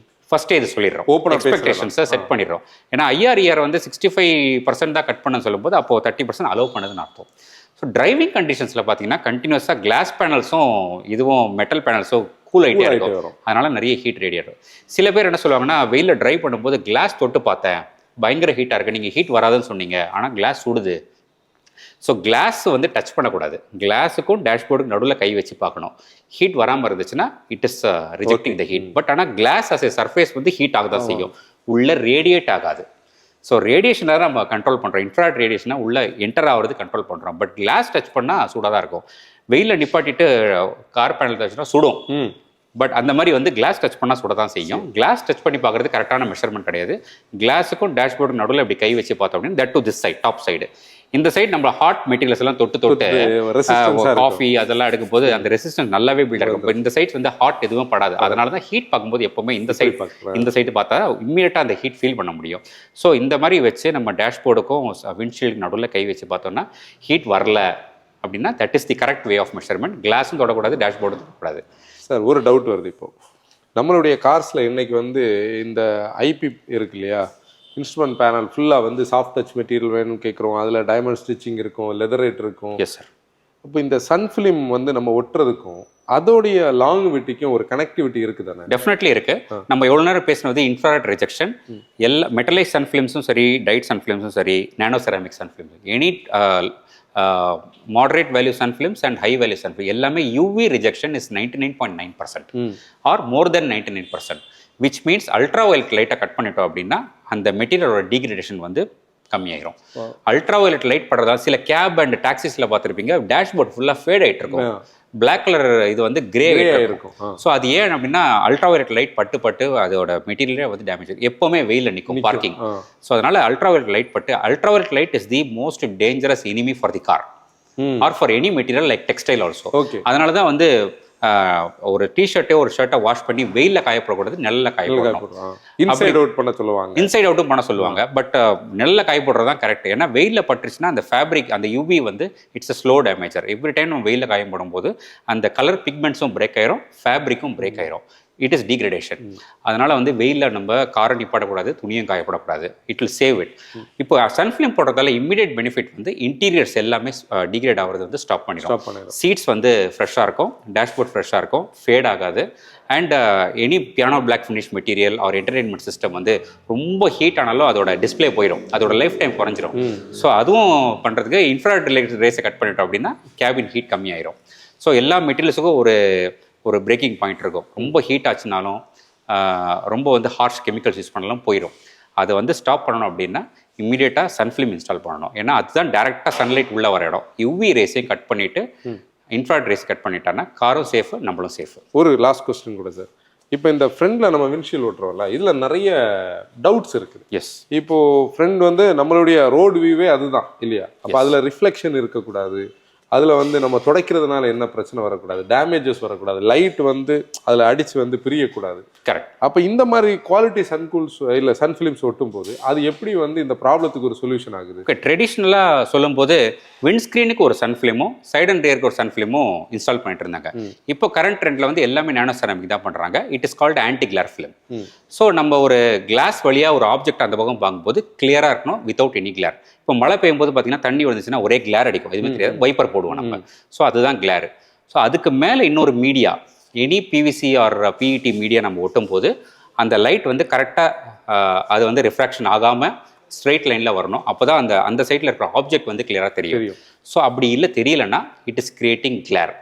ஃபர்ஸ்டே இது சொல்லிடுறோம், ஓப்பன் எக்ஸ்பெக்டேஷன்ஸை செட் பண்ணிடுறோம். ஏன்னா IR/ER வந்து 65% தான் கட் பண்ண சொல்லும்போது அப்போது 30% அலோவ் பண்ணதுன்னு அர்த்தம். ஸோ டிரைவிங் கண்டிஷன்ஸில் பார்த்தீங்கன்னா கண்டினியூஸாக கிளாஸ் பேனல்ஸும் இதுவும் மெட்டல் பேனல்ஸும் கூல் ஆகிட்டே இருக்கும். அதனால நிறைய ஹீட் ரேடியேட் வரும். சில பேர் என்ன சொல்லுவாங்கன்னா வெயிலில் ட்ரைவ் பண்ணும்போது கிளாஸ் தொட்டு பார்த்தேன், பயங்கர ஹீட்டாக இருக்குது, நீங்கள் ஹீட் வராதுன்னு சொன்னீங்க, ஆனால் கிளாஸ் சுடுது. ஸோ கிளாஸ் வந்து டச் பண்ணக்கூடாது, கிளாஸுக்கும் டேஷ்போர்டுக்கு நடுவில் கை வச்சு பார்க்கணும். ஹீட் வராமல் இருந்துச்சுன்னா it is rejecting the heat. But ஆனால் கிளாஸ் அஸ் ஏ சர்ஃபேஸ் வந்து ஹீட் ஆக தான் செய்யும், உள்ள ரேடியேட் ஆகாது. ஸோ ரேடியேஷனை தான் நம்ம கண்ட்ரோல் பண்ணுறோம். இன்ஃப்ராரெட் ரேடியேஷனை உள்ள என்டர் ஆகிறது கண்ட்ரோல் பண்ணுறோம். பட் கிளாஸ் டச் பண்ணால் சூடாக தான் இருக்கும். வெயிலில் நிப்பாட்டிட்டு கார் பேனல் டச்சுனா சுடும். பட் அந்த மாதிரி வந்து கிளாஸ் டச் பண்ணால் சுட தான் செய்யும். கிளாஸ் டச் பண்ணி பார்க்குறது கரெக்டான மெஷர்மெண்ட் கிடையாது. கிளாஸுக்கும் டேஷ்போர்டு நடுவில் இப்படி கை வச்சு பார்த்தோம் அப்படின்னு that to this side, top side. இந்த சைடு நம்ம ஹாட் மெட்டீரியல்ஸ் எல்லாம் தொட்டு காஃபி அதெல்லாம் எடுக்கும் போது அந்த ரெசிஸ்டன்ஸ் நல்லாவே பில்ட் ஆகும். இந்த சைட் வந்து ஹாட் எதுவும் படாது. அதனால தான் ஹீட் பார்க்கும்போது எப்பவுமே இந்த சைடு பார்த்தா இம்மீடியட்டாக அந்த ஹீட் ஃபீல் பண்ண முடியும். ஸோ இந்த மாதிரி வச்சு நம்ம டேஷ்போர்டுக்கும் விண்ட்ஷீல்டு நடுவில் கை வச்சு பார்த்தோம்னா ஹீட் வரல அப்படின்னா that is the correct way of measurement. கிளாஸும் தொடக்கூடாது, டேஷ்போர்டும் தொடக்கூடாது. சார் ஒரு டவுட் வருது, இப்போ நம்மளுடைய கார்ஸில் இன்னைக்கு வந்து இந்த ஐபி இருக்கு இல்லையா, இன்ஸ்ட்ருமெண்ட் பேனல் ஃபுல்லாக வந்து சாஃப்ட் டச் மெட்டீரியல் வேணும்னு கேட்குறோம். அதில் டைமண்ட் ஸ்டிச்சிங் இருக்கும், லெதரேட் இருக்கும். Yes sir. அப்போ இந்த சன்ஃபிலிம் வந்து நம்ம ஒட்டுறதுக்கும் அதோடைய லாங்குவிட்டிக்கும் ஒரு கனெக்டிவிட்டி இருக்குது தானே? டெஃபினெட்லி இருக்கு. நம்ம எவ்வளோ நேரம் பேசினது இன்ஃப்ராரெட் ரிஜெக்ஷன், எல்லா மெட்டலைஸ் சன்ஃபிலிம்ஸும் சரி, டைட் சன்ஃபிலிம்ஸும் சரி, nano ceramic sun films, any moderate value sun films and high value sun films எல்லாமே UV rejection is 99.9% or more than 99%, which means ultraviolet light cut பண்ணிட்டோம் அப்படின்னா அந்த மெட்டீரியலோட டீக்ரேடேஷன் வந்து கம்மியாயிரும். அல்ட்ராவயலட் லைட் படுறதா சில கேப் அண்ட் டாக்ஸிஸில் பார்த்துருப்பீங்க, டேஷ்போர்ட் ஃபுல்லாக ஃபேட் ஆகிட்டு இருக்கும், பிளாக் கலர் இது வந்து கிரே இருக்கும். ஸோ அது ஏன் அப்படின்னா அல்ட்ராவயலட் லைட் பட்டு அதோட மெட்டீரியலே வந்து டேமேஜ் ஆகும். எப்போவுமே வெயிலில் நிற்கும் பார்க்கிங். ஸோ அதனால அல்ட்ராவயலட் லைட் பட்டு, ultraviolet light is the most dangerous enemy for the car R for any material like textile also. அதனால தான் வந்து ஒரு டிஷர்ட்டே ஒரு ஷர்ட்டை வாஷ் பண்ணி வெயிலில் காயப்படக்கூடாது, நெல்லில் காயப்படணும். இன்சைட் அவுட்டும் பண்ண சொல்லுவாங்க. பட் நெல்லில் காயப்படுறது தான் கரெக்ட். ஏன்னா வெயிலில் பட்டுருச்சுன்னா அந்த ஃபேப்ரிக், அந்த யூவி வந்து it's a slow damager. Every time நம்ம வெயிலில் காயப்படும் போது அந்த கலர் பிக்மெண்ட்ஸும் பிரேக் ஆயிரும், ஃபேப்ரிக்கும் பிரேக் ஆயிரும். It is degradation. அதனால வந்து வெயிலில் நம்ம காரம் நிப்பாடக்கூடாது, துணியும் காயப்படக்கூடாது. It will save it. இப்போ சன்ஃபிலிம் போடுறதால இம்மிடியட் பெனிஃபிட் வந்து இன்டீரியர்ஸ் எல்லாமே டிகிரேட் ஆகிறது வந்து ஸ்டாப் பண்ணிடும். சீட்ஸ் வந்து ஃப்ரெஷ்ஷாக இருக்கும், டேஷ்போர்ட் ஃப்ரெஷ்ஷாக இருக்கும், ஃபேட் ஆகாது. And any piano black finish material or entertainment system வந்து ரொம்ப ஹீட் ஆனாலும் அதோட டிஸ்பிளே போயிடும், அதோட லைஃப் டைம் குறைஞ்சிரும். ஸோ அதுவும் பண்ணுறதுக்கு இன்ஃப்ராரெட் ரிலேட்டட் ரேஸை கட் பண்ணிட்டோம் அப்படின்னா கேபின் ஹீட் கம்மியாயிரும். ஸோ எல்லா மெட்டீரியல்ஸுக்கும் ஒரு பிரேக்கிங் பாயிண்ட் இருக்கும். ரொம்ப ஹீட் ஆச்சுனாலும் ரொம்ப வந்து ஹார்ஷ் கெமிக்கல்ஸ் யூஸ் பண்ணலாம் போயிடும். அதை வந்து ஸ்டாப் பண்ணணும் அப்படின்னா இம்மீடியட்டாக சன்ஃபிலிம் இன்ஸ்டால் பண்ணணும். ஏன்னா அதுதான் டேரெக்டாக சன்லைட் உள்ள வர இடம். யூவி ரேஸையும் கட் பண்ணிவிட்டு இன்ஃப்ராரெட் ரேஸ் கட் பண்ணிட்டான்னா காரும் சேஃபு, நம்மளும் சேஃபு. ஒரு லாஸ்ட் கொஸ்டின் கூட சார். இப்போ இந்த ஃப்ரெண்டில் நம்ம விண்ட்ஷீல்டு ஓட்டுறோம்ல, இதில் நிறைய டவுட்ஸ் இருக்குது. எஸ். இப்போது ஃப்ரெண்ட் வந்து நம்மளுடைய ரோடு வியூவே அதுதான் இல்லையா? அப்போ அதில் ரிஃப்ளெக்ஷன் இருக்கக்கூடாது, அதில் வந்து நம்ம துடைக்கிறதுனால என்ன பிரச்சனை வரக்கூடாது, டேமேஜஸ் வரக்கூடாது, லைட் வந்து அதில் அடித்து வந்து பிரியக்கூடாது. கரெக்ட். அப்போ இந்த மாதிரி குவாலிட்டி சன்கூல்ஸ் இல்லை சன்ஃபிலிம்ஸ் ஒட்டும் போது அது எப்படி வந்து இந்த ப்ராப்ளத்துக்கு ஒரு சொல்யூஷன் ஆகுது? ஓகே, ட்ரெடிஷ்னலாக சொல்லும்போது விண்ட்ஸ்க்ரீனுக்கு ஒரு சன்ஃபிலிமும் சைட் அண்ட் ரியருக்கு ஒரு சன்ஃபிலிமும் இன்ஸ்டால் பண்ணிட்டு இருந்தாங்க. இப்போ கரண்ட் ட்ரெண்டில் வந்து எல்லாமே நானோ செராமிக் தான் பண்ணுறாங்க. It is called anti glare film. So நம்ம ஒரு கிளாஸ் வழியாக ஒரு ஆப்ஜெக்ட் அந்த பக்கம் பார்க்கும்போது கிளியராக இருக்கணும், வித்தவுட் எனி கிளார். இப்போ மழை பெய்யும் போது பார்த்தீங்கன்னா தண்ணி வந்துச்சுன்னா ஒரே கிளார் அடிக்கும், எதுவுமே தெரியாது, வைப்பர் போடுவோம் நம்ம. ஸோ அதுதான் கிளார். ஸோ அதுக்கு மேலே இன்னொரு media, any PVC or PET media நம்ம ஒட்டும் போது அந்த லைட் வந்து கரெக்டாக அது வந்து ரிஃப்ராக்ஷன் ஆகாமல் ஸ்ட்ரெயிட் லைனில் வரணும். அப்போ தான் அந்த சைடில் இருக்கிற ஆப்ஜெக்ட் வந்து கிளியராக தெரியும். ஸோ அப்படி இல்லை, தெரியலன்னா it is creating glare.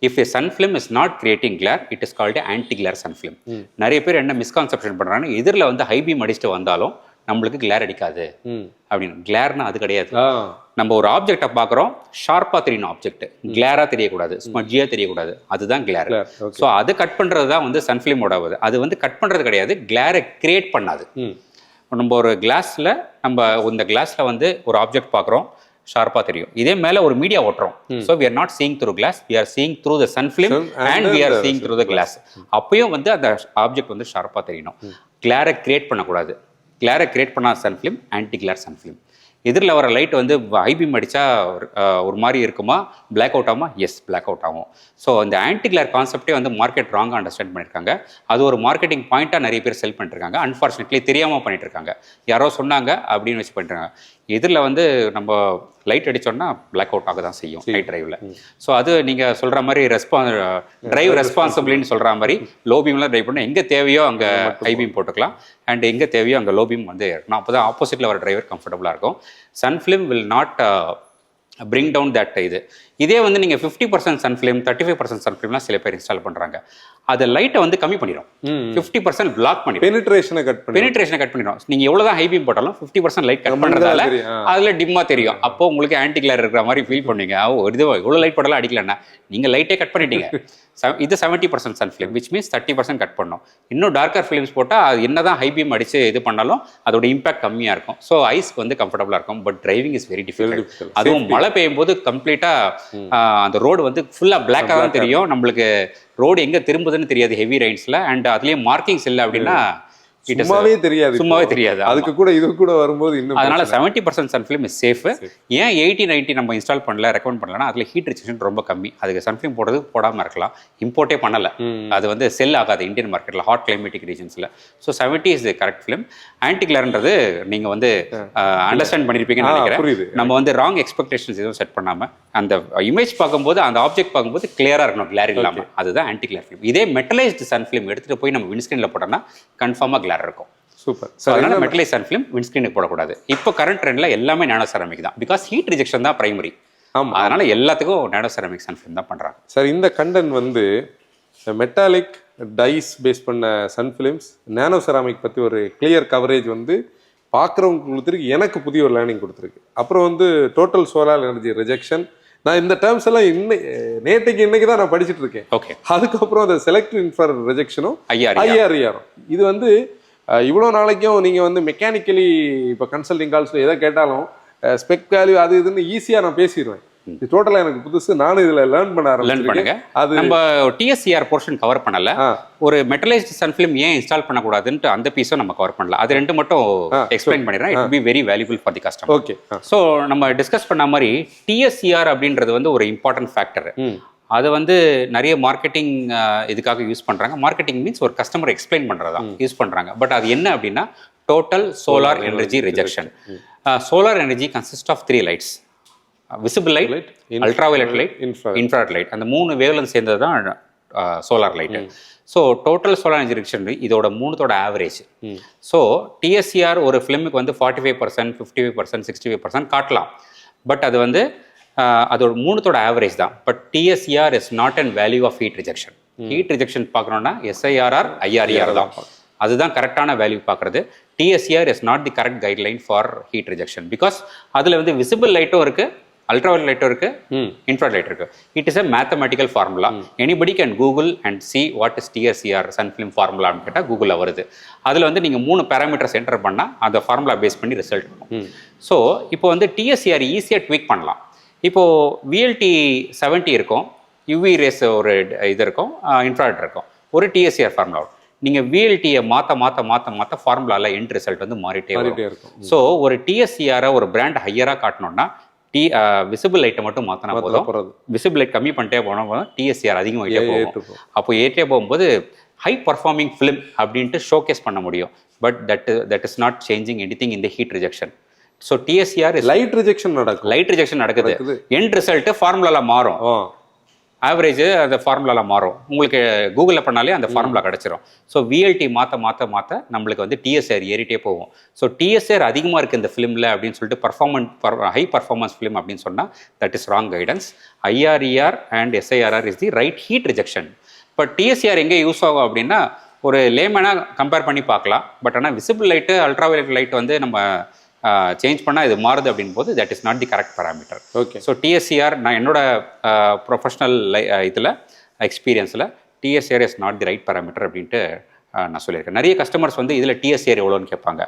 If A sun film is not creating glare, it is called anti glare sun film. நிறைய பேர் என்ன மிஸ்கான்செப்ஷன் பண்ணுறாங்க, எதிரில் வந்து ஹை பீம் அடிச்சுட்டு வந்தாலும் நம்மளுக்கு கிளார் அடிக்காது அப்படின்னு. கிளார்னா அது கிடையாது. நம்ம ஒரு ஆப்ஜெக்டை பார்க்குறோம், ஷார்ப்பாக தெரியணும் ஆப்ஜெக்ட், கிளாராக தெரியக்கூடாது, ஸ்மட்ஜியாக தெரியக்கூடாது, அதுதான் கிளார். ஸோ அதை கட் பண்ணுறது தான் வந்து சன்ஃபிலிமோட அது வந்து கட் பண்ணுறது கிடையாது, கிளாரை கிரியேட் பண்ணாது. நம்ம ஒரு கிளாஸில் இந்த கிளாஸில் வந்து ஒரு ஆப்ஜெக்ட் பார்க்குறோம், ஷார்ப்பாக தெரியும். இதே மேலே ஒரு மீடியா ஓட்டுறோம். So we are not seeing through glass, we are seeing through the sun film and we are seeing through the glass. அப்பயும் வந்து அந்த ஆப்ஜெக்ட் வந்து ஷார்ப்பாக தெரியணும். கிளாரை கிரியேட் பண்ணக்கூடாது. கிளாரை கிரியேட் பண்ணாத சன்ஃபிலிம் ஆன்டி கிளார் சன்ஃபிலிம். எதிரில் வர லைட் வந்து ஐபீம் அடித்தா ஒரு மாதிரி இருக்குமா, பிளாக் அவுட் ஆகுமா? எஸ், பிளாக் அவுட் ஆகும். ஸோ இந்த ஆன்டி கிளார் கான்செப்டே வந்து மார்க்கெட் ராங்காக அண்டர்ஸ்டாண்ட் பண்ணியிருக்காங்க. அது ஒரு மார்க்கெட்டிங் பாயிண்ட்டாக நிறைய பேர் செல் பண்ணிட்டுருக்காங்க. அன்ஃபார்ச்சுனேட்லி தெரியாமல் பண்ணிட்டு இருக்காங்க. யாரோ சொன்னாங்க அப்படின்னு வச்சு பண்ணிட்டுருக்காங்க. எதிரில் வந்து நம்ம லைட் அடித்தோன்னா பிளாக் அவுட் ஆக தான் செய்யும் நைட் டிரைவில். ஸோ அது நீங்கள் சொல்கிற மாதிரி டிரைவ் ரெஸ்பான்சிபிலின்னு சொல்கிற மாதிரி லோ பீம்லாம் ட்ரைவ் பண்ணால் எங்கே தேவையோ அங்கே ஹை பீம் போட்டுக்கலாம், அண்ட் எங்கே தேவையோ அங்கே லோ பீம் வந்து இருக்கணும். அப்போ தான் ஆப்போசிட்டில் வர டிரைவர் கம்ஃபர்டபுளாக இருக்கும். Sun film will not bring down that இதே வந்து நீங்கள் 50% சன்ஃபிலிம் 35% சன்ஃபிலிம்லாம் சில பேர் இன்ஸ்டால் பண்ணுறாங்க. அது லைட்டை வந்து கம்மி பண்ணிடும், 50% பிளாக் பண்ணிடும், பெனிட்ரேஷனை கட் பண்ணிடும். நீங்கள் எவ்வளோ தான் ஹை பீம் போட்டாலும் 50% லைட் கட் பண்ணுறதால அதில் டிம்மாக தெரியும். அப்போ உங்களுக்கு ஆன்டி கிளார் இருக்கிற மாதிரி ஃபீல் பண்ணுவீங்க. இது இவ்வளோ லைட் போட்டாலும் அடிக்கலன்னா நீங்கள் லைட்டே கட் பண்ணிட்டீங்க. இது 70% சன்ஃபிலிம், விச் மீன்ஸ் 30% கட் பண்ணோம். இன்னும் டார்க்கர் ஃபிலிம்ஸ் போட்டால் அது என்ன தான் ஹை பீம் அடித்து இது பண்ணாலும் அதோட இம்பாக்ட் கம்மியாக இருக்கும். ஸோ ஐஸ்க்கு வந்து கம்ஃபர்டபுளாக இருக்கும். But driving is very difficult. அதுவும் மழை பெய்யும் போது கம்ப்ளீட்டாக அந்த ரோடு வந்து ஃபுல்லாக பிளாக்காக தான் தெரியும். நம்மளுக்கு ரோடு எங்கே திரும்புதுன்னு தெரியாது ஹெவி ரெயின்ஸில். அண்ட் அதுலேயும் மார்க்கிங்ஸ் இல்லை அப்படின்னா சும்மாவே தெரியாது. அதுக்கு கூட இது கூட வரும்போது இன்னும் அதனால 70% சன்ஃபிலிம் இஸ் சேஃப். ஏன் 80-90 நம்ம இன்ஸ்டால் பண்ணல, ரெக்கமெண்ட் பண்ணலன்னா அதில் ஹீட் ரிஜெக்ஷன் ரொம்ப கம்மி. அதுக்கு சன்ஃபிலிம் போடுறது போடாமல் இருக்கலாம். இம்போர்ட்டே பண்ணலை, அது வந்து செல் ஆகாது இந்தியன் மார்க்கெட்டில் ஹாட் கிளைமேட்டிக் ரீஜன்ஸில். So 70 is correct film. Anti கிளார்ன்றது நீங்கள் வந்து அண்டர்ஸ்டாண்ட் பண்ணியிருப்பீங்கன்னு நினைக்கிறேன். நம்ம வந்து ராங் எக்ஸ்பெக்டேஷன்ஸ் எதுவும் செட் பண்ணாமல் அந்த இமேஜ் பார்க்கும்போது அந்த ஆப்ஜெக்ட் பார்க்கும்போது கிளியராக இருக்கணும், கிளார் இல்லாமல். அதுதான் ஆன்டி கிளார் ஃபிலிம். இதே மெட்டலைஸ்டு சன்ஃபிலிம் எடுத்துகிட்டு போய் நம்ம விண்ட்ஸ்கிரீனில் போட்டோம்னா கன்ஃபார்மாக கிளார் இருக்கும். சூப்பர். அதனால மெட்டலைஸ் சன்ஃபிலிம் விண்ட்ஸ்கிரீனுக்கு போடக்கூடாது. இப்போ கரண்ட் ட்ரெண்ட்ல எல்லாமே நானோ செராமிக் தான். பிகாஸ் ஹீட் ரிஜெக்ஷன் தான் பிரைமரி. அதனால எல்லாத்துக்கும் நானோ செராமிக் சன்ஃபிலிம் தான் பண்றாங்க. சார், இந்த கண்டென்ட் வந்து மெட்டாலிக் டைஸ் பேஸ் பண்ண சன்ஃபிலிம்ஸ் நானோ செராமிக் பற்றி ஒரு கிளியர் கவரேஜ் வந்து பார்க்குறவங்க கொடுத்துருக்கு. எனக்கு புதிய ஒரு லேர்னிங் கொடுத்துருக்கு. அப்புறம் வந்து டோட்டல் சோலார் எனர்ஜி ரிஜெக்ஷன், நான் இந்த டேர்ம்ஸ் எல்லாம் இன்னைக்கு தான் நான் படிச்சுட்டு இருக்கேன். ஓகே. அதுக்கப்புறம் அந்த செலக்டிவ் இன்ஃப்ராரெட் ரிஜெக்ஷனும் ஐஆர்இஆரும் இது வந்து இவ்வளோ நாளைக்கும் நீங்கள் வந்து மெக்கானிக்கலி இப்போ கன்சல்டிங் கால்ஸில் எதை கேட்டாலும் ஸ்பெக் வேல்யூ அது இதுன்னு ஈஸியாக நான் பேசிடுவேன். இது டோட்டலாக எனக்கு புதுசு. நானும் இதில் லேர்ன் பண்ண ஆரம்பிச்சிருக்கேன். அது நம்ம டிஎஸ்சிஆர் போர்ஷன் கவர் பண்ணல. ஒரு மெட்டலைஸ்டு சன்ஃபிலிம் ஏன் இன்ஸ்டால் பண்ணக்கூடாதுன்ட்டு அந்த பீஸும் நம்ம கவர் பண்ணல. அது ரெண்டு மட்டும் எக்ஸ்பிளைன் பண்ணிடுறேன். It be very valuable for the customer. Okay. So நம்ம டிஸ்கஸ் பண்ண மாதிரி டிஎஸ்சிஆர் அப்படின்றது வந்து ஒரு இம்பார்ட்டன்ட் ஃபேக்டர். அதை வந்து நிறைய மார்க்கெட்டிங் இதுக்காக யூஸ் பண்ணுறாங்க. மார்க்கெட்டிங் மீன்ஸ் ஒரு கஸ்டமர் எக்ஸ்பிளைன் பண்ணுறதா யூஸ் பண்ணுறாங்க. பட் அது என்ன அப்படின்னா total solar energy rejection. Solar energy consist of 3 lights: visible light, ultraviolet light, infrared light. அந்த 3 வேவ்லென்த் சேர்ந்தது தான் solar light. So total solar energy rejection இதோட 3தோட ஆவரேஜ். ஸோ டிஎஸ்சிஆர் ஒரு ஃபிலிமுக்கு வந்து 45%, 55%, 65% காட்டலாம். பட் அது வந்து அதோட 3தோட ஆவரேஜ் தான். But TSCR is not and value of heat rejection. Heat rejection பார்க்கணுன்னா எஸ்ஐஆர்ஆர், ஐஆர்இஆர் தான், அதுதான் கரெக்டான வேல்யூ பார்க்குறது. TSCR is not the correct guideline for heat rejection. Because அதில் வந்து விசிபிள் லைட்டும் இருக்குது, அல்ட்ராவயலட் லைட்டும் இருக்கு, இன்ஃப்ராரெட் லைட் இருக்கு. It is a mathematical formula. Anybody can Google and see what is TSCR sun film formula அப்படின்னு கேட்டால் கூகுளில் வருது. அதில் வந்து நீங்கள் 3 பேராமீட்டர்ஸ் என்டர் பண்ணால் அந்த ஃபார்முலா பேஸ் பண்ணி ரிசல்ட் வரும். ஸோ இப்போ வந்து டிஎஸ்சிஆர் ஈஸியாக ட்வீக் பண்ணலாம். இப்போது விஎல்டி 70 இருக்கும், யூவி ரேஸ் ஒரு இது இருக்கும், இன்ஃப்ராரெட் இருக்கும், ஒரு டிஎஸ்சிஆர் ஃபார்முலா வரும். நீங்கள் விஎல்டியை மாற்ற ஃபார்முலாவில் எண்ட் ரிசல்ட் வந்து மாறிட்டே இருக்கும். ஸோ ஒரு டிஎஸ்சிஆரை ஒரு பிராண்ட் ஹையராக காட்டணும்னா விசிபிள் லைட்டை மட்டும் மாற்றினா போதும். விசிபிள் லைட் கம்மி பண்ணிட்டே போனால் டிஎஸ்சிஆர் அதிகமாகிட்டே போகும். அப்போ ஏற்றே போகும்போது ஹை பர்ஃபார்மிங் ஃபிலிம் அப்படின்ட்டு ஷோகேஸ் பண்ண முடியும். But that is not changing anything in the heat rejection. So DSCR light rejection நடக்குது. எண்ட் ரிசல்ட் ஃபார்முலாவில் மாறும், ஆவரேஜ் அந்த ஃபார்முலாவில் மாறும். உங்களுக்கு கூகுளில் பண்ணாலே அந்த ஃபார்முலா கிடச்சிரும். ஸோ விஎல்டி மாற்ற நம்மளுக்கு வந்து டிஎஸ்ஆர் ஏறிட்டே போகும். ஸோ டிஎஸ்ஆர் அதிகமாக இருக்குது இந்த ஃபிலிமில் அப்படின்னு சொல்லிட்டு ஹை பர்ஃபார்மன்ஸ் ஃபிலிம் அப்படின்னு சொன்னால் that is wrong guidance. IRER and SIRR is the right heat rejection. இப்போ டிஎஸ்சிஆர் எங்கே யூஸ் ஆகும் அப்படின்னா ஒரு லேமனாக கம்பேர் பண்ணி பார்க்கலாம். பட் ஆனால் விசிபிள் லைட்டு, அல்ட்ராவயலட் லைட் வந்து நம்ம சேஞ்ச் பண்ணால் இது மாறுது அப்படின் போது that is not the correct parameter. Okay. So TSCR நான் என்னோட ப்ரொஃபஷனல் இதில் எக்ஸ்பீரியன்ஸில் TSCR is not the right parameter அப்படின்ட்டு நான் சொல்லியிருக்கேன். நிறைய கஸ்டமர்ஸ் வந்து இதில் டிஎஸ்சிஆர் எவ்வளோன்னு கேட்பாங்க.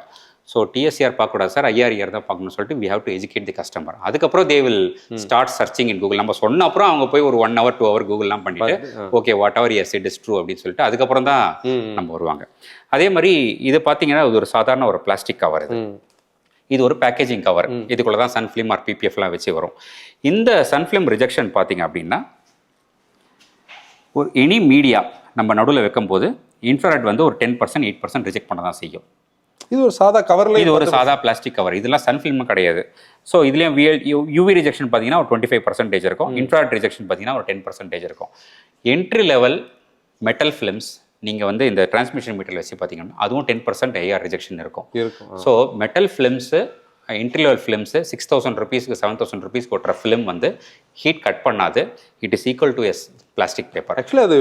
ஸோ டிஎஸ்சிஆர் பார்க்கக்கூடாது சார், ஐஆர்இஆர் தான் பார்க்கணும்னு சொல்லிட்டு we have to educate the customer. அதுக்கப்புறம் they will start searching in Google. நம்ம சொன்ன அப்புறம் அவங்க போய் ஒரு 1 hour 2 hour கூகுள்லாம் பண்ணிட்டு okay what ever S it is true அப்படின்னு சொல்லிட்டு அதுக்கப்புறம் தான் நம்ம வருவாங்க. அதே மாதிரி இது பார்த்தீங்கன்னா இது ஒரு சாதாரண ஒரு பிளாஸ்டிக் கவர். இது ஒரு பேக்கேஜிங் கவர். இதுக்குள்ள தான் சன் ஃபிலிம் ஆர் பிபிஎஃப்லாம் வச்சு வரும். இந்த சன் ஃபிலிம் ரிஜெக்ஷன் பார்த்தீங்க அப்படின்னா ஒரு எனி மீடியா நம்ம நடுவில் வைக்கும்போது இன்ஃப்ராரெட் வந்து ஒரு 10%, 8% ரிஜெக்ட் பண்ண தான் செய்யும். இது ஒரு சாதா கவரில், இது ஒரு சாதா பிளாஸ்டிக் கவர். இதெல்லாம் சன் ஃபிலிமும் கிடையாது. ஸோ இதுலேயும் யூவி ரிஜெக்ஷன் பார்த்தீங்கன்னா ஒரு 25% இருக்கும், இன்ஃப்ராரெட் ரிஜெக்ஷன் பார்த்தீங்கன்னா ஒரு 10% இருக்கும். என்ட்ரி லெவல் மெட்டல் ஃபிலிம்ஸ் நீங்கள் வந்து இந்த டிரான்ஸ்மிஷன் மீட்டரில் வச்சு பார்த்தீங்கன்னா அதுவும் 10% ஐஆர் ரிஜெக்ஷன் இருக்கும். So metal films, entry level films 6,000 rupees 7,000 rupees கொட்டுற ஃபிலிம் வந்து ஹீட் கட் பண்ணாது. It is equal to as plastic paper. Actually அது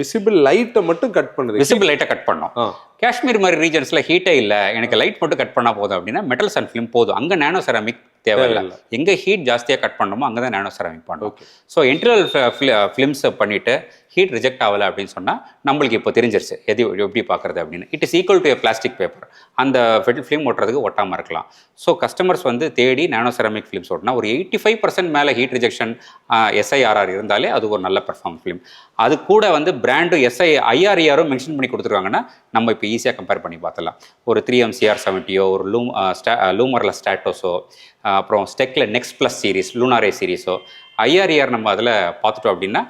விசிபிள் லைட்டை மட்டும் கட் பண்ணுது. விசிபிள் லைட்டை கட் பண்ணோம். காஷ்மீர் மாதிரி ரீஜன்ஸில் ஹீட்டே இல்லை, எனக்கு லைட் மட்டும் கட் பண்ணால் போதும் அப்படின்னா மெட்டல் சன் ஃபிலிம் போதும். அங்கே நேனோ செராமிக் தேவையில்லை. எங்கே ஹீட் ஜாஸ்தியாக கட் பண்ணணுமோ அங்கே தான் நேனோ செராமிக் பண்ணுவோம். ஸோ என்ட்ரி ஃபிலிம்ஸை பண்ணிவிட்டு ஹீட் ரிஜெக்ட் ஆகலை அப்படின்னு சொன்னால் நம்மளுக்கு இப்போ தெரிஞ்சிருச்சு எது எப்படி பார்க்குறது அப்படின்னு. It is equal to a plastic paper. அந்த ஃபிலிம் ஓட்டுறதுக்கு ஒட்டாமல் இருக்கலாம். ஸோ கஸ்டமர்ஸ் வந்து தேடி நேனோ செராமிக் ஃபிலிம்ஸ் ஓட்டினா ஒரு 85% மேலே ஹீட் ரிஜெக்ஷன் எஸ்ஐஆர்ஆர் இருந்தாலே அது ஒரு நல்ல பெர்ஃபார்ம் ஃபிலிம். அது கூட வந்து பிராண்டும் ஐஆர்இஆரும் மென்ஷன் பண்ணி கொடுத்துருவாங்கன்னா நம்ம இப்போ ஈஸியாக கம்பேர் பண்ணி பார்த்தலாம். ஒரு 3MCR70 ஒரு லூமரில் ஸ்டாட்டோஸோ, அப்புறம் ஸ்டெக்கில் நெக்ஸ்ட் ப்ளஸ் சீரிஸ், லூனாரே சீரிஸோ, ஐஆர்இஆர் நம்ம அதில் பார்த்துட்டோம் அப்படின்னா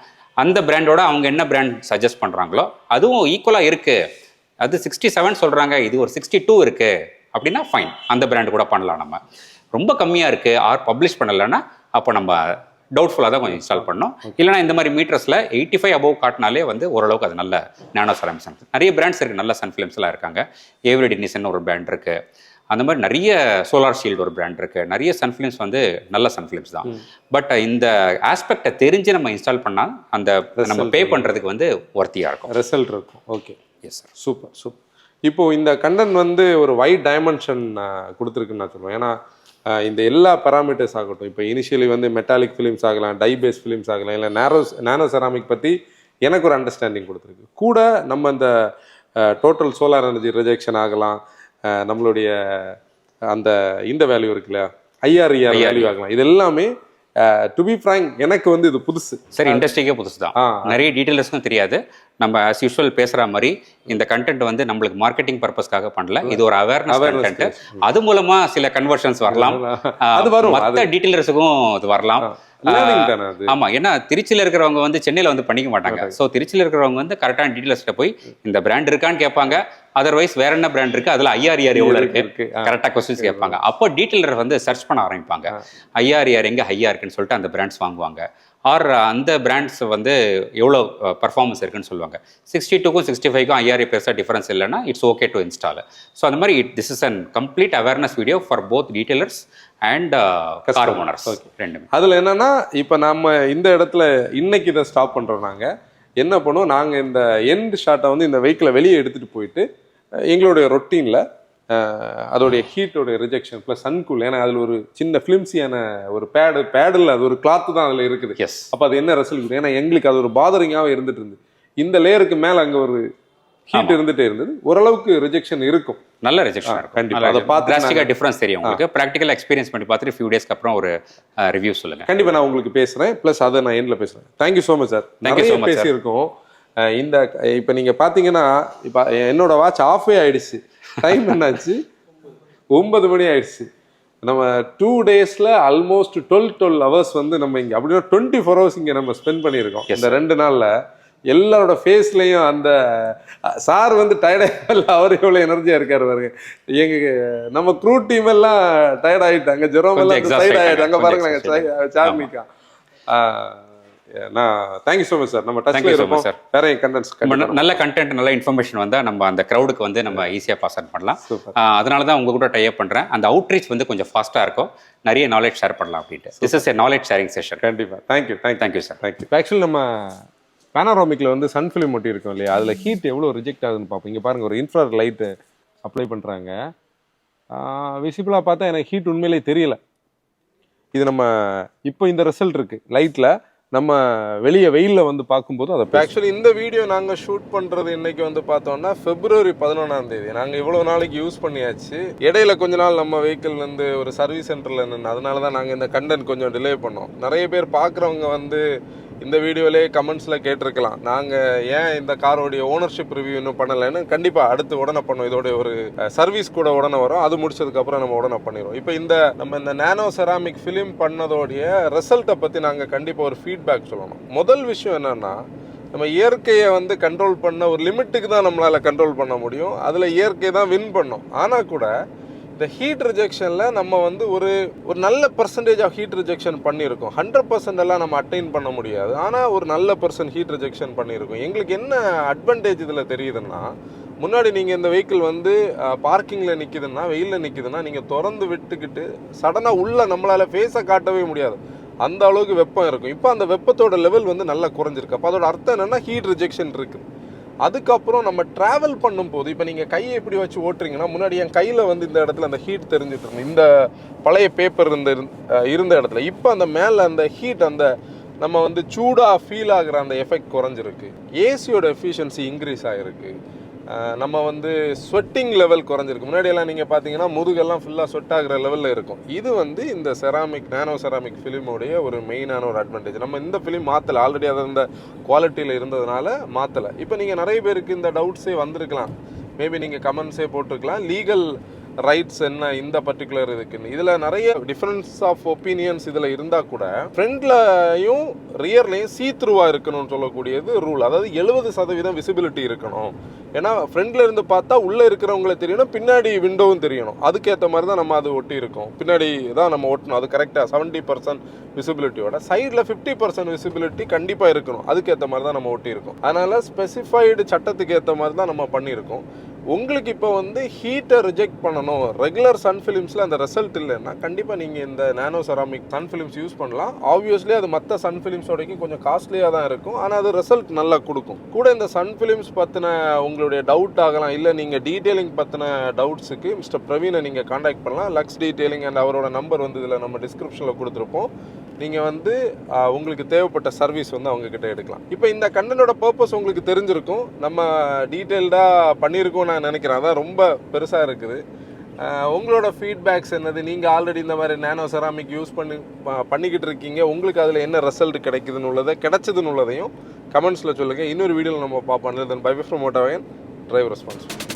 அந்த பிராண்டோட அவங்க என்ன பிராண்ட் சஜஸ்ட் பண்ணுறாங்களோ அதுவும் ஈக்குவலாக இருக்குது. அது 67 சொல்கிறாங்க, இது ஒரு 62 இருக்குது அப்படின்னா ஃபைன், அந்த பிராண்டு கூட பண்ணலாம். நம்ம ரொம்ப கம்மியாக இருக்குது ஆர் பப்ளிஷ் பண்ணலைன்னா அப்போ நம்ம டவுட்ஃபுல்லாக தான் கொஞ்சம் இன்ஸ்டால் பண்ணோம். இல்லைனா இந்த மாதிரி மீட்டர்ஸில் 85 above காட்டினாலே வந்து ஓரளவுக்கு அது நல்ல நேனோ செராமிக் சன். நிறைய பிராண்ட்ஸ் இருக்குது, நல்ல சன் ஃபிலிம்ஸ்லாம் இருக்காங்க. ஏவரி டினிசன் ஒரு பிராண்ட் இருக்குது. அந்த மாதிரி நிறைய சோலார் ஷீல்டு ஒரு பிராண்ட் இருக்குது. நிறைய சன் ஃபிலிம்ஸ் வந்து நல்ல சன் ஃபிலிம்ஸ் தான். பட் இந்த ஆஸ்பெக்டை தெரிஞ்சு நம்ம இன்ஸ்டால் பண்ணால் அந்த நம்ம பே பண்ணுறதுக்கு வந்து ஒர்த்தியாக இருக்கும், ரிசல்ட் இருக்கும். Okay, yes sir. சூப்பர். இப்போது இந்த கண்டென்ட் வந்து ஒரு வைட் டைமென்ஷன் கொடுத்துருக்குன்னு நான் சொல்லுவேன். ஏன்னா இந்த எல்லா பேராமீட்டர்ஸ் ஆகட்டும், இப்போ இனிஷியலி வந்து மெட்டாலிக் ஃபிலிம்ஸ் ஆகலாம், டைபேஸ் ஃபிலிம்ஸ் ஆகலாம், இல்லை நேனோ செராமிக் பற்றி எனக்கு ஒரு அண்டர்ஸ்டாண்டிங் கொடுத்துருக்கு. கூட நம்ம இந்த டோட்டல் சோலார் எனர்ஜி ரிஜெக்ஷன் ஆகலாம், நம்மளுடைய அந்த இந்த வேல்யூ இருக்குல்ல ஐஆர்இஆர் வேல்யூ ஆகலாம், இது எல்லாமே டு பி ஃப்ராங்க் எனக்கு வந்து இது புதுசு. சரி, இண்டஸ்ட்ரிக்கே புதுசு தான். நிறைய டீட்டெயிலர்ஸ்க்கும் தெரியாது. நம்ம as usual பேசுற மாதிரி இந்த கண்டென்ட் வந்து நம்மளுக்கு மார்க்கெட்டிங் பர்பஸ்க்காக பண்ணல, இது ஒரு அவேர்னஸ் கண்டென்ட். அது மூலமா சில கன்வர்ஷன்ஸ் வரலாம், அது வரும், மற்ற டீட்டெயிலர்ஸுக்கும் அது வரலாம். ஆமா, ஏன்னா திருச்சியில் இருக்கிறவங்க வந்து சென்னையில் வந்து பண்ணிக்க மாட்டாங்க. ஸோ திருச்சியில் இருக்கிறவங்க வந்து கரெக்டான டீட்டெயில்ஸ்கிட்ட போய் இந்த பிராண்ட் இருக்கான்னு கேட்பாங்க. அதர்வைஸ் வேற என்ன பிராண்ட் இருக்கு, அதுல ஐஆர்ஆர் எவ்வளவு இருக்கு, கரெக்டாக கொஸ்டின்ஸ் கேட்பாங்க. அப்போ டீட்டெயிலர் வந்து சர்ச் பண்ண ஆரம்பிப்பாங்க. ஐஆர்ஆர் எங்க ஹையா இருக்குன்னு சொல்லிட்டு அந்த பிராண்ட்ஸ் வாங்குவாங்க. ஆர் அந்த பிராண்ட்ஸ் வந்து எவ்வளோ பர்ஃபார்மன்ஸ் இருக்குன்னு சொல்லுவாங்க. 62க்கும் 65க்கும் ஐஆர்ஏ பெருசாக டிஃபரன்ஸ் இல்லைன்னா it's okay to install. So அந்த மாதிரி this is an complete awareness video for both detailers and car owners ரெண்டுமே. அதில் என்னன்னா, இப்போ நம்ம இந்த இடத்துல இன்னைக்கு இதை ஸ்டாப் பண்ணுறோம். நாங்கள் என்ன பண்ணுவோம், நாங்கள் இந்த எண்ட் ஷாட்டை வந்து இந்த வெஹிக்கிளை வெளியே எடுத்துகிட்டு போயிட்டு எங்களுடைய ரொட்டீனில் அதோடைய ஹீட்டோடைய ரிஜெக்ஷன் ப்ளஸ் சன்கூல், ஏன்னா அதில் ஒரு சின்ன ஃபிலிம்ஸியான ஒரு பேடில் அது ஒரு கிளாத்து தான் அதில் இருக்குது. எஸ், அப்போ அது என்ன ரிசல்ட், ஏன்னா எங்களுக்கு அது ஒரு பாதரிங்காகவே இருந்துட்டு இருந்து. இந்த லேயருக்கு மேலே அங்கே ஒரு ஹீட் இருந்துட்டே இருந்தது. ஓரளவுக்கு ரிஜெக்ஷன் இருக்கும், நல்ல ரிஜெக்ஷன் இருக்கும். கண்டிப்பாக அதை பார்த்து டிராஸ்டிக்காக டிஃபரன்ஸ் தெரியும் உங்களுக்கு. ப்ராக்டிக்கல் எக்ஸ்பீரியன்ஸ் பண்ணி பார்த்துட்டு ஃபியூ டேஸ்க்கு அப்புறம் ஒரு ரிவ்யூ சொல்லுங்கள். கண்டிப்பாக நான் உங்களுக்கு பேசுகிறேன், ப்ளஸ் அதை நான் எண்டில் பேசுகிறேன். Thank you so much sir. நிறைய பேசியிருக்கோம். இந்த இப்போ நீங்கள் பார்த்தீங்கன்னா, இப்போ என்னோட வாட்ச் ஆஃபே ஆயிடுச்சு. டைம் என்னாச்சு, 9 மணி ஆயிடுச்சு. நம்ம 2 டேஸில் ஆல்மோஸ்ட் 12 hours வந்து நம்ம இங்கே அப்படின்னா 24 hours இங்கே நம்ம ஸ்பெண்ட் பண்ணியிருக்கோம். இந்த 2 நாளில் எல்லாரோட ஃபேஸ்லையும் அந்த சார் வந்து டயர்டாக இல்லை, அவர் எவ்வளோ எனர்ஜியாக இருக்காரு பாருங்க. நம்ம க்ரூ டீம் எல்லாம் டயர்ட் ஆகிட்டாங்க, ஜெரோம் எல்லாம் டயர்ட் ஆகிட்டாங்க பாருங்க. நாங்கள் சார்மிக்கா நான் தேங்க்யூ ஸோ மச் சார். நம்ம டச்ல இருப்போம் சார். வேற கண்டென்ட்ஸ் நல்ல கண்டென்ட் நல்ல இன்ஃபர்மேஷன் வந்தால் நம்ம அந்த க்ரௌடுக்கு வந்து நம்ம ஈஸியாக பாஸ் ஆன் பண்ணலாம். அதனால தான் உங்க கூட டைப் பண்ணுறேன். அந்த அவுட்ரீச் வந்து கொஞ்சம் ஃபாஸ்ட்டாக இருக்கும், நிறைய நாலேஜ் ஷேர் பண்ணலாம் அப்படின்ட்டு. This is a knowledge sharing session. கண்டிப்பாக தேங்க்யூ சார். தேங்க்யூ. ஆக்சுவலி நம்ம பேனராமிக்கில் வந்து சன் ஃபிலிம் ஒட்டி இருக்கும் இல்லையா, அதில் ஹீட் எவ்வளோ ரிஜெக்ட் ஆகுதுன்னு பார்ப்போம். இங்கே பாருங்கள், ஒரு இன்ஃப்ராரெட் லைட்டு அப்ளை பண்ணுறாங்க. விசிபிளாக பார்த்தா எனக்கு ஹீட் உண்மையிலே தெரியல. இது நம்ம இப்போ இந்த ரிசல்ட் இருக்குது லைட்டில், நம்ம வெளியே வெயிலில் வந்து பார்க்கும்போது அதை ஆக்சுவலி இந்த வீடியோ நாங்கள் ஷூட் பண்ணுறது இன்னைக்கு வந்து பார்த்தோம்னா February 11. நாங்கள் இவ்வளோ நாளைக்கு யூஸ் பண்ணியாச்சு. இடையில கொஞ்ச நாள் நம்ம வெஹிக்கிள்லேருந்து ஒரு சர்வீஸ் சென்டரில் நின்று, அதனால தான் நாங்கள் இந்த கண்டென்ட் கொஞ்சம் டிலே பண்ணோம். நிறைய பேர் பார்க்குறவங்க வந்து இந்த வீடியோலே கமெண்ட்ஸில் கேட்டிருக்கலாம், நாங்கள் ஏன் இந்த காரோடைய ஓனர்ஷிப் ரிவ்யூ இன்னும் பண்ணலைன்னு. கண்டிப்பாக அடுத்து உடனே பண்ணோம். இதோடைய ஒரு சர்வீஸ் கூட உடனே வரும், அது முடிச்சதுக்கப்புறம் நம்ம உடனே பண்ணிடுவோம். இப்போ நம்ம இந்த நானோ செராமிக் ஃபிலிம் பண்ணதோடைய ரிசல்ட்டை பற்றி நாங்கள் கண்டிப்பாக ஒரு ஃபீட்பேக் சொல்லணும். முதல் விஷயம் என்னென்னா, நம்ம இயற்கையை வந்து கண்ட்ரோல் பண்ண ஒரு லிமிட்டுக்கு தான் நம்மளால் கண்ட்ரோல் பண்ண முடியும். அதில் இயற்கை தான் வின் பண்ணோம். ஆனால் கூட இந்த ஹீட் ரிஜெக்ஷனில் நம்ம வந்து ஒரு நல்ல பர்சன்டேஜ் ஆஃப் ஹீட் ரிஜெக்ஷன் பண்ணியிருக்கோம். 100% எல்லாம் நம்ம அட்டைன் பண்ண முடியாது, ஆனால் ஒரு நல்ல ஹீட் ரிஜெக்ஷன் பண்ணியிருக்கோம். எங்களுக்கு என்ன அட்வான்டேஜ் இதில் தெரியுதுன்னா, முன்னாடி நீங்கள் இந்த வெஹிக்கிள் வந்து பார்க்கிங்கில் நிற்கிதுன்னா, வெயிலில் நிற்கிதுன்னா, நீங்கள் திறந்து விட்டுக்கிட்டு சடனாக உள்ள நம்மளால் ஃபேஸை காட்டவே முடியாது, அந்த அளவுக்கு வெப்பம் இருக்கும். இப்போ அந்த வெப்பத்தோட லெவல் வந்து நல்லா குறைஞ்சிருக்கு. அப்போ அதோட அர்த்தம் என்னென்னா ஹீட் ரிஜெக்ஷன் இருக்குது. அதுக்கப்புறம் நம்ம ட்ராவல் பண்ணும்போது, இப்போ நீங்கள் கையை எப்படி வச்சு ஓட்டுறீங்கன்னா, முன்னாடி என் கையில் வந்து இந்த இடத்துல அந்த ஹீட் தெரிஞ்சுட்டு இருந்தேன், இந்த பழைய பேப்பர் இருந்த இடத்துல. இப்போ அந்த மேலே அந்த ஹீட், அந்த நம்ம வந்து சூடாக ஃபீல் ஆகிற அந்த எஃபெக்ட் குறைஞ்சிருக்கு. ஏசியோட எஃபிஷியன்சி இன்க்ரீஸ் ஆகிருக்கு. நம்ம வந்து ஸ்வெட்டிங் லெவல் குறைஞ்சிருக்கு. முன்னாடியெல்லாம் நீங்கள் பார்த்தீங்கன்னா முதுகெல்லாம் ஃபுல்லாக ஸ்வெட் ஆகிற லெவலில் இருக்கும். இது வந்து இந்த நானோ செராமிக் ஃபிலிமோடைய ஒரு மெயினான ஒரு அட்வான்டேஜ். நம்ம இந்த ஃபிலிம் மாற்றலை, ஆல்ரெடி அது இந்த குவாலிட்டியில் இருந்ததுனால மாற்றலை. இப்போ நீங்கள் நிறைய பேருக்கு இந்த டவுட்ஸே வந்திருக்கலாம், மேபி நீங்கள் கமெண்ட்ஸே போட்டிருக்கலாம், லீகல் ரைட்ஸ் என்ன இந்த பர்டிகுலர் இருக்குன்னு. இதில் நிறைய டிஃப்ரென்ஸ் ஆஃப் ஒப்பீனியன்ஸ் இதில் இருந்தால் கூட ஃப்ரண்ட்லையும் ரியர்லையும் சீத்ரூவாக இருக்கணும்னு சொல்லக்கூடியது ரூல். அதாவது 70% விசிபிலிட்டி இருக்கணும். ஏன்னா ஃப்ரண்ட்ல இருந்து பார்த்தா உள்ளே இருக்கிறவங்களே தெரியணும், பின்னாடி விண்டோவும் தெரியணும். அதுக்கேற்ற மாதிரி தான் நம்ம அது ஒட்டி இருக்கோம். பின்னாடி தான் நம்ம ஒட்டணும், அது கரெக்டாக 70% விசிபிலிட்டியோட. சைடில் 50% விசிபிலிட்டி கண்டிப்பாக இருக்கணும், அதுக்கேற்ற மாதிரி தான் நம்ம ஒட்டி இருக்கோம். அதனால் ஸ்பெசிஃபைடு சட்டத்துக்கு ஏற்ற மாதிரி தான் நம்ம பண்ணியிருக்கோம். உங்களுக்கு இப்போ வந்து ஹீட்டை ரிஜெக்ட் பண்ணணும், ரெகுலர் சன் ஃபிலிம்ஸில் அந்த ரிசல்ட் இல்லைன்னா கண்டிப்பாக நீங்கள் இந்த நானோ செராமிக் சன் ஃபிலிம்ஸ் யூஸ் பண்ணலாம். ஆப்வியஸ்லி அது மற்ற சன் ஃபிலிம்ஸோடைக்கும் கொஞ்சம் காஸ்ட்லியாக தான் இருக்கும், ஆனால் அது ரிசல்ட் நல்லா கொடுக்கும். கூட இந்த சன் ஃபிலிம்ஸ் பற்றின உங்களுடைய டவுட் ஆகலாம், இல்லை நீங்கள் டீட்டெயிலிங் பற்றின டவுட்ஸுக்கு மிஸ்டர் பிரவீனை நீங்கள் காண்டாக்ட் பண்ணலாம். லக்ஸ் டீட்டெயிலிங் அண்ட் அவரோட நம்பர் வந்து இதில் நம்ம டிஸ்கிரிப்ஷனில் கொடுத்துருப்போம். நீங்கள் வந்து உங்களுக்கு தேவைப்பட்ட சர்வீஸ் வந்து அவங்கக்கிட்ட எடுக்கலாம். இப்போ இந்த கண்டனோட பர்பஸ் உங்களுக்கு தெரிஞ்சிருக்கும், நம்ம டீட்டெயில்டாக பண்ணியிருக்கோம் நான் நினைக்கிறேன். அதான் ரொம்ப பெருசாக இருக்குது. உங்களோட ஃபீட்பேக்ஸ் என்னது? நீங்கள் ஆல்ரெடி இந்த மாதிரி நேனோ செராமிக் யூஸ் பண்ணிக்கிட்டு இருக்கீங்க, உங்களுக்கு அதில் என்ன ரிசல்ட் கிடைச்சதுன்னு உள்ளதையும் கமெண்ட்ஸில் சொல்லுங்கள். இன்னொரு வீடியோவில் நம்ம பார்ப்போம். தென் பை ஃப்ரம் மோட்டாவேகன், டிரைவர் ரெஸ்பான்சிபிலிட்டி.